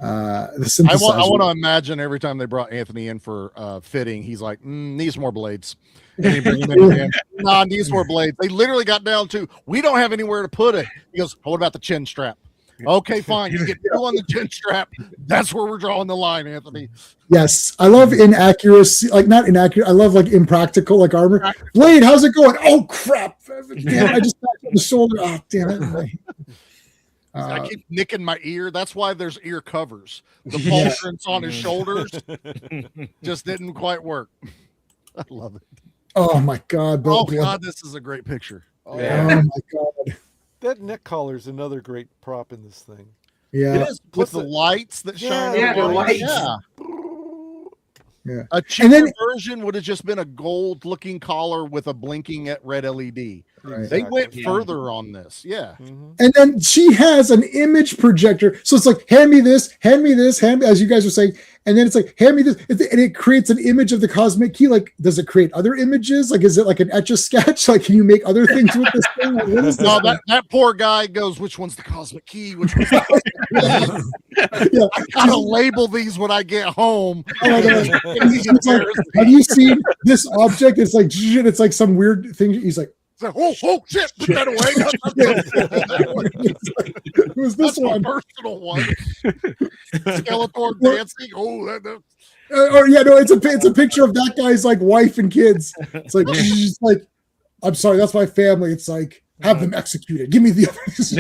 I want to imagine every time they brought Anthony in for fitting, he's like, needs more blades. And he bring him in again. Needs more blades. They literally got down to, we don't have anywhere to put it. He goes, what about the chin strap? Okay, fine. You get 2 on the chin strap. That's where we're drawing the line, Anthony. Yes, I love inaccuracy, like not inaccurate. I love like impractical, like armor. Blade, how's it going? Oh crap! Damn, I just tapped on the shoulder. Oh damn it! I keep nicking my ear. That's why there's ear covers. The pauldrons on his shoulders just didn't quite work. I love it. Oh my god! Oh god, this is a great picture. Oh my god! That neck collar is another great prop in this thing. Yeah, it is with the lights that shine. Yeah, the lights. Yeah. A cheaper version would have just been a gold-looking collar with a blinking at red LED. Right. They went further on this. Yeah. And then she has an image projector. So it's like, hand me this, hand me this, hand me, as you guys were saying. And then it's like, hand me this. And it creates an image of the cosmic key. Like, does it create other images? Like, is it like an etch-a-sketch? Like, can you make other things with this thing? Like, what is this No, thing? that poor guy goes, which one's the cosmic key? Which one's the cosmic key? Yeah. I gotta label these when I get home. Oh my God. It's like, have you seen this object? It's like some weird thing. He's like, oh shit, put that away. it was this That's one. my personal one. Skeletor dancing. Oh, that. Or yeah, no, it's a picture of that guy's like wife and kids. It's like, she's like, I'm sorry, that's my family. It's like, have them executed. Give me the others.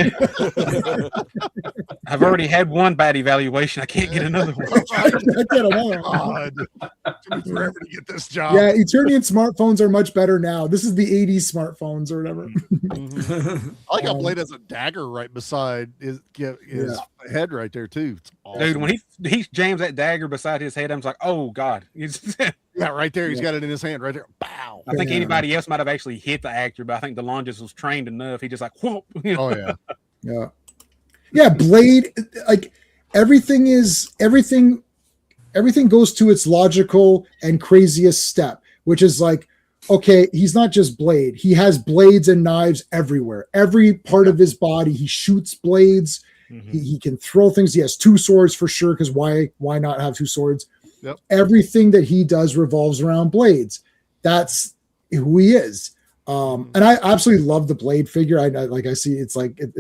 I've already had one bad evaluation. I can't get another one. I get another one. God. Took me forever to get this job. Yeah, Eternian smartphones are much better now. This is the 80s smartphones or whatever. I like how Blade has a dagger right beside his head right there too. It's awesome. Dude, when he jams that dagger beside his head, I'm just like, oh God. Yeah, right there. He's got it in his hand right there. Bow. I think anybody else might have actually hit the actor, but I think DeLongis was trained enough. He just like, whoop. Oh yeah. Yeah. Yeah, Blade, like everything goes to its logical and craziest step, which is like, okay, he's not just Blade. He has blades and knives everywhere. Every part of his body, he shoots blades. He can throw things. He has 2 swords for sure, because why not have 2 swords? Yep. Everything that he does revolves around blades. That's who he is. And I absolutely love the Blade figure. I see it's like they've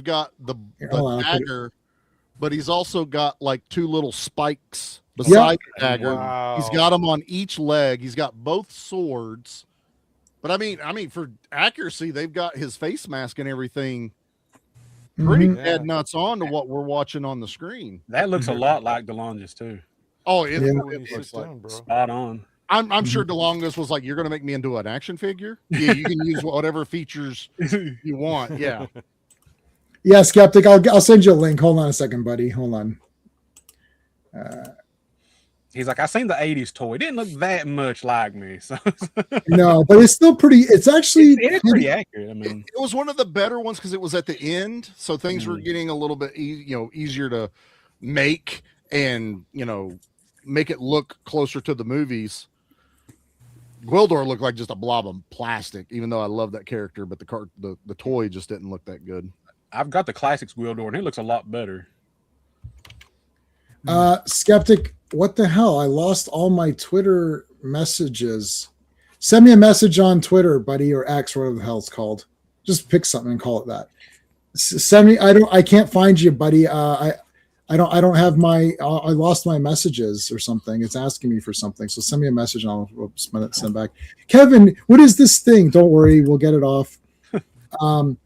got the dagger, but he's also got like 2 little spikes beside the dagger. Wow. He's got them on each leg. He's got both swords. But I mean, for accuracy, they've got his face mask and everything pretty dead nuts on to what we're watching on the screen. That looks a lot like DeLongis too. Oh, it Looks looks like down, bro. Spot on. I'm sure DeLongis was like, "You're going to make me into an action figure? Yeah, you can use whatever features you want." Yeah. Yeah, Skeptic. I'll send you a link. Hold on a second, buddy. Hold on. He's like, I seen the '80s toy. It didn't look that much like me. So No, but it's still pretty. It's actually it's pretty accurate. I mean, It was one of the better ones because it was at the end, so things were getting a little bit easier to make and make it look closer to the movies. Gwildor looked like just a blob of plastic, even though I love that character, but the toy just didn't look that good. I've got the classics Gwildor, and it looks a lot better. Skeptic, what the hell? I lost all my Twitter messages. Send me a message on Twitter, buddy, or X, whatever the hell it's called. Just pick something and call it that. Send me. I can't find you, buddy. I don't have my. I lost my messages or something. It's asking me for something. So send me a message and I'll send back. Kevin, what is this thing? Don't worry, we'll get it off. I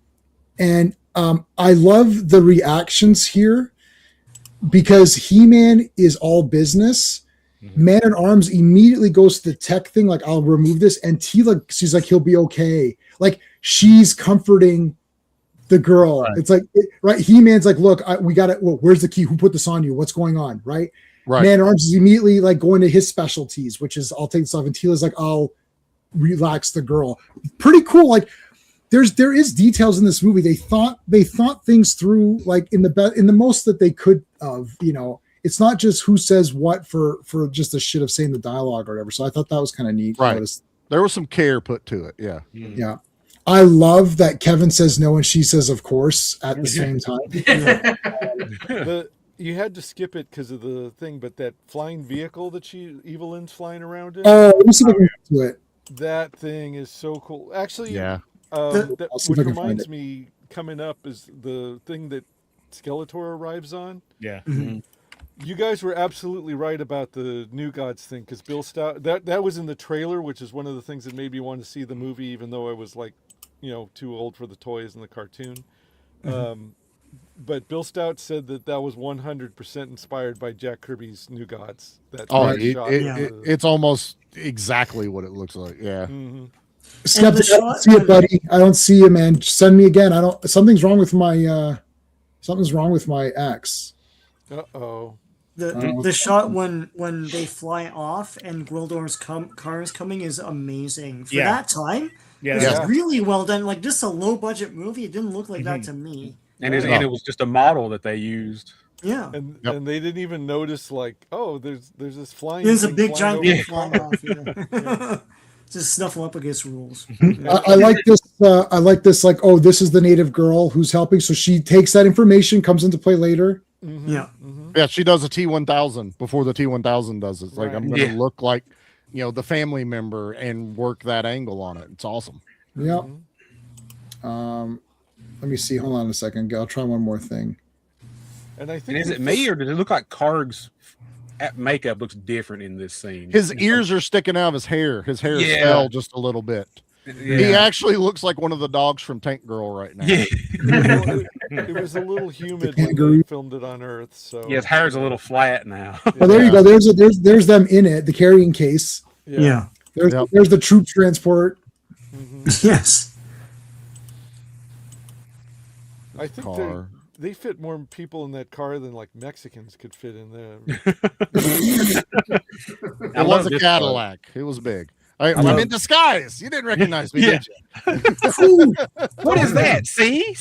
love the reactions here because He-Man is all business. Man-at-Arms immediately goes to the tech thing, like, I'll remove this. And Tila, she's like, he'll be okay. Like, she's comforting the girl. Right. It's like, right? He-Man's like, look, we got it. Well, where's the key? Who put this on you? What's going on? Right? Man-at-Arms is immediately like going to his specialties, which is, I'll take this off. And Tila's like, I'll relax the girl. Pretty cool. Like, there is details in this movie. They thought things through, like in the most that they could of, it's not just who says what for just the shit of saying the dialogue or whatever. So I thought that was kind of neat. Right. There was some care put to it. Yeah. Yeah. I love that Kevin says no and she says of course at the same time. You had to skip it because of the thing, but that flying vehicle that Evelyn's flying around in. Oh, let me see if I can get to it. That thing is so cool. Actually, yeah. which reminds me, coming up is the thing that Skeletor arrives on. Yeah. You guys were absolutely right about the New Gods thing, because Bill Stout, that was in the trailer, which is one of the things that made me want to see the movie, even though I was like, too old for the toys and the cartoon. But Bill Stout said that was 100% inspired by Jack Kirby's New Gods. It's almost exactly what it looks like. Yeah. Skeptic, I don't see it, buddy. I don't see it, man. Send me again. Something's wrong with my X. Uh-oh. The shot when they fly off and Gwildor's car is coming is amazing. For that time, it's really well done. Like, just a low budget movie. It didn't look like that to me. And it was just a model that they used. Yeah. And they didn't even notice, like, there's this flying. There's a big giant thing flying off. Yeah. Just snuffle up against rules. I like this. I like this. Like, this is the native girl who's helping. So she takes that information, comes into play later. Yeah. Yeah, she does a T-1000 before the T-1000 does it. It's like, I'm going to look like, the family member and work that angle on it. It's awesome. Yeah. Let me see. Hold on a second. I'll try one more thing. And I think is it me, or does it look like Karg's makeup looks different in this scene? His ears are sticking out of his hair. His hair is fell just a little bit. Yeah. He actually looks like one of the dogs from Tank Girl right now. Yeah. It was a little humid when they filmed it on Earth, so his hair's a little flat now. Well, there you go. There's them in it. The carrying case. Yeah. There's the troop transport. Yes. I think they fit more people in that car than like Mexicans could fit in there. It was a Cadillac. It was big. I'm in disguise. You didn't recognize me, did you? What is that? See?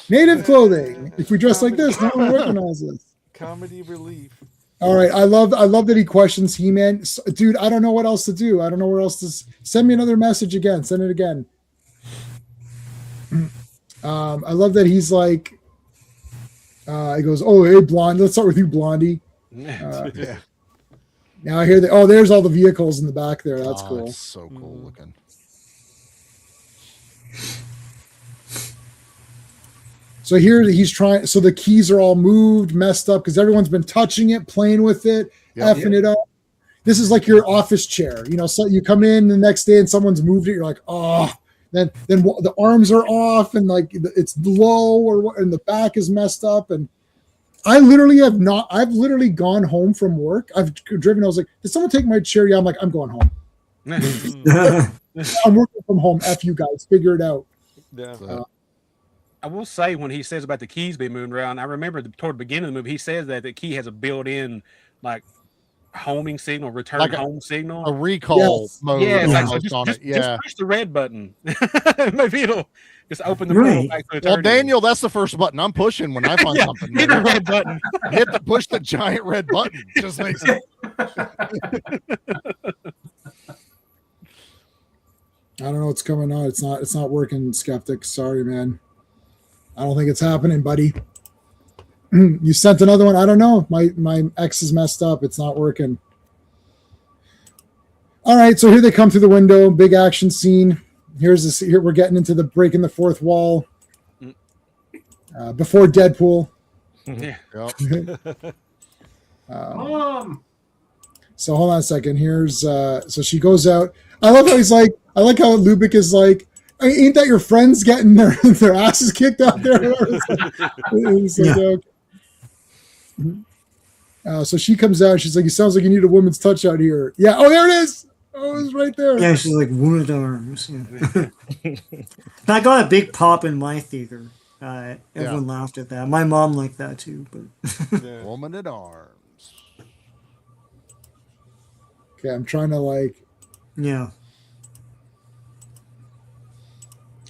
Native clothing. If we dress like this, no one recognizes. Comedy relief. All right. I love that he questions He-Man. Dude, I don't know what else to do. I don't know where else to send me another message again. Send it again. I love that he's like, he goes, hey, Blondie. Let's start with you, Blondie. Now I hear there's all the vehicles in the back there. That's cool. It's so cool looking. So here he's trying. So the keys are all moved, messed up because everyone's been touching it, playing with it, effing it up. This is like your office chair. So you come in the next day and someone's moved it. You're like, oh. Then the arms are off and like it's low and the back is messed up. And I've literally gone home from work. I've driven. I was like, did someone take my chair? Yeah. I'm like, I'm going home. I'm working from home. F you guys, figure it out. Yeah. I will say, when he says about the keys being moved around, I remember toward the beginning of the movie, he says that the key has a built-in like homing signal, return like home signal, a recall mode. Yeah, it's like, just push the red button. Maybe it'll just open the portal back to Eternia. Well, Daniel, that's the first button I'm pushing when I find something. Hit the red button. Push the giant red button. Just makes it. I don't know what's coming on. It's not working, Skeptic. Sorry, man. I don't think it's happening, buddy. You sent another one. I don't know. My X is messed up. It's not working. All right, so here they come through the window. Big action scene. Here we're getting into the breaking the fourth wall. Before Deadpool. Yeah. So hold on a second. Here's so she goes out. I love how he's like. I like how Lubick is like. Ain't that your friends getting their asses kicked out there? So she comes out. She's like, "It sounds like you need a woman's touch out here." Yeah. Oh, there it is. Oh, it's right there. Yeah, she's like woman at arms. Yeah. I got a big pop in my theater. Everyone laughed at that. My mom liked that too. But woman at arms. Okay, I'm trying to like. Yeah.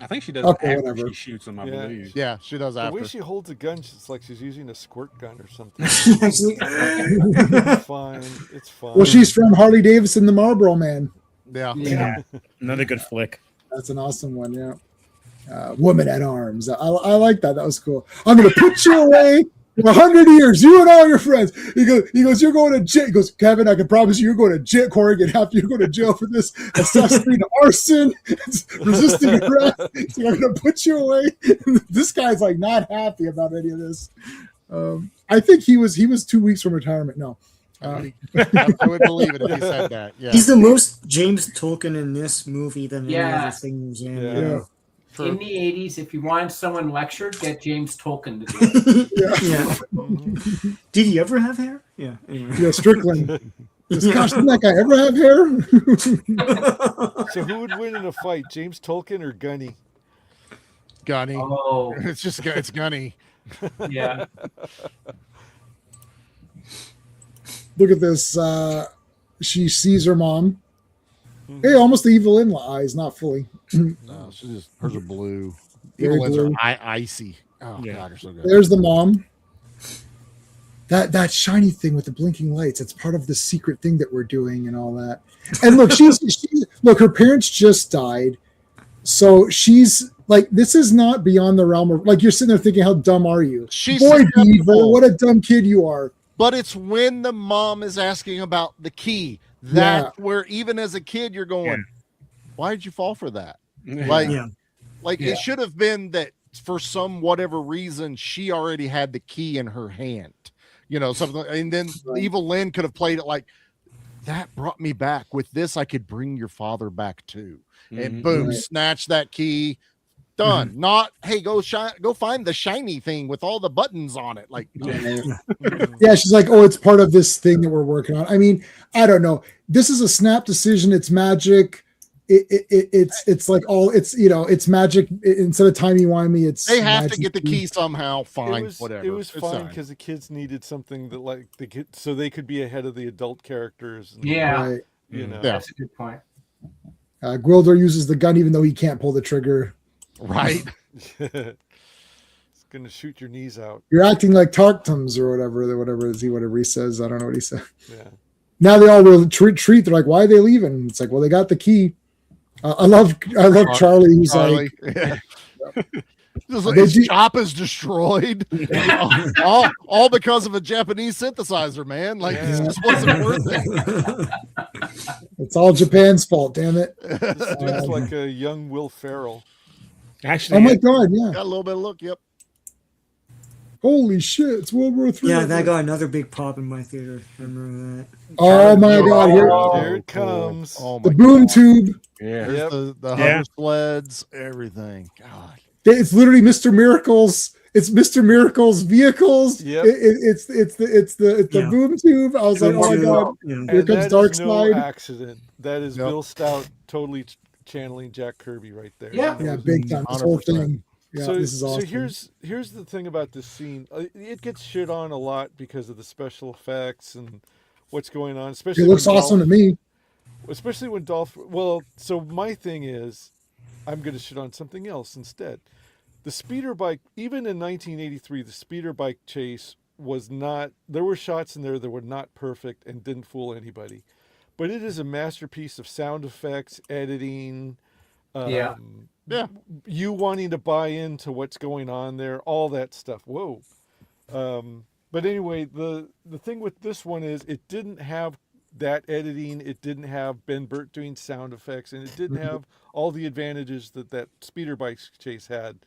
I think she does after she shoots him, I believe. Yeah, she does after. The way she holds a gun, it's like she's using a squirt gun or something. It's fine. It's fine. Well, she's from Harley Davidson, the Marlboro Man. Yeah. Another good flick. That's an awesome one, yeah. Woman at arms. I like that. That was cool. I'm going to put you away. 100 years, you and all your friends. He goes, you're going to jail. He goes, Kevin, I can promise you, you're going to jail. Corey, get half. You're going to jail for this accessory to arson, resisting arrest. So I'm going to put you away. This guy's like not happy about any of this. I think he was 2 weeks from retirement. No. I would believe it if he said that. Yeah. He's the most James Tolkien in this movie than any Yeah. other thing he's in. Yeah. In the 80s, if you wanted someone lectured, get James Tolkien to do it. Yeah. Did he ever have hair? Yeah. Anyway. Yeah, Strickland. Gosh, didn't that guy ever have hair? So who would win in a fight, James Tolkien or Gunny? Gunny. Oh, It's Gunny. yeah. Look at this. She sees her mom. Hey, almost the evil in eyes, not fully. No, she's just hers are blue. Very Evil ones are blue. icy. Oh Yeah. God, they're so good. There's the mom. That shiny thing with the blinking lights. It's part of the secret thing that we're doing and all that. And look, look. Her parents just died, so she's like, this is not beyond the realm of, like, you're sitting there thinking, how dumb are you? She's Boy, susceptible. Beaver, what a dumb kid you are. But it's when the mom is asking about the key that's where, even as a kid, you're going, why did you fall for that? Like, it should have been that for some whatever reason she already had the key in her hand, something. And then Evil Lynn could have played it like, that brought me back. With this, I could bring your father back too. And boom, snatch that key. Done. Not, hey, go find the shiny thing with all the buttons on it. Like, Yeah, she's like, oh, it's part of this thing that we're working on. I mean, I don't know. This is a snap decision. It's magic. It's like it's magic. Instead of timey-wimey, it's they have to magic. get the key somehow. Fine, whatever. It was It's fine because the kids needed something that so they could be ahead of the adult characters. And, Yeah. Right. That's a good point. Gwildor uses the gun even though he can't pull the trigger. Right. It's gonna shoot your knees out. You're acting like Tarktums or whatever he says. I don't know what he said. Yeah. Now they all will treat. They're like, why are they leaving? It's like, well, they got the key. I love Charlie. Who's like, his shop is destroyed, all because of a Japanese synthesizer, man. Like, this just wasn't worth it. It's all Japan's fault, damn it. This dude's like a young Will Ferrell. Actually, Oh my god, yeah. Got a little bit of look. Yep. Holy shit, it's World War III. Yeah, that got another big pop in my theater. I remember that. Oh my god, Here it comes. Oh my the boom God. tube. Yeah. There's Yep. the hover sleds, everything. God. It's literally Mr. Miracle's. It's Mr. Miracle's vehicles. Yep. It's the Yeah. boom tube. I was like, oh my god, Yeah. here And comes that Dark is no Side. accident. That is Yep. Bill Stout totally channeling Jack Kirby right there. Yeah. Yeah, big time. This whole 100%. thing. Yeah, so, this is awesome. So here's the thing about this scene. It gets shit on a lot because of the special effects and what's going on. Especially It looks when awesome to me. Especially when Dolph. Well, so my thing is, I'm going to shit on something else instead. The speeder bike, even in 1983, the speeder bike chase was not. There were shots in there that were not perfect and didn't fool anybody, but it is a masterpiece of sound effects, editing. Yeah. You wanting to buy into what's going on there, all that stuff. Whoa. But anyway, the thing with this one is it didn't have that editing. It didn't have Ben Burt doing sound effects, and it didn't have all the advantages that speeder bike chase had.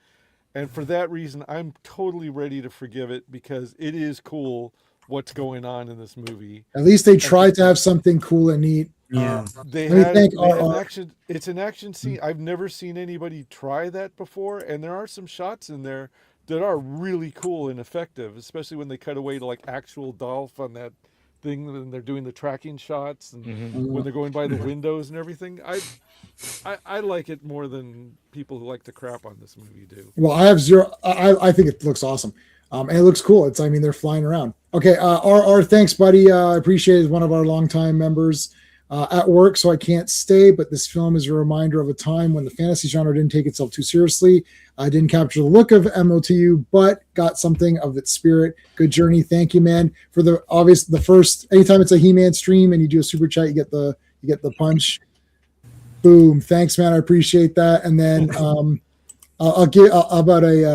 And for that reason, I'm totally ready to forgive it because it is cool what's going on in this movie. At least they tried to have something cool and neat. Yeah. They Let me had thank an RR. action. It's an action scene. I've never seen anybody try that before, and there are some shots in there that are really cool and effective, especially when they cut away to like actual Dolph on that thing, and they're doing the tracking shots, and when they're going by the windows and everything. I like it more than people who like to crap on this movie do. Well, I have zero. I think it looks awesome. And it looks cool. They're flying around. Okay, RR, thanks, buddy. I appreciate it. One of our longtime members at work, so I can't stay. But this film is a reminder of a time when the fantasy genre didn't take itself too seriously. I didn't capture the look of MOTU, but got something of its spirit. Good journey. Thank you, man. For the first, anytime it's a He-Man stream and you do a super chat, you get the punch. Boom. Thanks, man. I appreciate that. And then I'll give about in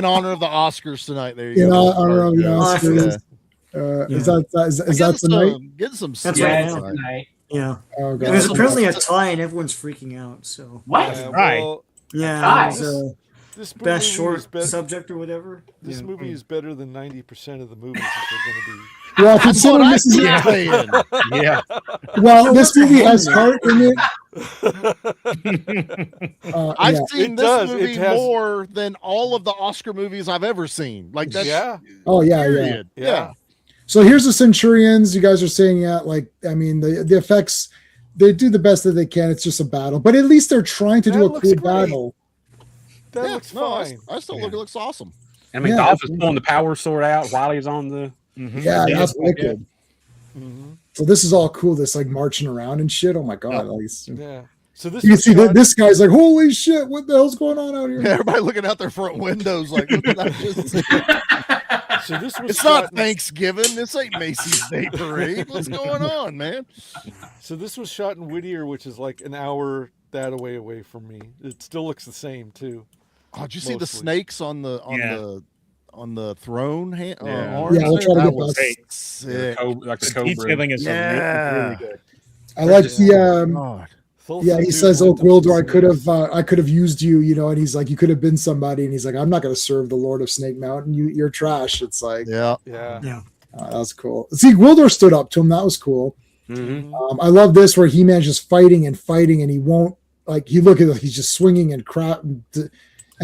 honor of the Oscars tonight. There you in go. honor of the Oscars. Is that tonight? Get some That's Yeah, right it's now. tonight. Yeah. Oh And god. there's apparently a tie, and everyone's freaking out. So What? Right. Well, yeah, Tie. it was, this movie best is short better. subject or whatever. This Yeah. movie is better than 90% of the movies that they're going to be. Well, That's what considering I this is keep saying. Yeah. well, this movie has heart in it. I've Yeah. seen It this does. movie It has- more than all of the Oscar movies I've ever seen. Like that's Yeah. Oh yeah, yeah. period. Yeah. So here's the Centurions. You guys are saying, yeah, like I mean, the effects, they do the best that they can. It's just a battle, but at least they're trying to That do a looks cool great. battle. That Yeah, looks no, fine. I still look. It looks awesome. I mean, Yeah. Dolph is pulling the power sword out while he's on the. Yeah, Yeah, that's yeah. wicked. Mhm. So this is all cool. This like marching around and shit. Oh my god! Like, Yeah. So this you can was see that shot- this guy's like, holy shit! What the hell's going on out here? Yeah, everybody looking out their front windows like, look at that. So this was It's shot not in- Thanksgiving. This ain't Macy's Day Parade. What's going on, man? So this was shot in Whittier, which is like an hour that away from me. It still looks the same too. Oh, did you see the Mostly. snakes on the throne? Yeah. Arms Yeah, we'll there? try to That get was that. sick. Like the The Cobra. detailing is really good. I like the God. yeah. He says, "Oh, Gwildor, I could have used you, you know." And he's like, "You could have been somebody." And he's like, "I'm not going to serve the Lord of Snake Mountain. You're trash." It's like, Yeah. Yeah. that was cool. See, Gwildor stood up to him. That was cool. Mhm. I love this where He-Man's just fighting, and he won't like. He look at it, he's just swinging and crap, and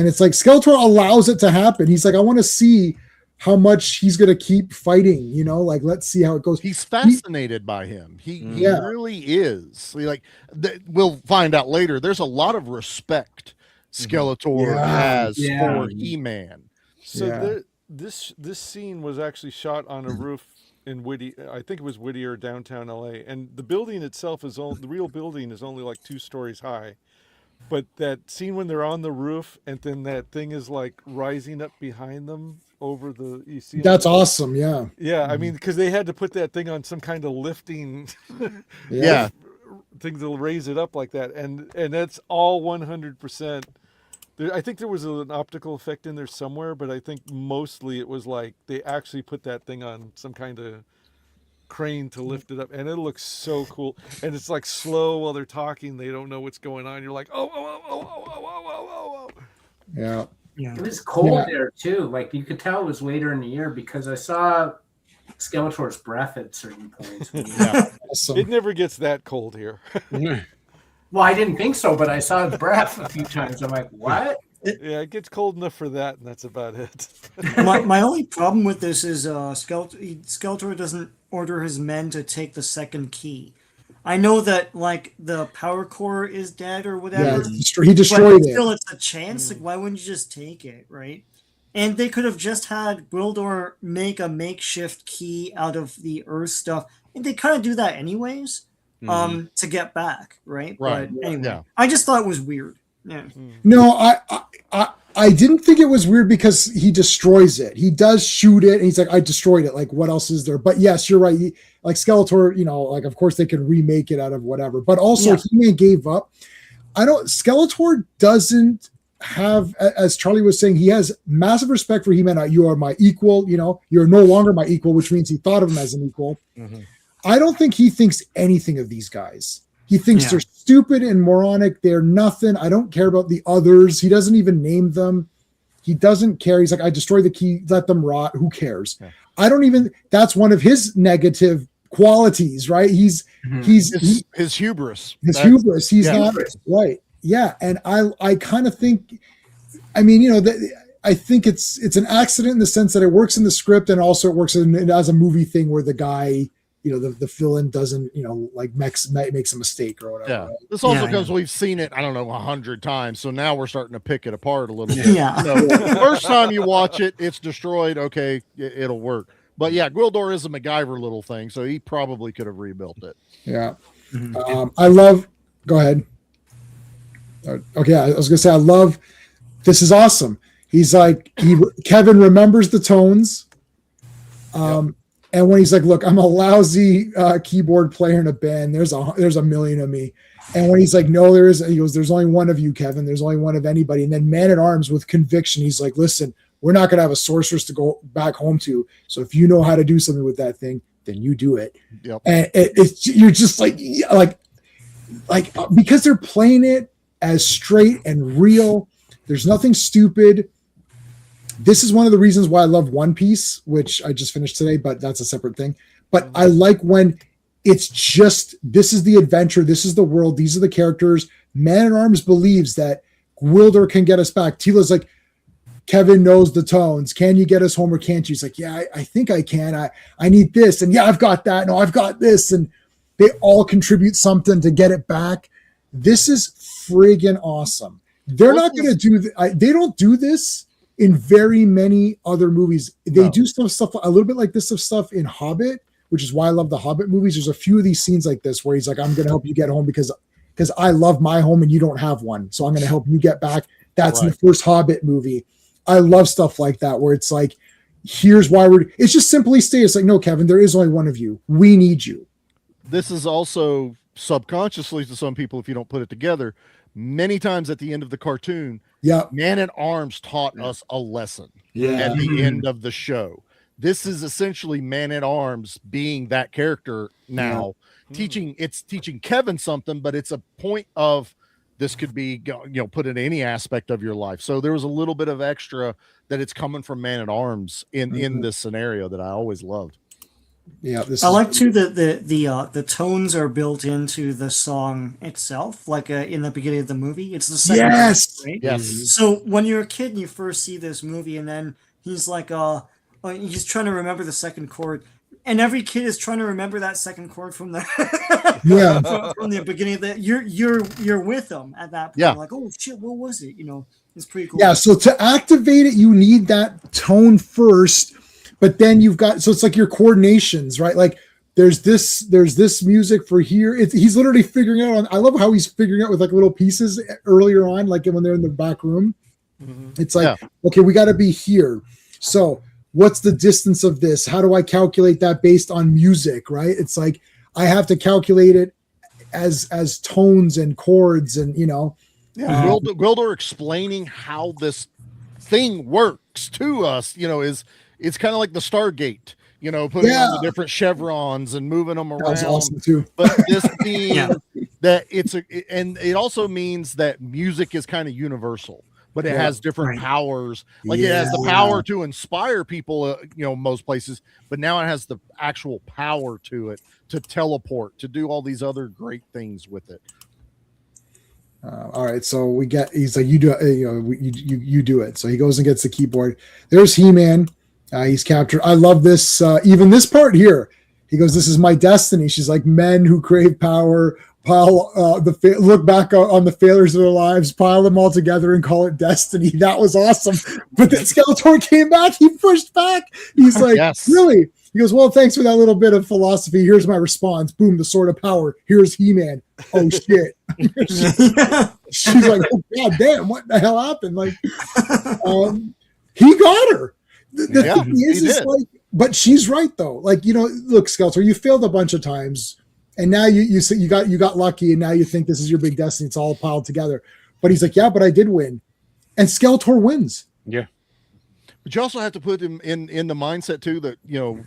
it's like Skeletor allows it to happen. He's like, I want to see how much he's gonna keep fighting. You know, like let's see how it goes. He's fascinated by him. He Yeah. really is. We'll find out later. There's a lot of respect Skeletor Yeah. has Yeah. for He-Man. So Yeah. this scene was actually shot on a roof in Whittier. I think it was Whittier, downtown LA, and the building itself the real building is only like 2 stories high. But that scene when they're on the roof and then that thing is like rising up behind them over the you see That's awesome. Yeah, Yeah, I mean because they had to put that thing on some kind of lifting Yeah. thing to raise it up like that, and that's all 100%. I think there was an optical effect in there somewhere, but I think mostly it was like they actually put that thing on some kind of crane to lift it up, and it looks so cool. And it's like slow while they're talking; they don't know what's going on. You're like, oh. yeah. Yeah. It was cold Yeah. there too. Like you could tell it was later in the year because I saw Skeletor's breath at certain points. Awesome. It never gets that cold here. Well, I didn't think so, but I saw his breath a few times. I'm like, what? Yeah, it gets cold enough for that, and that's about it. my only problem with this is Skeletor doesn't order his men to take the second key. I know that like the power core is dead or Yeah, whatever. he destroyed but it. still, it's a chance. Like, why wouldn't you just take it, right? And they could have just had Gwildor make a makeshift key out of the Earth stuff, and they kind of do that anyways, to get back, right? Right. But anyway, Yeah. I just thought it was weird. Yeah. No, I didn't think it was weird because he destroys it. He does shoot it, and he's like, I destroyed it. Like, what else is there? But yes, you're right. Like Skeletor, you know, like of course they can remake it out of whatever. But also, He-Man gave up. Skeletor doesn't have, as Charlie was saying, he has massive respect for He-Man. You are my equal. You know, you're no longer my equal, which means he thought of him as an equal. Mhm. I don't think he thinks anything of these guys. He thinks Yeah. they're stupid and moronic. They're nothing. I don't care about the others. He doesn't even name them. He doesn't care. He's like, I destroy the key, let them rot. Who cares? Yeah. That's one of his negative qualities, right? His His hubris. his That- hubris. He's yeah. not right. Yeah. And I kind of think, I mean, you know, I think it's an accident in the sense that it works in the script and also it works as a movie thing where the guy, you know, the villain doesn't, you know, like makes a mistake or whatever. Yeah. Right? This also Yeah, comes, we've seen it, I don't know, 100 times. So now we're starting to pick it apart a little bit. Yeah. So, first time you watch it, it's destroyed. Okay, it'll work. But yeah, Gwildor is a MacGyver little thing, so he probably could have rebuilt it. Yeah. I love, go ahead. Okay. I was going to say, I love, this is awesome. He's like, Kevin remembers the tones. And when he's like, look, I'm a lousy keyboard player in a band. There's a million of me. And when he's like, no, there isn't. He goes, there's only one of you, Kevin. There's only one of anybody. And then Man at Arms with conviction, he's like, listen, we're not going to have a sorceress to go back home to. So if you know how to do something with that thing, then you do it. Yep. And you're just like because they're playing it as straight and real. There's nothing stupid. This is one of the reasons why I love One Piece, which I just finished today, but that's a separate thing. But I like when it's just, this is the adventure, this is the world, these are the characters. Man at Arms believes that Gwildor can get us back. Tila's like, Kevin knows the tones. Can you get us home or can't you? He's like, yeah, I think I can. I need this. And yeah, I've got that. No, I've got this. And they all contribute something to get it back. This is friggin' awesome. They're not going to do, they don't do this in very many other movies. They do stuff a little bit like this stuff in Hobbit, which is why I love the Hobbit movies. There's a few of these scenes like this where he's like, I'm going to help you get home because I love my home and you don't have one. So I'm going to help you get back. That's in the first Hobbit movie. I love stuff like that where it's like, here's why it's just simply stated. It's like, no, Kevin, there is only one of you. We need you. This is also subconsciously to some people, if you don't put it together, many times at the end of the cartoon, Man at Arms taught us a lesson at the end of the show. This is essentially Man at Arms being that character now, teaching Kevin something, but it's a point of this could be, put in any aspect of your life. So there was a little bit of extra that it's coming from Man at Arms in this scenario that I always loved. Yeah, I like too that the tones are built into the song itself, like in the beginning of the movie. It's the second verse, right? Yes. So when you're a kid and you first see this movie, and then he's like, he's trying to remember the second chord, and every kid is trying to remember that second chord from the from the beginning of the. You're with them at that point. Yeah. Like, oh shit, what was it? It's pretty cool. Yeah. So to activate it, you need that tone first. But then you've got, so it's like your coordinations, right? Like there's this music for here. He's literally figuring out I love how he's figuring out with like little pieces earlier on, like when they're in the back room. It's like, okay, we got to be here. So what's the distance of this? How do I calculate that based on music, right? It's like, I have to calculate it as tones and chords and, Gwildor explaining how this thing works to us, it's kind of like the Stargate, putting on the different chevrons and moving them around. That's awesome too. But this being that and it also means that music is kind of universal, but it has different powers. Like it has the power to inspire people, most places, but now it has the actual power to it to teleport, to do all these other great things with it. All right, so he's like, you do it, you do it. So he goes and gets the keyboard. There's He-Man. He's captured. I love this. Even this part here. He goes, "This is my destiny." She's like, "Men who crave power pile look back on the failures of their lives, pile them all together, and call it destiny." That was awesome. But then Skeletor came back. He pushed back. He's like, "Really?" He goes, "Well, thanks for that little bit of philosophy. Here's my response. Boom, the sword of power. Here's He-Man. Oh shit." She's like, "Oh god damn, what the hell happened?" Like, he got her. The thing is like, but she's right though. Like, look, Skeletor, you failed a bunch of times, and now you got lucky, and now you think this is your big destiny. It's all piled together. But he's like, yeah, but I did win, and Skeletor wins. Yeah. But you also have to put him in the mindset too that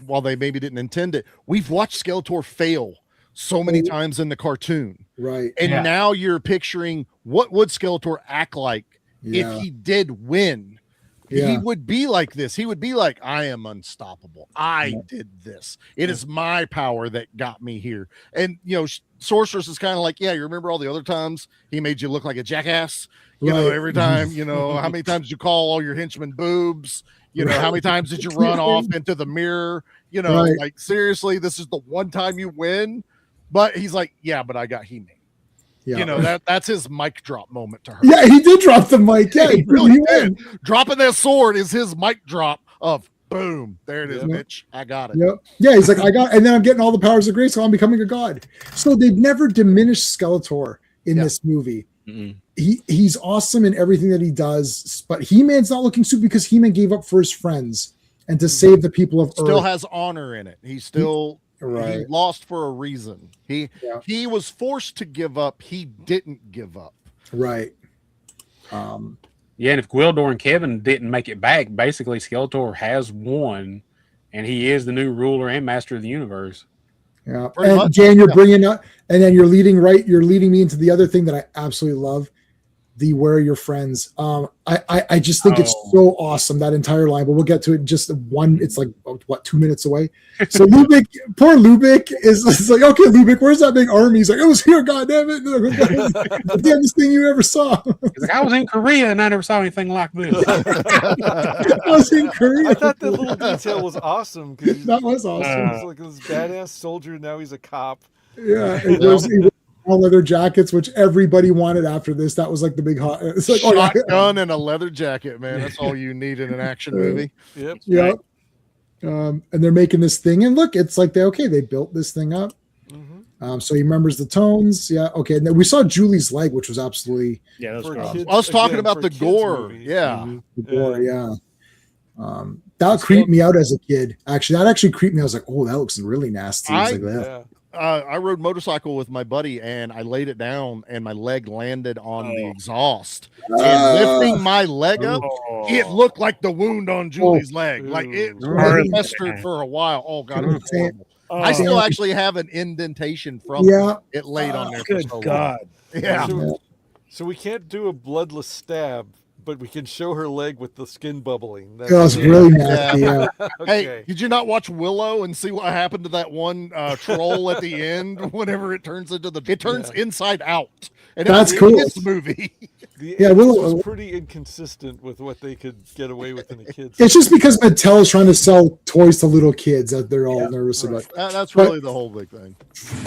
while they maybe didn't intend it, we've watched Skeletor fail so many times in the cartoon, right? And now you're picturing what would Skeletor act like if he did win. He would be like this. He would be like, I am unstoppable. I did this. It is my power that got me here. And, Sorceress is kind of like, you remember all the other times he made you look like a jackass? Every time, how many times did you call all your henchmen boobs? How many times did you run off into the mirror? Like, seriously, this is the one time you win. But he's like, yeah, but I got He-Man. Yeah. That's his mic drop moment to her. Yeah, he did drop the mic. Yeah, he really did. Dropping that sword is his mic drop of boom. There it is, bitch. I got it. Yep. Yeah, he's like, and then I'm getting all the powers of grace, so I'm becoming a god. So they've never diminished Skeletor in this movie. Mm-hmm. He's awesome in everything that he does, but He-Man's not looking stupid because He-Man gave up for his friends. and to save the people of Still Earth. has honor in it. He Right. lost for a reason. He was forced to give up. He didn't give up. Right. Yeah, and if Gwildor and Kevin didn't make it back, basically Skeletor has won, and he is the new ruler and master of the universe. Yeah. Pretty And much. Jan, you're bringing up, and then you're leading me into the other thing that I absolutely love. The Where Are Your Friends? I just think it's so awesome, that entire line, but we'll get to it in just one. It's like, what, 2 minutes away? So Lubick, poor Lubick is like, okay, Lubick, where's that big army? He's like, it was here, goddammit. The damnedest thing you ever saw. He's like, I was in Korea and I never saw anything like this. I was in Korea. I thought that little detail was awesome. That was awesome. He's like this badass soldier. Now he's a cop. Yeah, he wears all leather jackets, which everybody wanted after this. That was like the big hot. It's like, Shotgun and a leather jacket, man. That's all you need in an action movie. Yep. Yeah. And they're making this thing, and look, it's like they built this thing up. So he remembers the tones. Yeah. Okay. And then we saw Julie's leg, which was absolutely Yeah, that's For right. kids- I was talking again, about for the kids gore. movie. Yeah. gore. Yeah. That creeped me out as a kid. Actually, that actually creeped me. I was like, oh, that looks really nasty. It's like that. Yeah. I rode motorcycle with my buddy, and I laid it down, and my leg landed on the exhaust. And lifting my leg up, it looked like the wound on Julie's leg. Like it Gnarly. festered for a while. Oh god, it was Damn. horrible. I still actually have an indentation from it laid on there. For Good so long. God. Yeah. So we can't do a bloodless stab, but we can show her leg with the skin bubbling. It was really nasty. Yeah. Hey, did you not watch Willow and see what happened to that one troll at the end? Whenever it turns inside out, and That's it was cool. in this movie. The Yeah, end Willow- was pretty inconsistent with what they could get away with in the kids. It's just because Mattel is trying to sell toys to little kids that they're all nervous about. That's really the whole big thing.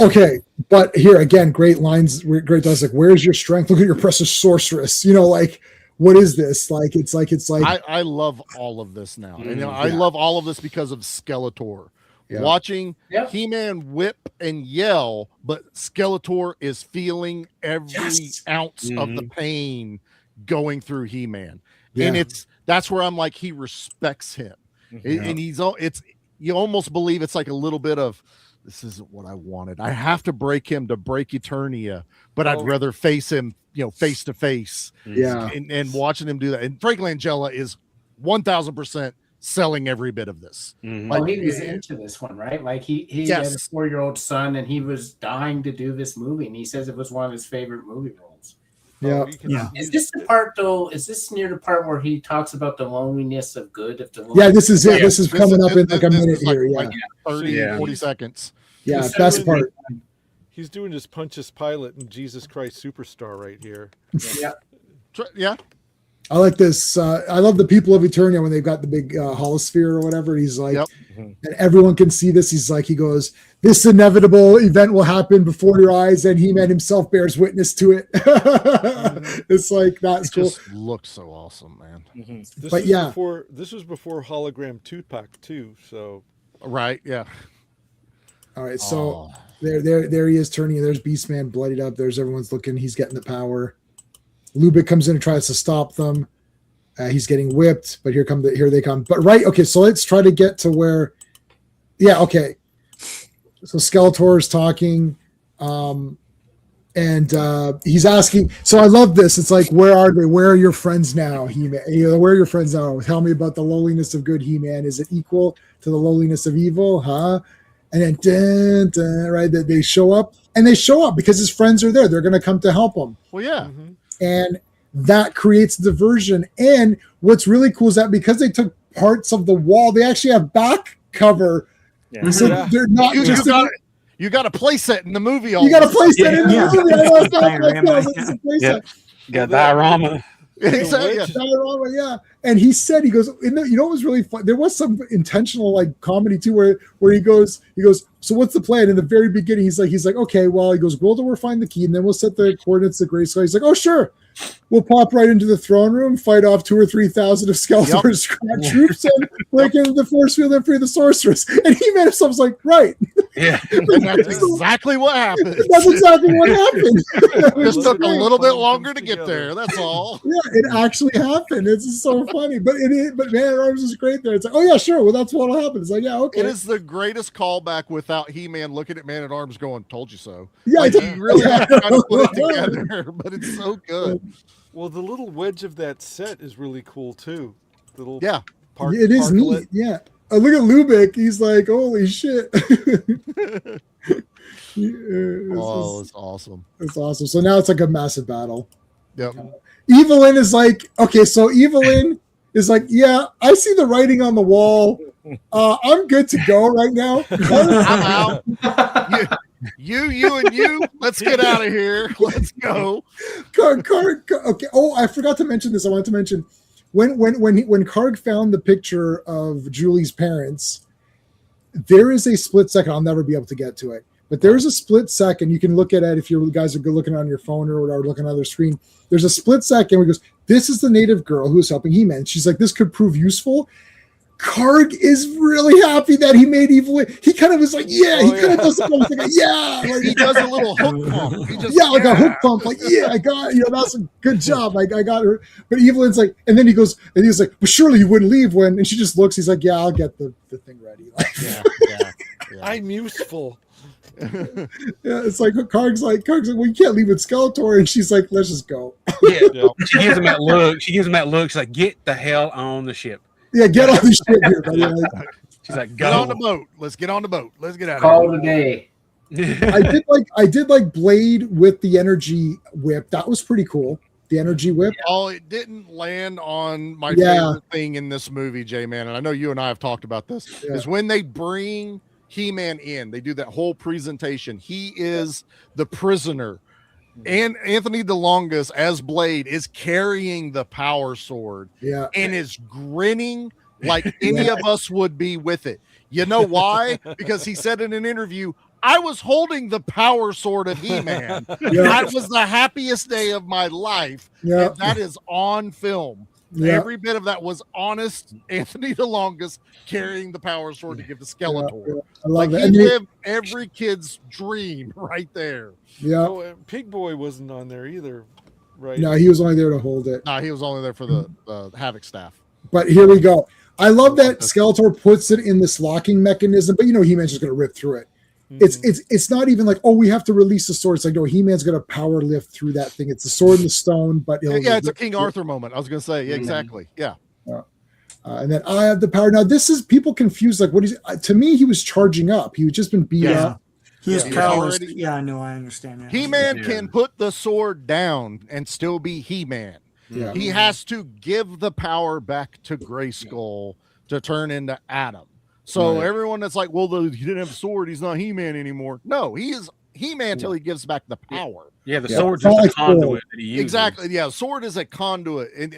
Okay, but here again, great lines, great does like, where's your strength? Look at your precious sorceress. Like, what is this? Like, it's like I love all of this now. And I love all of this because of Skeletor. Yeah. Watching He-Man whip and yell, but Skeletor is feeling every ounce of the pain going through He-Man. Yeah. And that's where I'm like, he respects him. And you almost believe it's like a little bit of, this isn't what I wanted. I have to break him to break Eternia, but I'd rather face him, face to face. Yeah. And watching him do that. And Frank Langella is 1000% selling every bit of this. Like, he was into this one, right? Like he had a 4-year-old son, and he was dying to do this movie, and he says it was one of his favorite movie roles. Yeah. Is this the part though? Is this near the part where he talks about the loneliness of good? Yeah, this is it. This is coming up in like a minute here. Yeah. 30, 40 seconds. Yeah, best part. He's doing his Pontius Pilate and Jesus Christ Superstar right here. Yeah. I like this. I love the people of Eternia when they've got the big holosphere or whatever. He's like, and everyone can see this. He goes, this inevitable event will happen before your eyes, and He-Man himself bears witness to it. It's like, that's cool. Just looks so awesome, man. This was before hologram Tupac too. So right, yeah. All right, so there he is turning. There's Beastman bloodied up. There's everyone's looking. He's getting the power. Lubick comes in and tries to stop them. He's getting whipped, but here they come. But okay, so let's try to get to where. Yeah, okay. So Skeletor is talking, and he's asking. So I love this. It's like, where are they? Where are your friends now, He-Man? Where are your friends now? Tell me about the lowliness of good, He-Man. Is it equal to the lowliness of evil? Huh? And then, right, that they show up, because his friends are there. They're going to come to help him. Well, yeah. And that creates diversion. And what's really cool is that because they took parts of the wall, they actually have back cover. Yeah. So they're not you got a play set in the movie. You got a play set in the movie. Got diorama. Exactly. Yeah. And he said, he goes, it was really fun. There was some intentional like comedy too, where he goes, so what's the plan? In the very beginning, he's like, okay, well, he goes, Gwildor will find the key, and then we'll set the coordinates to Grayskull. He's like, oh, sure. we'll pop right into the throne room, fight off 2,000 or 3,000 of Skeletor's scrap troops, and break into the force field and free the sorceress. And he made himself like, right. Yeah. And that's exactly what happened. That's exactly what happened. Just took a little bit longer to get there. That's all. Yeah, it actually happened. It's so funny. But but Man at Arms is great there. It's like, oh yeah, sure. Well, that's what'll happen. It's like, yeah, okay. It is the greatest callback without He-Man looking at Man at Arms going, "Told you so." Yeah, like, you really have to kind of put it together, but it's so good. Well, the little wedge of that set is really cool too. The little it is neat. Yeah. Look at Lubick. He's like, holy shit. It's awesome. It's awesome. So now it's like a massive battle. Yep. Evelyn is like, okay, so Evelyn is like, yeah, I see the writing on the wall. I'm good to go right now. I'm out. You and you, let's get out of here. Let's go. Okay. Oh, I forgot to mention this. I wanted to mention when Karg found the picture of Julie's parents, there is a split second. I'll never be able to get to it, but there is a split second. You can look at it if you guys are looking on your phone or whatever, looking on their screen. There's a split second where he goes, "This is the native girl who's helping He-Man." She's like, "This could prove useful." Karg is really happy that he made Evelyn. He kind of was like, yeah, he kind of does something like, yeah, like, he does a little hook pump. He just, like a hook pump, like, yeah, I got, that's a good job. I got her. But Evelyn's like, and then he goes, and he's like, but surely you wouldn't leave when, and she just looks, he's like, yeah, I'll get the thing ready. Like, yeah. I'm useful. Yeah, it's like Karg's like, well, you can't leave with Skeletor, and she's like, let's just go. Yeah. She gives him that look. She's like, get the hell on the ship. Yeah, get on the ship here, buddy. She's like, get on the boat. Let's get on the boat. Let's get out. Call it a day. I did like Blade with the energy whip. That was pretty cool. The energy whip. Oh, it didn't land on my favorite thing in this movie, J-Man. And I know you and I have talked about this. Is when they bring He-Man in, they do that whole presentation. He is the prisoner. And Anthony DeLongis as Blade is carrying the power sword and is grinning like any of us would be with it. You know why? Because he said in an interview, I was holding the power sword of He-Man. That was the happiest day of my life. And that is on film. Every bit of that was honest Anthony DeLongis carrying the power sword to give to Skeletor. I love that. He lived every kid's dream right there. Yeah. Oh, Pig Boy wasn't on there either, right? No, he was only there to hold it. No, he was only there for the Havoc staff. But here we go. I love that Skeletor puts it in this locking mechanism, but He-Man's just going to rip through it. Mm-hmm. It's not even like, oh, we have to release the sword. It's like, no, He-Man's going to power lift through that thing. It's the sword in the stone, but it's a King Arthur moment. I was going to say, exactly. Yeah. And then I have the power. Now this is people confused. Like, what is to me? He was charging up. He was just been beat up. He is powerless. I know. I understand that. He-Man can put the sword down and still be He-Man. Yeah. He has to give the power back to Grayskull to turn into Adam. So everyone that's like, well, he didn't have a sword, he's not He-Man anymore. No, he is He-Man until he gives back the power. Yeah, the sword's just a conduit that he uses. Exactly. Yeah, sword is a conduit. And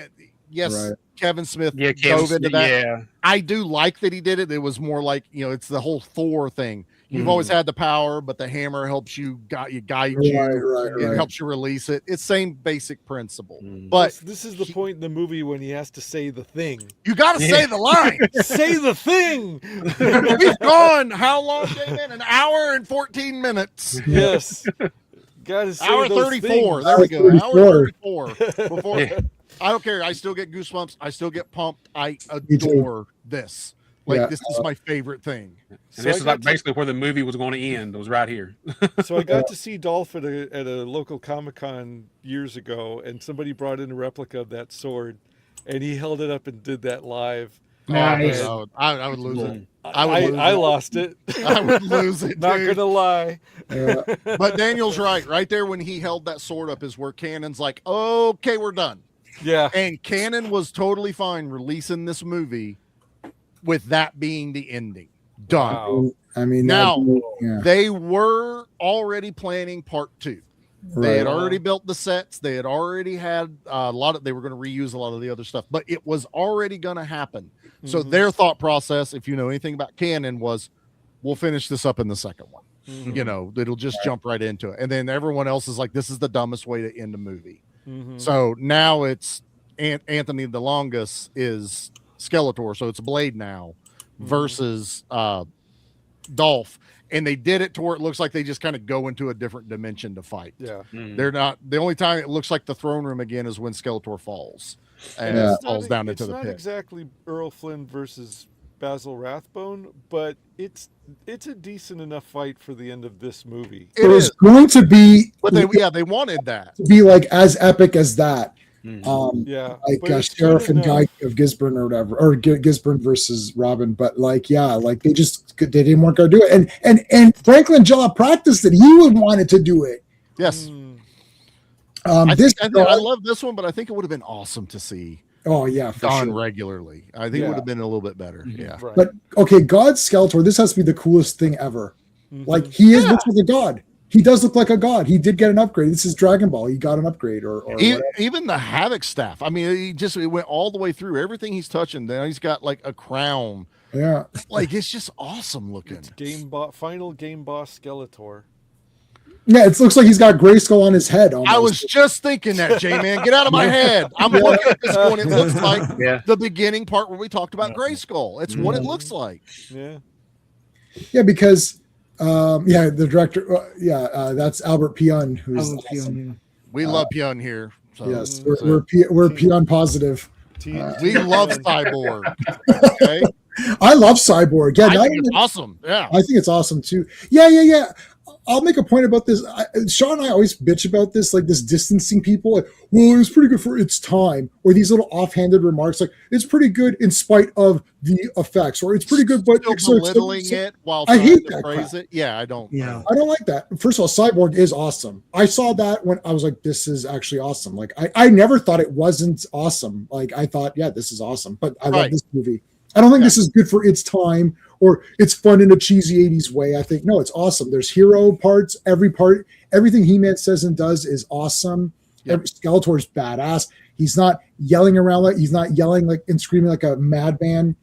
yes, Kevin Smith dove into that. Yeah. I do like that he did it. It was more like, it's the whole Thor thing. You've always had the power, but the hammer helps you guide you. It helps you release it. It's same basic principle. But this is the point in the movie when he has to say the thing. You got to say the line. Say the thing. We've gone how long, J-Man? An hour and 14 minutes. Yes. Gotta say hour 34. Things. There we go. Hour 34. Before I don't care. I still get goosebumps. I still get pumped. I adore this. This is my favorite thing. And this is like basically where the movie was going to end. It was right here. So I got to see Dolph at a local Comic-Con years ago, and somebody brought in a replica of that sword, and he held it up and did that live. Nice. I would lose it. I lost it. I would lose it. Not gonna lie. But Daniel's right. Right there when he held that sword up is where Cannon's like, okay, we're done. Yeah. And Cannon was totally fine releasing this movie with that being the ending. Done. Wow. I mean, now they were already planning part 2. They had already built the sets. They had already had a lot of, they were going to reuse a lot of the other stuff, but it was already going to happen. So their thought process, if you know anything about canon, was we'll finish this up in the second one. It'll just jump right into it. And then everyone else is like, this is the dumbest way to end a movie. So now it's Anthony the Longest is Skeletor, so it's Blade now versus Dolph, and they did it to where it looks like they just kind of go into a different dimension to fight. Yeah. They're not, the only time it looks like the throne room again is when Skeletor falls and falls down into the pit. It's not exactly Earl Flynn versus Basil Rathbone, but it's a decent enough fight for the end of this movie. It was going to be, but they wanted that to be like as epic as that. Like Sheriff and Guy of Gisborne or whatever, or Gisborne versus Robin, but like they didn't want to do it, and Franklin Langella practiced it. He would wanted to do it. Yes. I love this one, but I think it would have been awesome to see. Oh yeah, for done sure. regularly. I think it would have been a little bit better. Yeah, right. But okay, God Skeletor, this has to be the coolest thing ever. Like he looks like a god. He does look like a god. He did get an upgrade. This is Dragon Ball. He got an upgrade, or even the Havoc staff. I mean, it went all the way through everything he's touching. Now he's got like a crown. Yeah, like it's just awesome looking. It's final game boss Skeletor. Yeah, it looks like he's got Grayskull on his head. Almost. I was just thinking that, J-Man. Get out of my head. I'm looking at this one. It looks like the beginning part where we talked about Grayskull. It's what it looks like. Yeah, because the director. That's Albert Pion. Who's awesome. We love Pion here. So, yes, we're Pion positive. We love Cyborg. Okay. I love Cyborg. Yeah, I think it's awesome. Yeah, I think it's awesome too. Yeah. I'll make a point about this. Sean and I always bitch about this, like this distancing people. Like, well, it was pretty good for its time, or these little offhanded remarks, like it's pretty good in spite of the effects, or it's pretty good, but belittling it while I hate to that praise it. Yeah, I don't. Yeah, I don't like that. First of all, Cyborg is awesome. I saw that when I was like, this is actually awesome. Like, I never thought it wasn't awesome. Like, I thought, yeah, this is awesome. But I love this movie. I don't think this is good for its time, or it's fun in a cheesy 80s way. I think, no, it's awesome. There's hero parts, everything He-Man says and does is awesome. Skeletor's badass. He's not yelling around he's not yelling like and screaming like a madman.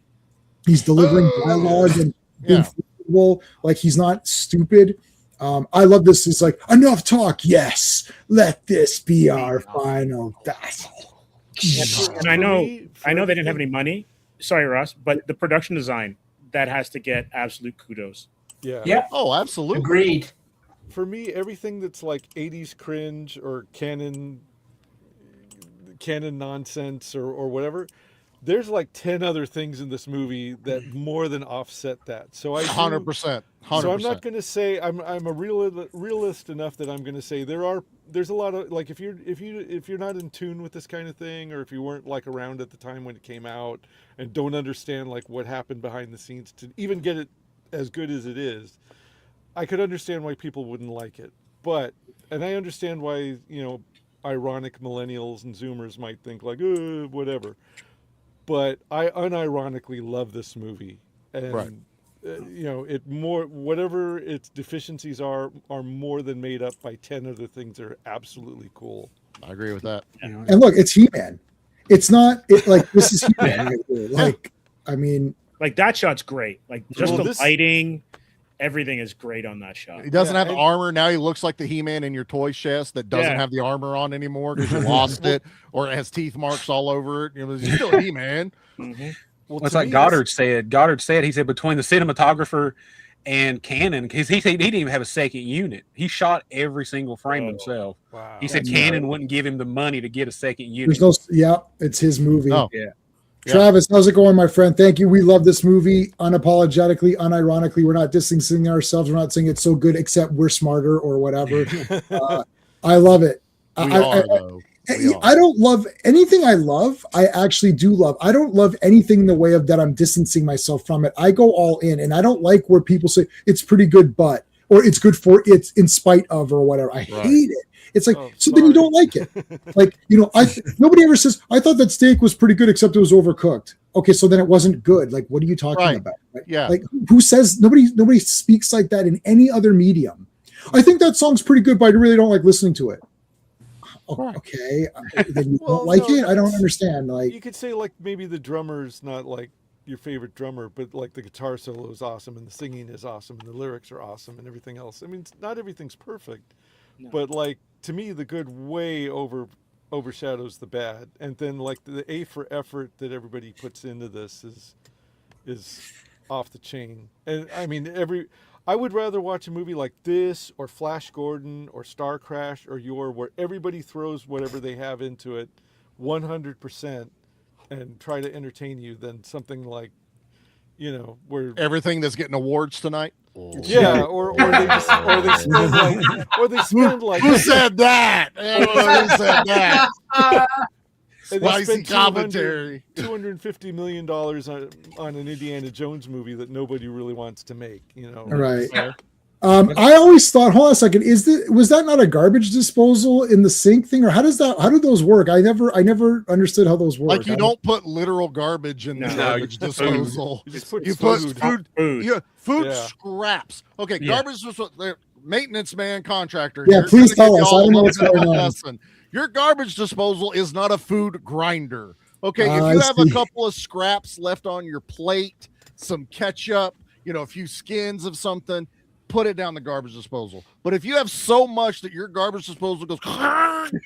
He's delivering dialogue and being flexible. Like he's not stupid. I love this. It's like, enough talk. Yes, let this be our final battle. And I know they didn't have any money. Sorry, Ross, but the production design that has to get absolute kudos. Yeah. Oh, absolutely. Agreed. For me, everything that's like 80s cringe or canon nonsense or whatever, there's like 10 other things in this movie that more than offset that. So 100%. So I'm not going to say I'm a realist enough that I'm going to say there's a lot of like if you're not in tune with this kind of thing, or if you weren't like around at the time when it came out and don't understand like what happened behind the scenes to even get it as good as it is, I could understand why people wouldn't like it. And I understand why, ironic millennials and Zoomers might think like, whatever. But I unironically love this movie, and whatever its deficiencies are more than made up by 10 other things that are absolutely cool. I agree with that. And look, it's He-Man. It's not like this is He-Man. Like, I mean, like that shot's great. Like just the lighting, everything is great on that shot. He doesn't have the armor. Now he looks like the He-Man in your toy chest that doesn't have the armor on anymore because you lost it, or it has teeth marks all over it. He's still He-Man. Well, it's like Goddard said. He said between the cinematographer and Cannon, because he didn't even have a second unit. He shot every single frame himself. Wow. He said Cannon wouldn't give him the money to get a second unit. It's his movie. Oh. Yeah. Travis, how's it going, my friend? Thank you. We love this movie unapologetically, unironically. We're not distancing ourselves. We're not saying it's so good, except we're smarter or whatever. I love it. I don't love anything I love. I actually do love. I don't love anything in the way of that I'm distancing myself from it. I go all in, and I don't like where people say it's pretty good, but, or it's good for it's in spite of or whatever. I hate it. It's like, then you don't like it. Like, nobody ever says, I thought that steak was pretty good, except it was overcooked. Okay, so then it wasn't good. Like, what are you talking about? Right? Yeah. Like, who says, nobody speaks like that in any other medium. I think that song's pretty good, but I really don't like listening to it. Okay, then you don't like it? I don't understand. Like, you could say like maybe the drummer's not like your favorite drummer, but like the guitar solo is awesome and the singing is awesome and the lyrics are awesome and everything else. I mean, not everything's perfect, but like to me, the good way overshadows the bad, and then like the A for effort that everybody puts into this is off the chain. And I mean, I would rather watch a movie like this or Flash Gordon or Star Crash or where everybody throws whatever they have into it 100% and try to entertain you than something like, where Everything that's getting awards tonight. yeah, or they spend like Who said that? Who said that? and they Spicy spend commentary. $250 million on an Indiana Jones movie that nobody really wants to make, Right. I always thought, hold on a second, was that not a garbage disposal in the sink thing, or how do those work? I never understood how those work. Like you don't put literal garbage in the garbage disposal. You just put food Yeah. scraps. Okay, garbage disposal. Maintenance man, contractor. Yeah, here, please gonna tell give us. you I all don't know a what's little bit of going a on. lesson. Your garbage disposal is not a food grinder. Okay, if I you have a see. couple of scraps left on your plate, some ketchup, a few skins of something, put it down the garbage disposal. But if you have so much that your garbage disposal goes,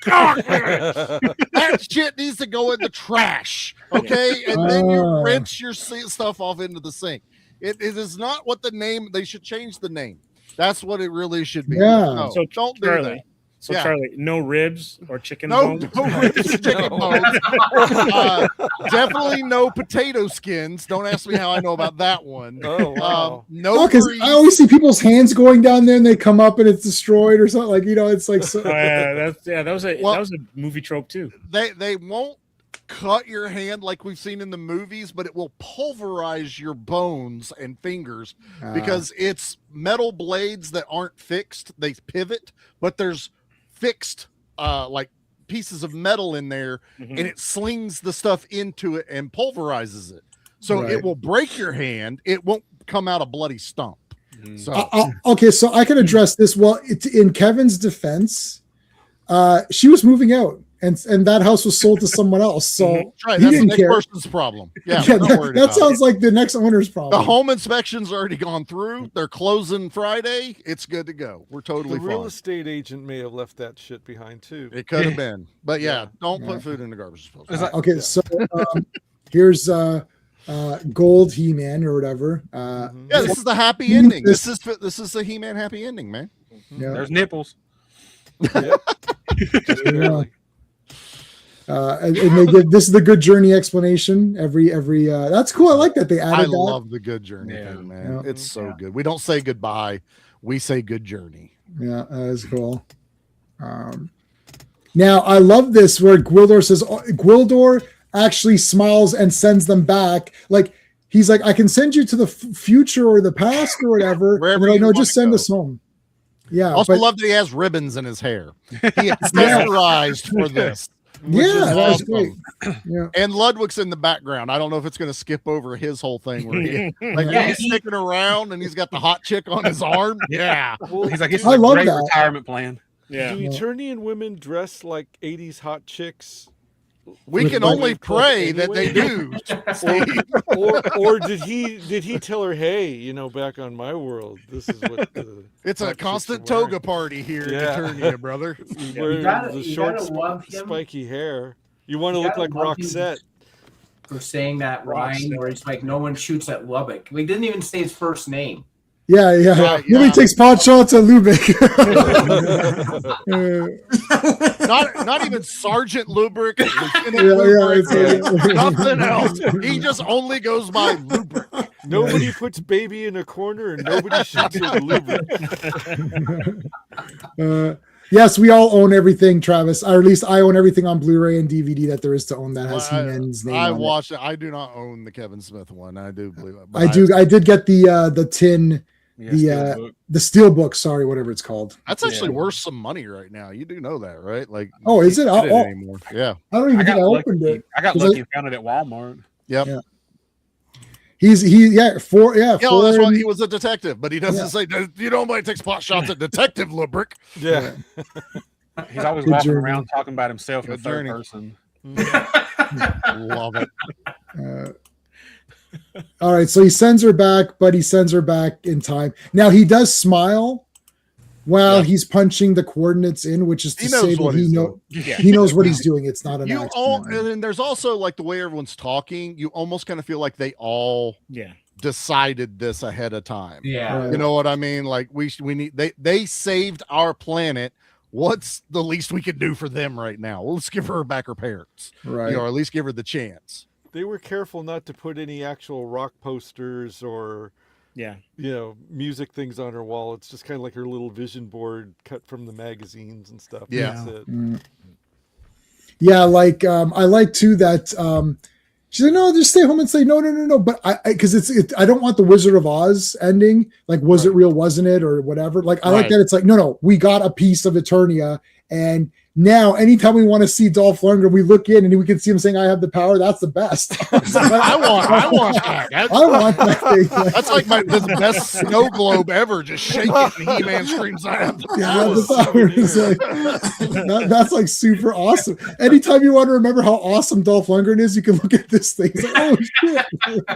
that shit needs to go in the trash. Okay, and then you rinse your stuff off into the sink. It is not what the name. They should change the name. That's what it really should be. Yeah. No, So don't do Charlie, that. So Yeah. Charlie, no ribs or chicken No, bones. no ribs, chicken bones. Definitely no potato skins. Don't ask me how I know about that one. Oh, wow. No, because grease. I always see people's hands going down there and they come up and it's destroyed or something. Like, it's like so. Oh, yeah, that was a movie trope too. They won't cut your hand like we've seen in the movies, but it will pulverize your bones and fingers because it's metal blades that aren't fixed. They pivot, but there's fixed like pieces of metal in there, and it slings the stuff into it and pulverizes it. So it will break your hand. It won't come out a bloody stump. So Okay, so I can address this. Well, in Kevin's defense, she was moving out. And that house was sold to someone else, so that's right. he That's the didn't next care. person's problem. Yeah, we're not worried that about sounds it. like the next owner's problem. The home inspection's already gone through. They're closing Friday. It's good to go. We're totally The real fine. estate agent may have left that shit behind too. It could have been, but don't put food in the garbage disposal. Okay, so here's Gold He-Man or whatever. Yeah, this is the happy ending. This is the He-Man happy ending, man. Yeah. There's nipples. Just barely. And they give this is the good journey explanation. Every that's cool. I like that they added I that. love the good journey thing, man. Yeah. It's so good. We don't say goodbye. We say good journey. Yeah, that is cool. Now I love this where Gwildor says Gwildor actually smiles and sends them back. Like he's like, I can send you to the future or the past or whatever. Wherever and they're like, you no, wanna just send go. us home. Yeah. Also but, love that he has ribbons in his hair. He accessorized for this. yeah, is that's awesome. great. Yeah. And Ludwig's in the background. I don't know if it's going to skip over his whole thing where he's sticking around and he's got the hot chick on his arm. Yeah. Well, He's like, it's I a love great that. retirement plan. Yeah. do Eternian women dress like 80s hot chicks? We With can like- only pray that they do. or did he tell her, hey, back on my world, this is what It's a hot chicks constant are wearing. toga party here Yeah. in Eternia, brother. Wearing gotta- the you short, gotta love him. spiky hair. You want to You look gotta like love him. Roxette. For saying that line where it's like no one shoots at Lubbock. We didn't even say his first name. Yeah. Yeah. Nobody takes pot shots at Lubick. Not even Sergeant Lubric, Lieutenant Yeah, Lubric, nothing else. He just only goes by Lubric. Nobody puts baby in a corner and nobody shoots at Lubric. Yes, we all own everything, Travis. Or at least I own everything on Blu-ray and DVD that there is to own that has He-Man's name I on it. watched it. I do not own the Kevin Smith one. I do believe it. I do. I did get the tin, Yeah, the steel book. Sorry, whatever it's called. That's actually worth some money right now. You do know that, right? Like, Oh, you is it? can't get Oh. anymore? Yeah. I don't even I think I got opened lucky. it. I got 'Cause lucky and found it at Walmart. Yep. Yeah. Yeah, Yeah, well, four that's why and- he was a detective, but he doesn't say, nobody takes pot shots at Detective Lubric. Yeah. He's always Good walking journey. around talking about himself in the Good third journey. person. Love it. All right, so he sends her back, but he sends her back in time. Now he does smile Well, Yeah. he's punching the coordinates in, which is to He say knows that what he's doing. he knows what he's doing. It's not an You accident. all, and then there's also like the way everyone's talking. You almost kind of feel like they all Yeah. decided this ahead of time. Yeah. Right. You know what I mean? Like we need they saved our planet. What's the least we can do for them right now? Well, let's give her back her parents, Right. or at least give her the chance. They were careful not to put any actual rock posters or Yeah. music things on her wall. It's just kind of like her little vision board cut from the magazines and stuff. Yeah. That's it. Yeah, like I like too that she's like, no, just stay home and say no. But I because I don't want the Wizard of Oz ending. Like, was it real? Wasn't it? Or whatever. Like, I like Right. that it's like, no, we got a piece of Eternia, and now anytime we want to see Dolph Lundgren, we look in and we can see him saying, "I have the power." That's the best. I want that. I want that thing. That's like the best snow globe ever. Just shake it, and He-Man screams, "I have the Yeah, power." the power is like, that's like super awesome. Anytime you want to remember how awesome Dolph Lundgren is, you can look at this thing. It's like, oh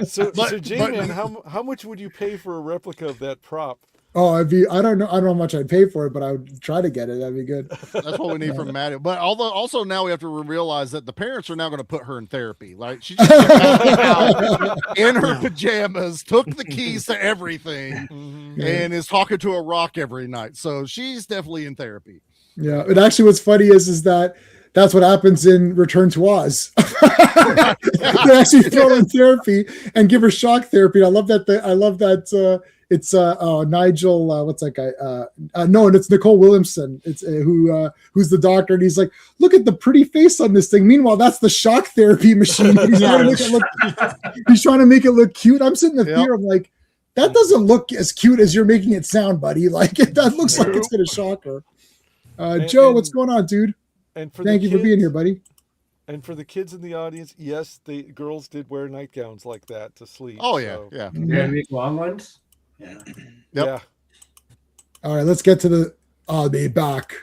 shit. So J-Man, how much would you pay for a replica of that prop? Oh, I don't know how much I'd pay for it, but I would try to get it. That'd be good. That's what we need from Maddie. But also now we have to realize that the parents are now going to put her in therapy. Like she just came out in her pajamas, took the keys to everything, and is talking to a rock every night. So she's definitely in therapy. Yeah. And actually, what's funny is that that's what happens in Return to Oz. They actually throw her in therapy and give her shock therapy. And I love that. It's Nigel. What's that guy? No, and it's Nicole Williamson. It's who's the doctor, and he's like, "Look at the pretty face on this thing." Meanwhile, that's the shock therapy machine. He's trying to make it look cute. I'm sitting in the theater. I'm like, that doesn't look as cute as you're making it sound, buddy. Like that looks like it's gonna shock her. Joe, what's going on, dude? And Thank you for being here, buddy. And for the kids in the audience, yes, the girls did wear nightgowns like that to sleep. Oh yeah, so, yeah. Yeah, make long ones. yeah. Yep. All right, let's get to the they back.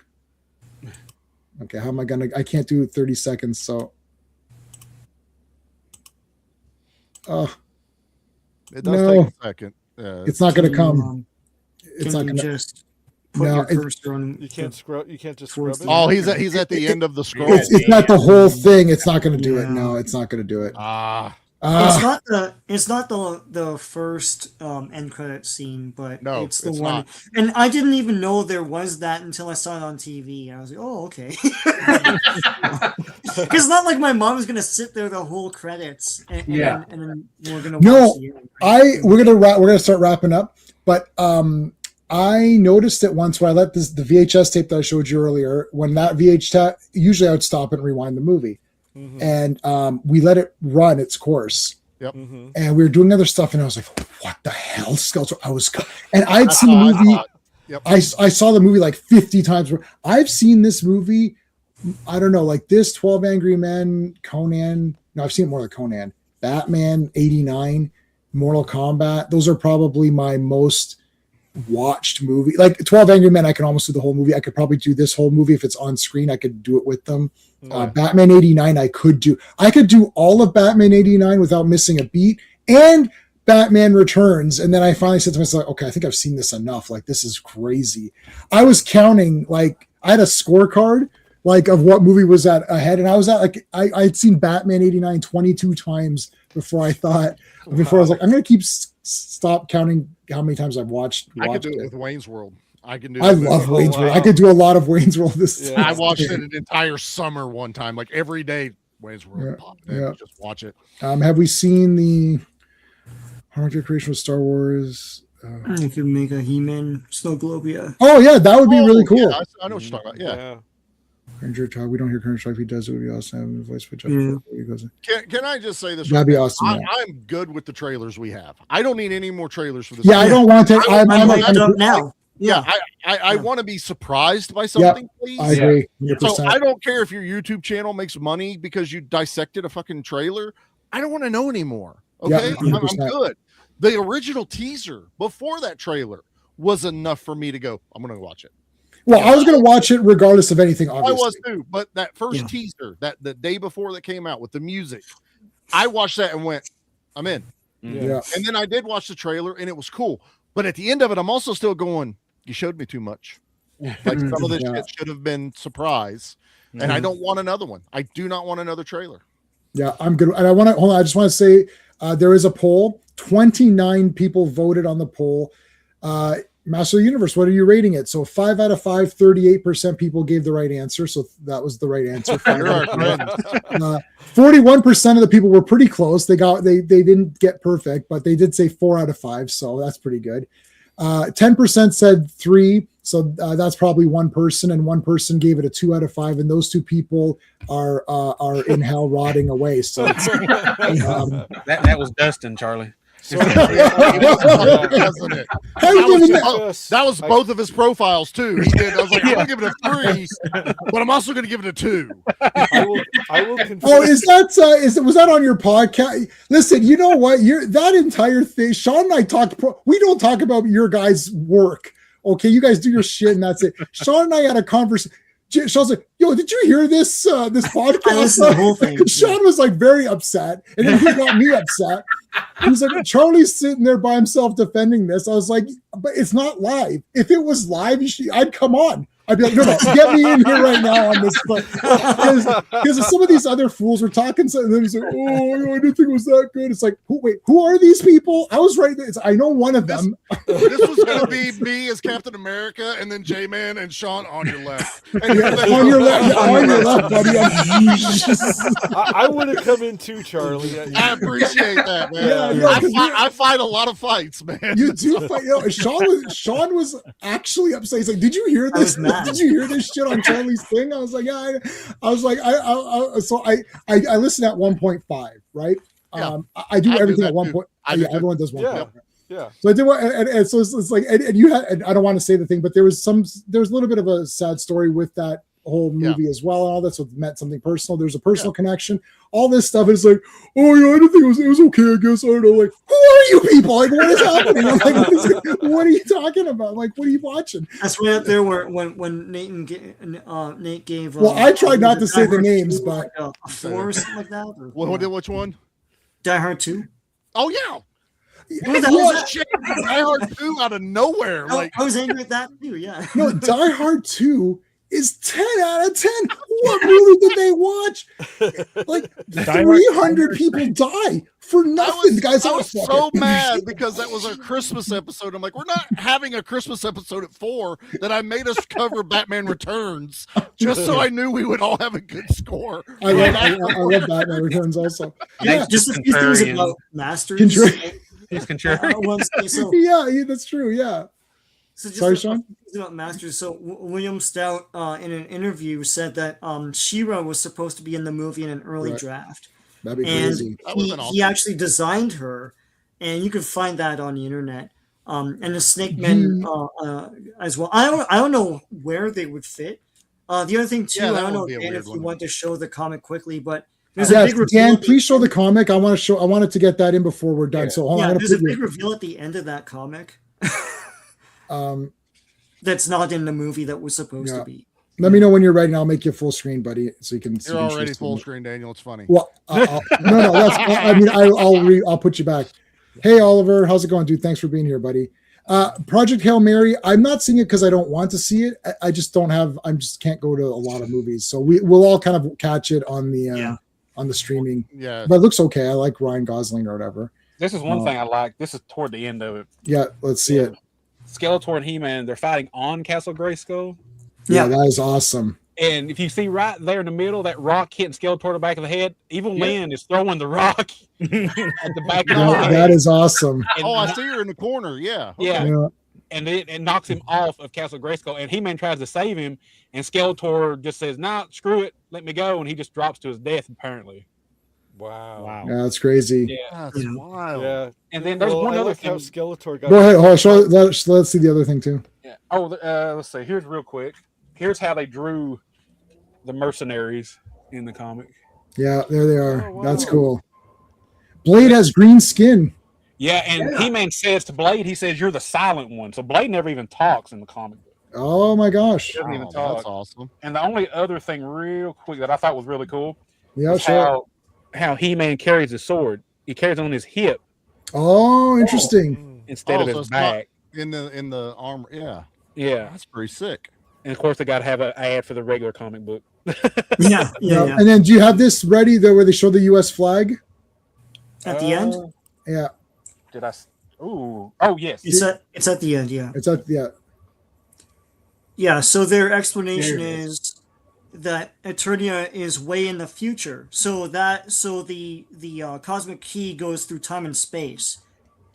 Okay, how am I can't do 30 seconds, so It does No. take a second. it's not gonna come. It's Can not you gonna just put No, your it- cursor on? You can't scrub. You can't just Towards scrub the- it. Oh, he's at the end of the scroll. it's not the whole thing. It's not gonna do it. Yeah. No, it's not gonna do it. It's not the first end credit scene, but No, it's the it's one. not. And I didn't even know there was that until I saw it on TV. I was like, oh, okay. Because it's not like my mom was gonna sit there the whole credits, and then we're gonna No, watch the end. we're gonna start wrapping up, but I noticed it once when I let the VHS tape that I showed you earlier. When that VHS, usually I would stop and rewind the movie, and we let it run its course. Yep. And we were doing other stuff, and I was like, "What the hell?" And I'd seen the movie. Yep. I saw the movie like 50 times. I've seen this movie. I don't know, like this 12 Angry Men, Conan. No, I've seen it more than Conan. Batman 89, Mortal Kombat. Those are probably my most watched movie. Like 12 Angry Men, I can almost do the whole movie. I could probably do this whole movie if it's on screen. I could do it with them. Batman 89, I could do all of Batman 89 without missing a beat, and Batman Returns. And then I finally said to myself, okay, I think I've seen this enough. Like, this is crazy. I was counting, like, I had a scorecard like of what movie was at ahead, and I was at like I'd seen Batman 89 22 times before I was like, I'm gonna stop counting how many times I've watched I could do it it. with Wayne's World. I can do. I love Wayne's World. I could do a lot of Wayne's World this I watched it an entire summer one time, like every day. Wayne's World popped in, just watch it. Have we seen the Harmonic Creation of Star Wars? I could make a He-Man snow globe, yeah. Oh yeah, that would be really cool. Yeah, I know what you're talking about. Yeah. Ranger Talk. We don't hear Colonel Talk. If he does, it would be awesome. Having a voice switch up. Yeah. He goes, Can I just say this? That'd be awesome. I'm good with the trailers we have. I don't need any more trailers for this. Yeah, I don't want to. I'm hyped up now. Yeah, I want to be surprised by something, please. I agree. So I don't care if your YouTube channel makes money because you dissected a fucking trailer. I don't want to know anymore. Okay, Yeah, I'm good. The original teaser before that trailer was enough for me to go, I'm going to watch it. Well, I was going to watch it regardless of anything, obviously. I was too, but that first teaser, that the day before that came out with the music, I watched that and went, I'm in. Yeah. And then I did watch the trailer and it was cool. But at the end of it, I'm also still going, you showed me too much. Like some of this Yeah. shit should have been surprise, and I don't want another one. I do not want another trailer. Yeah, I'm good. And I want to hold on. I just want to say there is a poll. 29 people voted on the poll. Master of the Universe, what are you rating it? So 5 out of 5, 38% people gave the right answer. So that was the right answer. 41% of the people were pretty close. They didn't get perfect, but they did say 4 out of 5. So that's pretty good. 10% said 3. So that's probably one person, and one person gave it a 2 out of 5. And those two people are in hell rotting away. So it's, that was Dustin, Charlie. That was both of his profiles too. He did. I was like, I'm gonna give it a 3, but I'm also gonna give it a 2. I will confess. Oh, was that on your podcast? Listen, you know what? That entire thing. Sean and I talked. We don't talk about your guys' work. Okay, you guys do your shit, and that's it. Sean and I had a conversation. Sean's like, "Yo, did you hear this podcast?" I listened to the whole thing. Sean was like very upset, and then he got me upset. He's like, "Charlie's sitting there by himself defending this." I was like, "But it's not live. If it was live, I'd come on. I'd be like, no, get me in here right now on this." Because some of these other fools were talking, and then he's like, "Oh, I didn't think it was that good." It's like, who are these people? I was right there. I know one of them. This was going to be me as Captain America, and then J-Man and Sean on your left. And on your left, buddy. I would have come in too, Charlie. I appreciate that, man. I fight a lot of fights, man. You do fight. Sean was actually upset. He's like, "Did you hear this? Did you hear this shit on Charlie's thing?" I was like, "Yeah." So I listen at 1.5, right? Yeah. I do everything at 1. Yeah, everyone does 1. Yeah. So I did what, and so it's like, and you had, and I don't want to say the thing, but there was a little bit of a sad story with that whole movie as well, and all that. So it meant something personal. There's a personal connection. All this stuff is like, "Oh yeah, I didn't think it was okay. I guess I don't know." Like, who are you people? Like, what is happening? I'm like, what are you talking about? Like, what are you watching? That's right up there where when Nate gave. Well, I tried not to say the names, but a 4 or something like that. Which one? Die Hard 2. Oh yeah. Who the hell is that? Shit, Die Hard 2 out of nowhere. I was angry at that too. Yeah. No, Die Hard 2 is 10 out of 10. What movie did they watch? Like 300 people die for nothing. I was so mad because that was our Christmas episode. I'm like, we're not having a Christmas episode at 4 that I made us cover Batman Returns just so I knew we would all have a good score. I love Batman Returns also. Yeah, just a few things about Masters. He's contrarian. Yeah, that's true. Yeah. So just Sorry, Sean? about Masters. So William Stout in an interview said that She-Ra was supposed to be in the movie in an early draft. That'd be and crazy. He actually designed her, and you can find that on the internet. And the Snake Men as well. I don't know where they would fit. The other thing too, I don't know, Dan, if you want to show the comic quickly, but there's a big reveal. Dan, please show the comic. I wanted to get that in before we're done. So there's a big reveal at the end of that comic. That's not in the movie that was supposed to be. Let me know when you're ready, and I'll make you full screen, buddy, so you can. You're already full screen, Daniel. It's funny. Well, no. I'll put you back. Hey, Oliver, how's it going, dude? Thanks for being here, buddy. Project Hail Mary. I'm not seeing it because I don't want to see it. I just don't have. I just can't go to a lot of movies, so we'll all kind of catch it on the streaming. Yeah, but it looks okay. I like Ryan Gosling or whatever. This is one thing I like. This is toward the end of it. Yeah, let's see it. Skeletor and He-Man, they're fighting on Castle Grayskull. Yeah, that is awesome. And if you see right there in the middle, that rock hitting Skeletor in the back of the head, Evil Lynn is throwing the rock at the back of the head. That is awesome. And I see her in the corner. Yeah. Okay. Yeah. And it knocks him off of Castle Grayskull. And He-Man tries to save him, and Skeletor just says, "Nah, screw it, let me go." And he just drops to his death, apparently. Wow. Yeah, that's crazy. Yeah. That's wild. Yeah. And then there's one other thing. How Skeletor got. Go ahead. Let's see the other thing too. Yeah. Oh, let's see. Here's real quick. Here's how they drew the mercenaries in the comic. Yeah, there they are. Oh, wow. That's cool. Blade has green skin. Yeah, and He-Man says to Blade, he says, "You're the silent one." So Blade never even talks in the comic book. Oh my gosh. He doesn't even talk. That's awesome. And the only other thing real quick that I thought was really cool was how He-Man carries his sword. He carries it on his hip. Oh, interesting. Instead of his back. In the armor. Yeah. Yeah. That's pretty sick. And of course, they got to have an ad for the regular comic book. Yeah. And then do you have this ready there where they show the U.S. flag? At the end? Yeah. Did I? Ooh. Oh, yes. It's at the end, yeah. It's at Yeah, so their explanation is that Eternia is way in the future. So the cosmic key goes through time and space.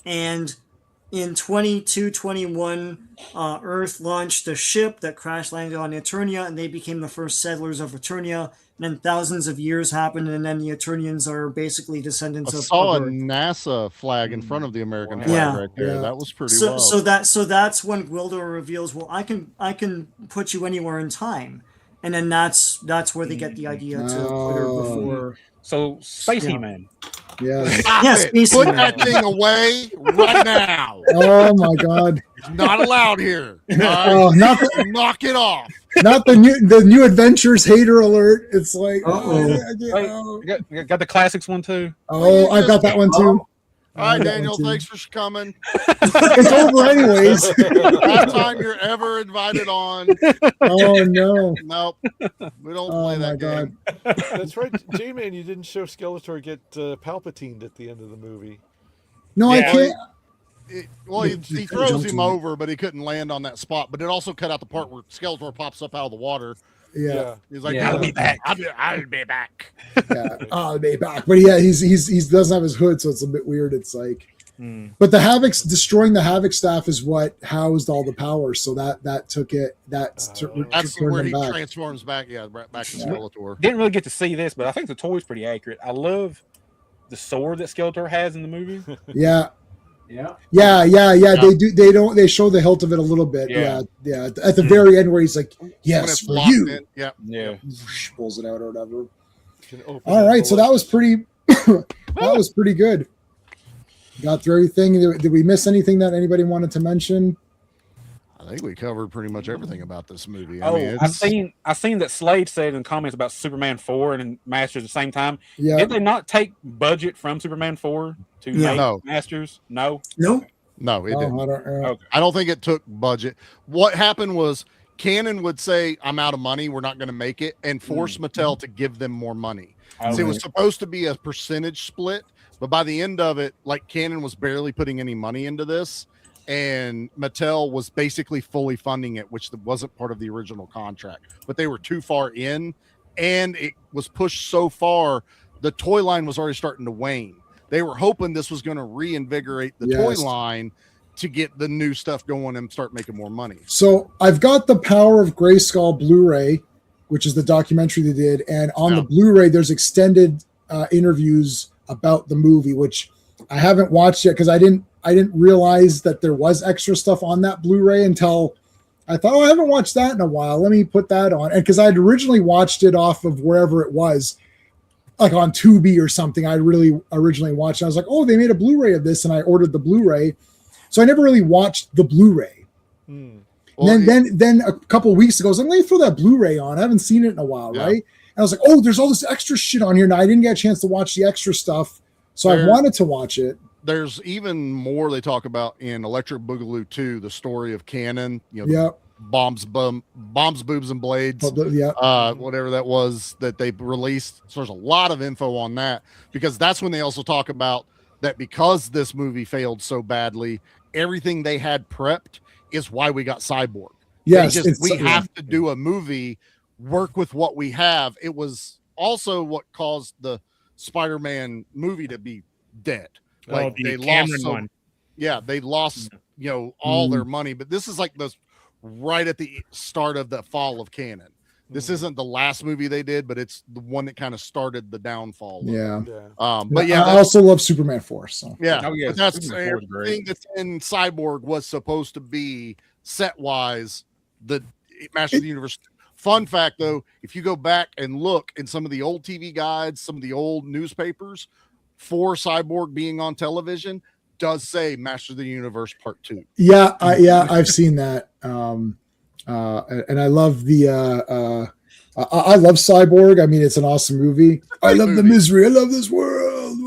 And in 2221, Earth launched a ship that crash landed on Eternia, and they became the first settlers of Eternia. And then thousands of years happened, and then the Eternians are basically descendants I of saw a Earth. NASA flag in front of the American flag Yeah. right there. Yeah. That was pretty So, wild. so that's when Gwildor reveals, well, I can put you anywhere in time, and then that's where they get the idea to put her before. So, Space Yeah. Man. Yeah. Stop Yes, it. Space Put Man. that thing away right now. Oh my God. It's not allowed here. Oh, not the, Knock it off. not the new adventures hater alert. It's like, Uh-oh. Got the classics one too. oh, I've got that one too. All right, I got Daniel, one too. thanks for coming. It's over anyways. Last time you're ever invited on. Oh no. Nope. We don't Oh play my that game. God. That's right, J-Man. You didn't show Skeletor get Palpatine at the end of the movie. No, Yeah. I can't. He throws him over, but he couldn't land on that spot. But it also cut out the part where Skeletor pops up out of the water. Yeah. He's like, Yeah. I'll be back. I'll be back. Yeah. I'll be back. But yeah, he doesn't have his hood, so it's a bit weird. It's like, but the Havoc's destroying the Havoc staff is what housed all the power. So that took it. That's That's where he transforms back. Yeah, back to Skeletor. Didn't really get to see this, but I think the toy's pretty accurate. I love the sword that Skeletor has in the movie. Yeah. Yeah. They show the hilt of it a little bit. Yeah. Yeah. At the very end where he's like, When yes, it's for locked you. in. Yeah. Yeah. Pulls it out or whatever. Can open All right. So that was pretty. pretty good. Got through everything. Did we miss anything that anybody wanted to mention? I think we covered pretty much everything about this movie. I Oh, mean, I've seen that Slade said in comments about Superman 4 and Masters at the same time. Yeah. Did they not take budget from Superman 4 to make No. Masters? No. No. no, it Oh, didn't. I don't, Okay. I don't think it took budget. What happened was Canon would say, I'm out of money. We're not going to make it, and force Mattel to give them more money. So it was supposed to be a percentage split, but by the end of it, like Canon was barely putting any money into this, and Mattel was basically fully funding it, which wasn't part of the original contract. But they were too far in, and it was pushed so far, the toy line was already starting to wane. They were hoping this was going to reinvigorate the toy line to get the new stuff going and start making more money. So I've got the Power of Grayskull Blu-ray, which is the documentary they did, and on the Blu-ray there's extended interviews about the movie, which I haven't watched yet because I didn't realize that there was extra stuff on that Blu-ray until I thought, I haven't watched that in a while. Let me put that on. And because I'd originally watched it off of wherever it was, like on Tubi or something, I really originally watched it. I was like, oh, they made a Blu-ray of this, and I ordered the Blu-ray. So I never really watched the Blu-ray. Well, Then a couple of weeks ago, I was like, let me throw that Blu-ray on. I haven't seen it in a while, right? And I was like, oh, there's all this extra shit on here. Now I didn't get a chance to watch the extra stuff, so I wanted to watch it. There's even more they talk about in Electric Boogaloo 2, the story of Cannon, bombs, boobs, and blades, whatever that was that they released. So there's a lot of info on that, because that's when they also talk about that because this movie failed so badly, everything they had prepped is why we got Cyborg. Yes, we have to do a movie, work with what we have. It was also what caused the Spider-Man movie to be dead. Like they lost they lost all their money, but this is like right at the start of the fall of Canon. This isn't the last movie they did, but it's the one that kind of started the downfall. But I also love Superman 4. So but that's everything that's in Cyborg was supposed to be set wise the Master of the Universe. Fun fact though, if you go back and look in some of the old TV guides, some of the old newspapers for Cyborg being on television, does say Master of the Universe Part 2. I've seen that. And I love the I love Cyborg. I mean, it's an awesome movie. I love the misery. I love this world.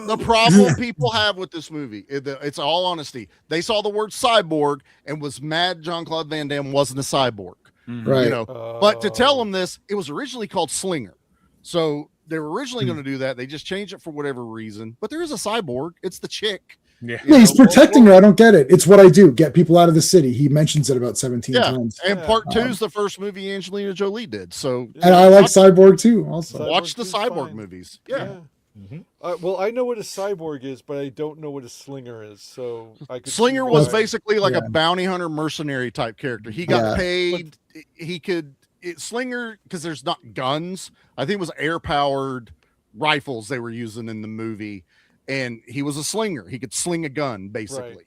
The problem people have with this movie, it's all honesty. They saw the word cyborg and was mad Jean-Claude Van Damme wasn't a cyborg. Right. You know, but to tell them this, it was originally called Slinger. So they were originally going to do that. They just changed it for whatever reason. But there is a cyborg. It's the chick. Yeah. Yeah, he's protecting her. I don't get it. It's what I do. Get people out of the city. He mentions it about 17 times. And part 2 is the first movie Angelina Jolie did. So and I like Cyborg too. Also, watch the Cyborg movies. Yeah. Well, I know what a cyborg is, but I don't know what a slinger is. So Slinger was basically like a bounty hunter mercenary type character. He got paid. He could Slinger, because there's not guns. I think it was air powered rifles they were using in the movie, and he was a slinger. He could sling a gun basically.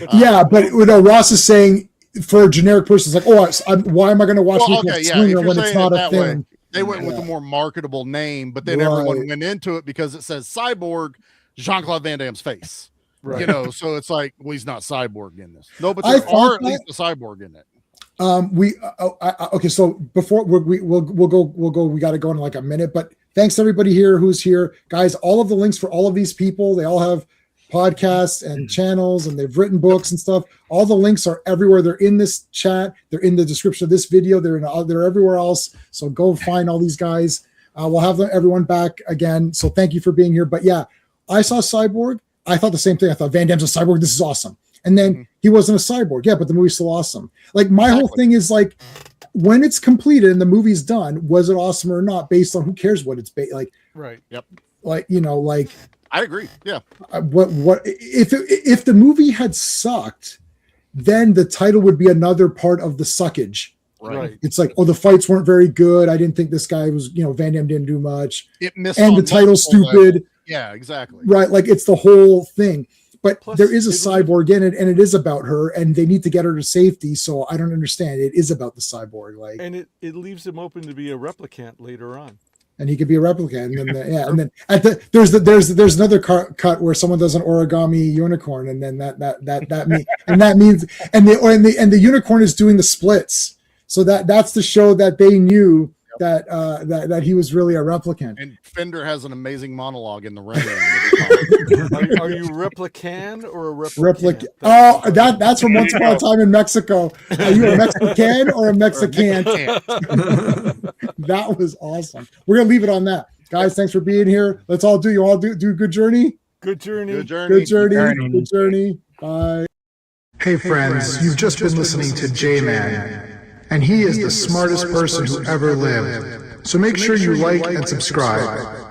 Right. But Ross is saying for a generic person, it's like, why am I going to watch Slinger when it's not a thing? They went with a more marketable name, but then everyone went into it because it says Cyborg, Jean-Claude Van Damme's face. Right. You know, so it's like, well, he's not Cyborg in this. No, but there are at least a Cyborg in it. Okay, so before we'll go. We got to go in like a minute, but thanks to everybody here who's here, guys. All of the links for all of these people, they all have podcasts and channels, and they've written books and stuff. All the links are everywhere. They're in this chat. They're in the description of this video. They're everywhere else. So go find all these guys. We'll have everyone back again. So thank you for being here. But yeah, I saw Cyborg. I thought the same thing. I thought Van Damme's a cyborg. This is awesome. And then he wasn't a cyborg. Yeah, but the movie's still awesome. Like my whole thing is like, when it's completed and the movie's done, was it awesome or not? Based on who cares what it's like. Right. Yep. Like, you know, like. I agree. Yeah. What if the movie had sucked, then the title would be another part of the suckage. Right. It's like, oh, the fights weren't very good. I didn't think this guy was, Van Damme didn't do much. It missed and the title's stupid. Level. Yeah, exactly. Right. Like it's the whole thing. But Plus, there is a cyborg in it, and it is about her, and they need to get her to safety. So I don't understand. It is about the cyborg, like, and it leaves him open to be a replicant later on. And he could be a replicant, and then and then at there's another cut where someone does an origami unicorn, and then that means the unicorn is doing the splits. So that's the show that they knew that he was really a replicant. And Fender has an amazing monologue in the ring. Are you replican or a replicant? Oh, that's from Once Upon a Time in Mexico. Are you a Mexican or a Mexican? That was awesome. We're gonna leave it on that, guys. Thanks for being here. Let's all do good journey. Good journey. Good journey. Good journey. Good journey. Bye. Hey friends, you've just been listening to J-Man. And he is the smartest person who ever lived. So make sure you like and subscribe.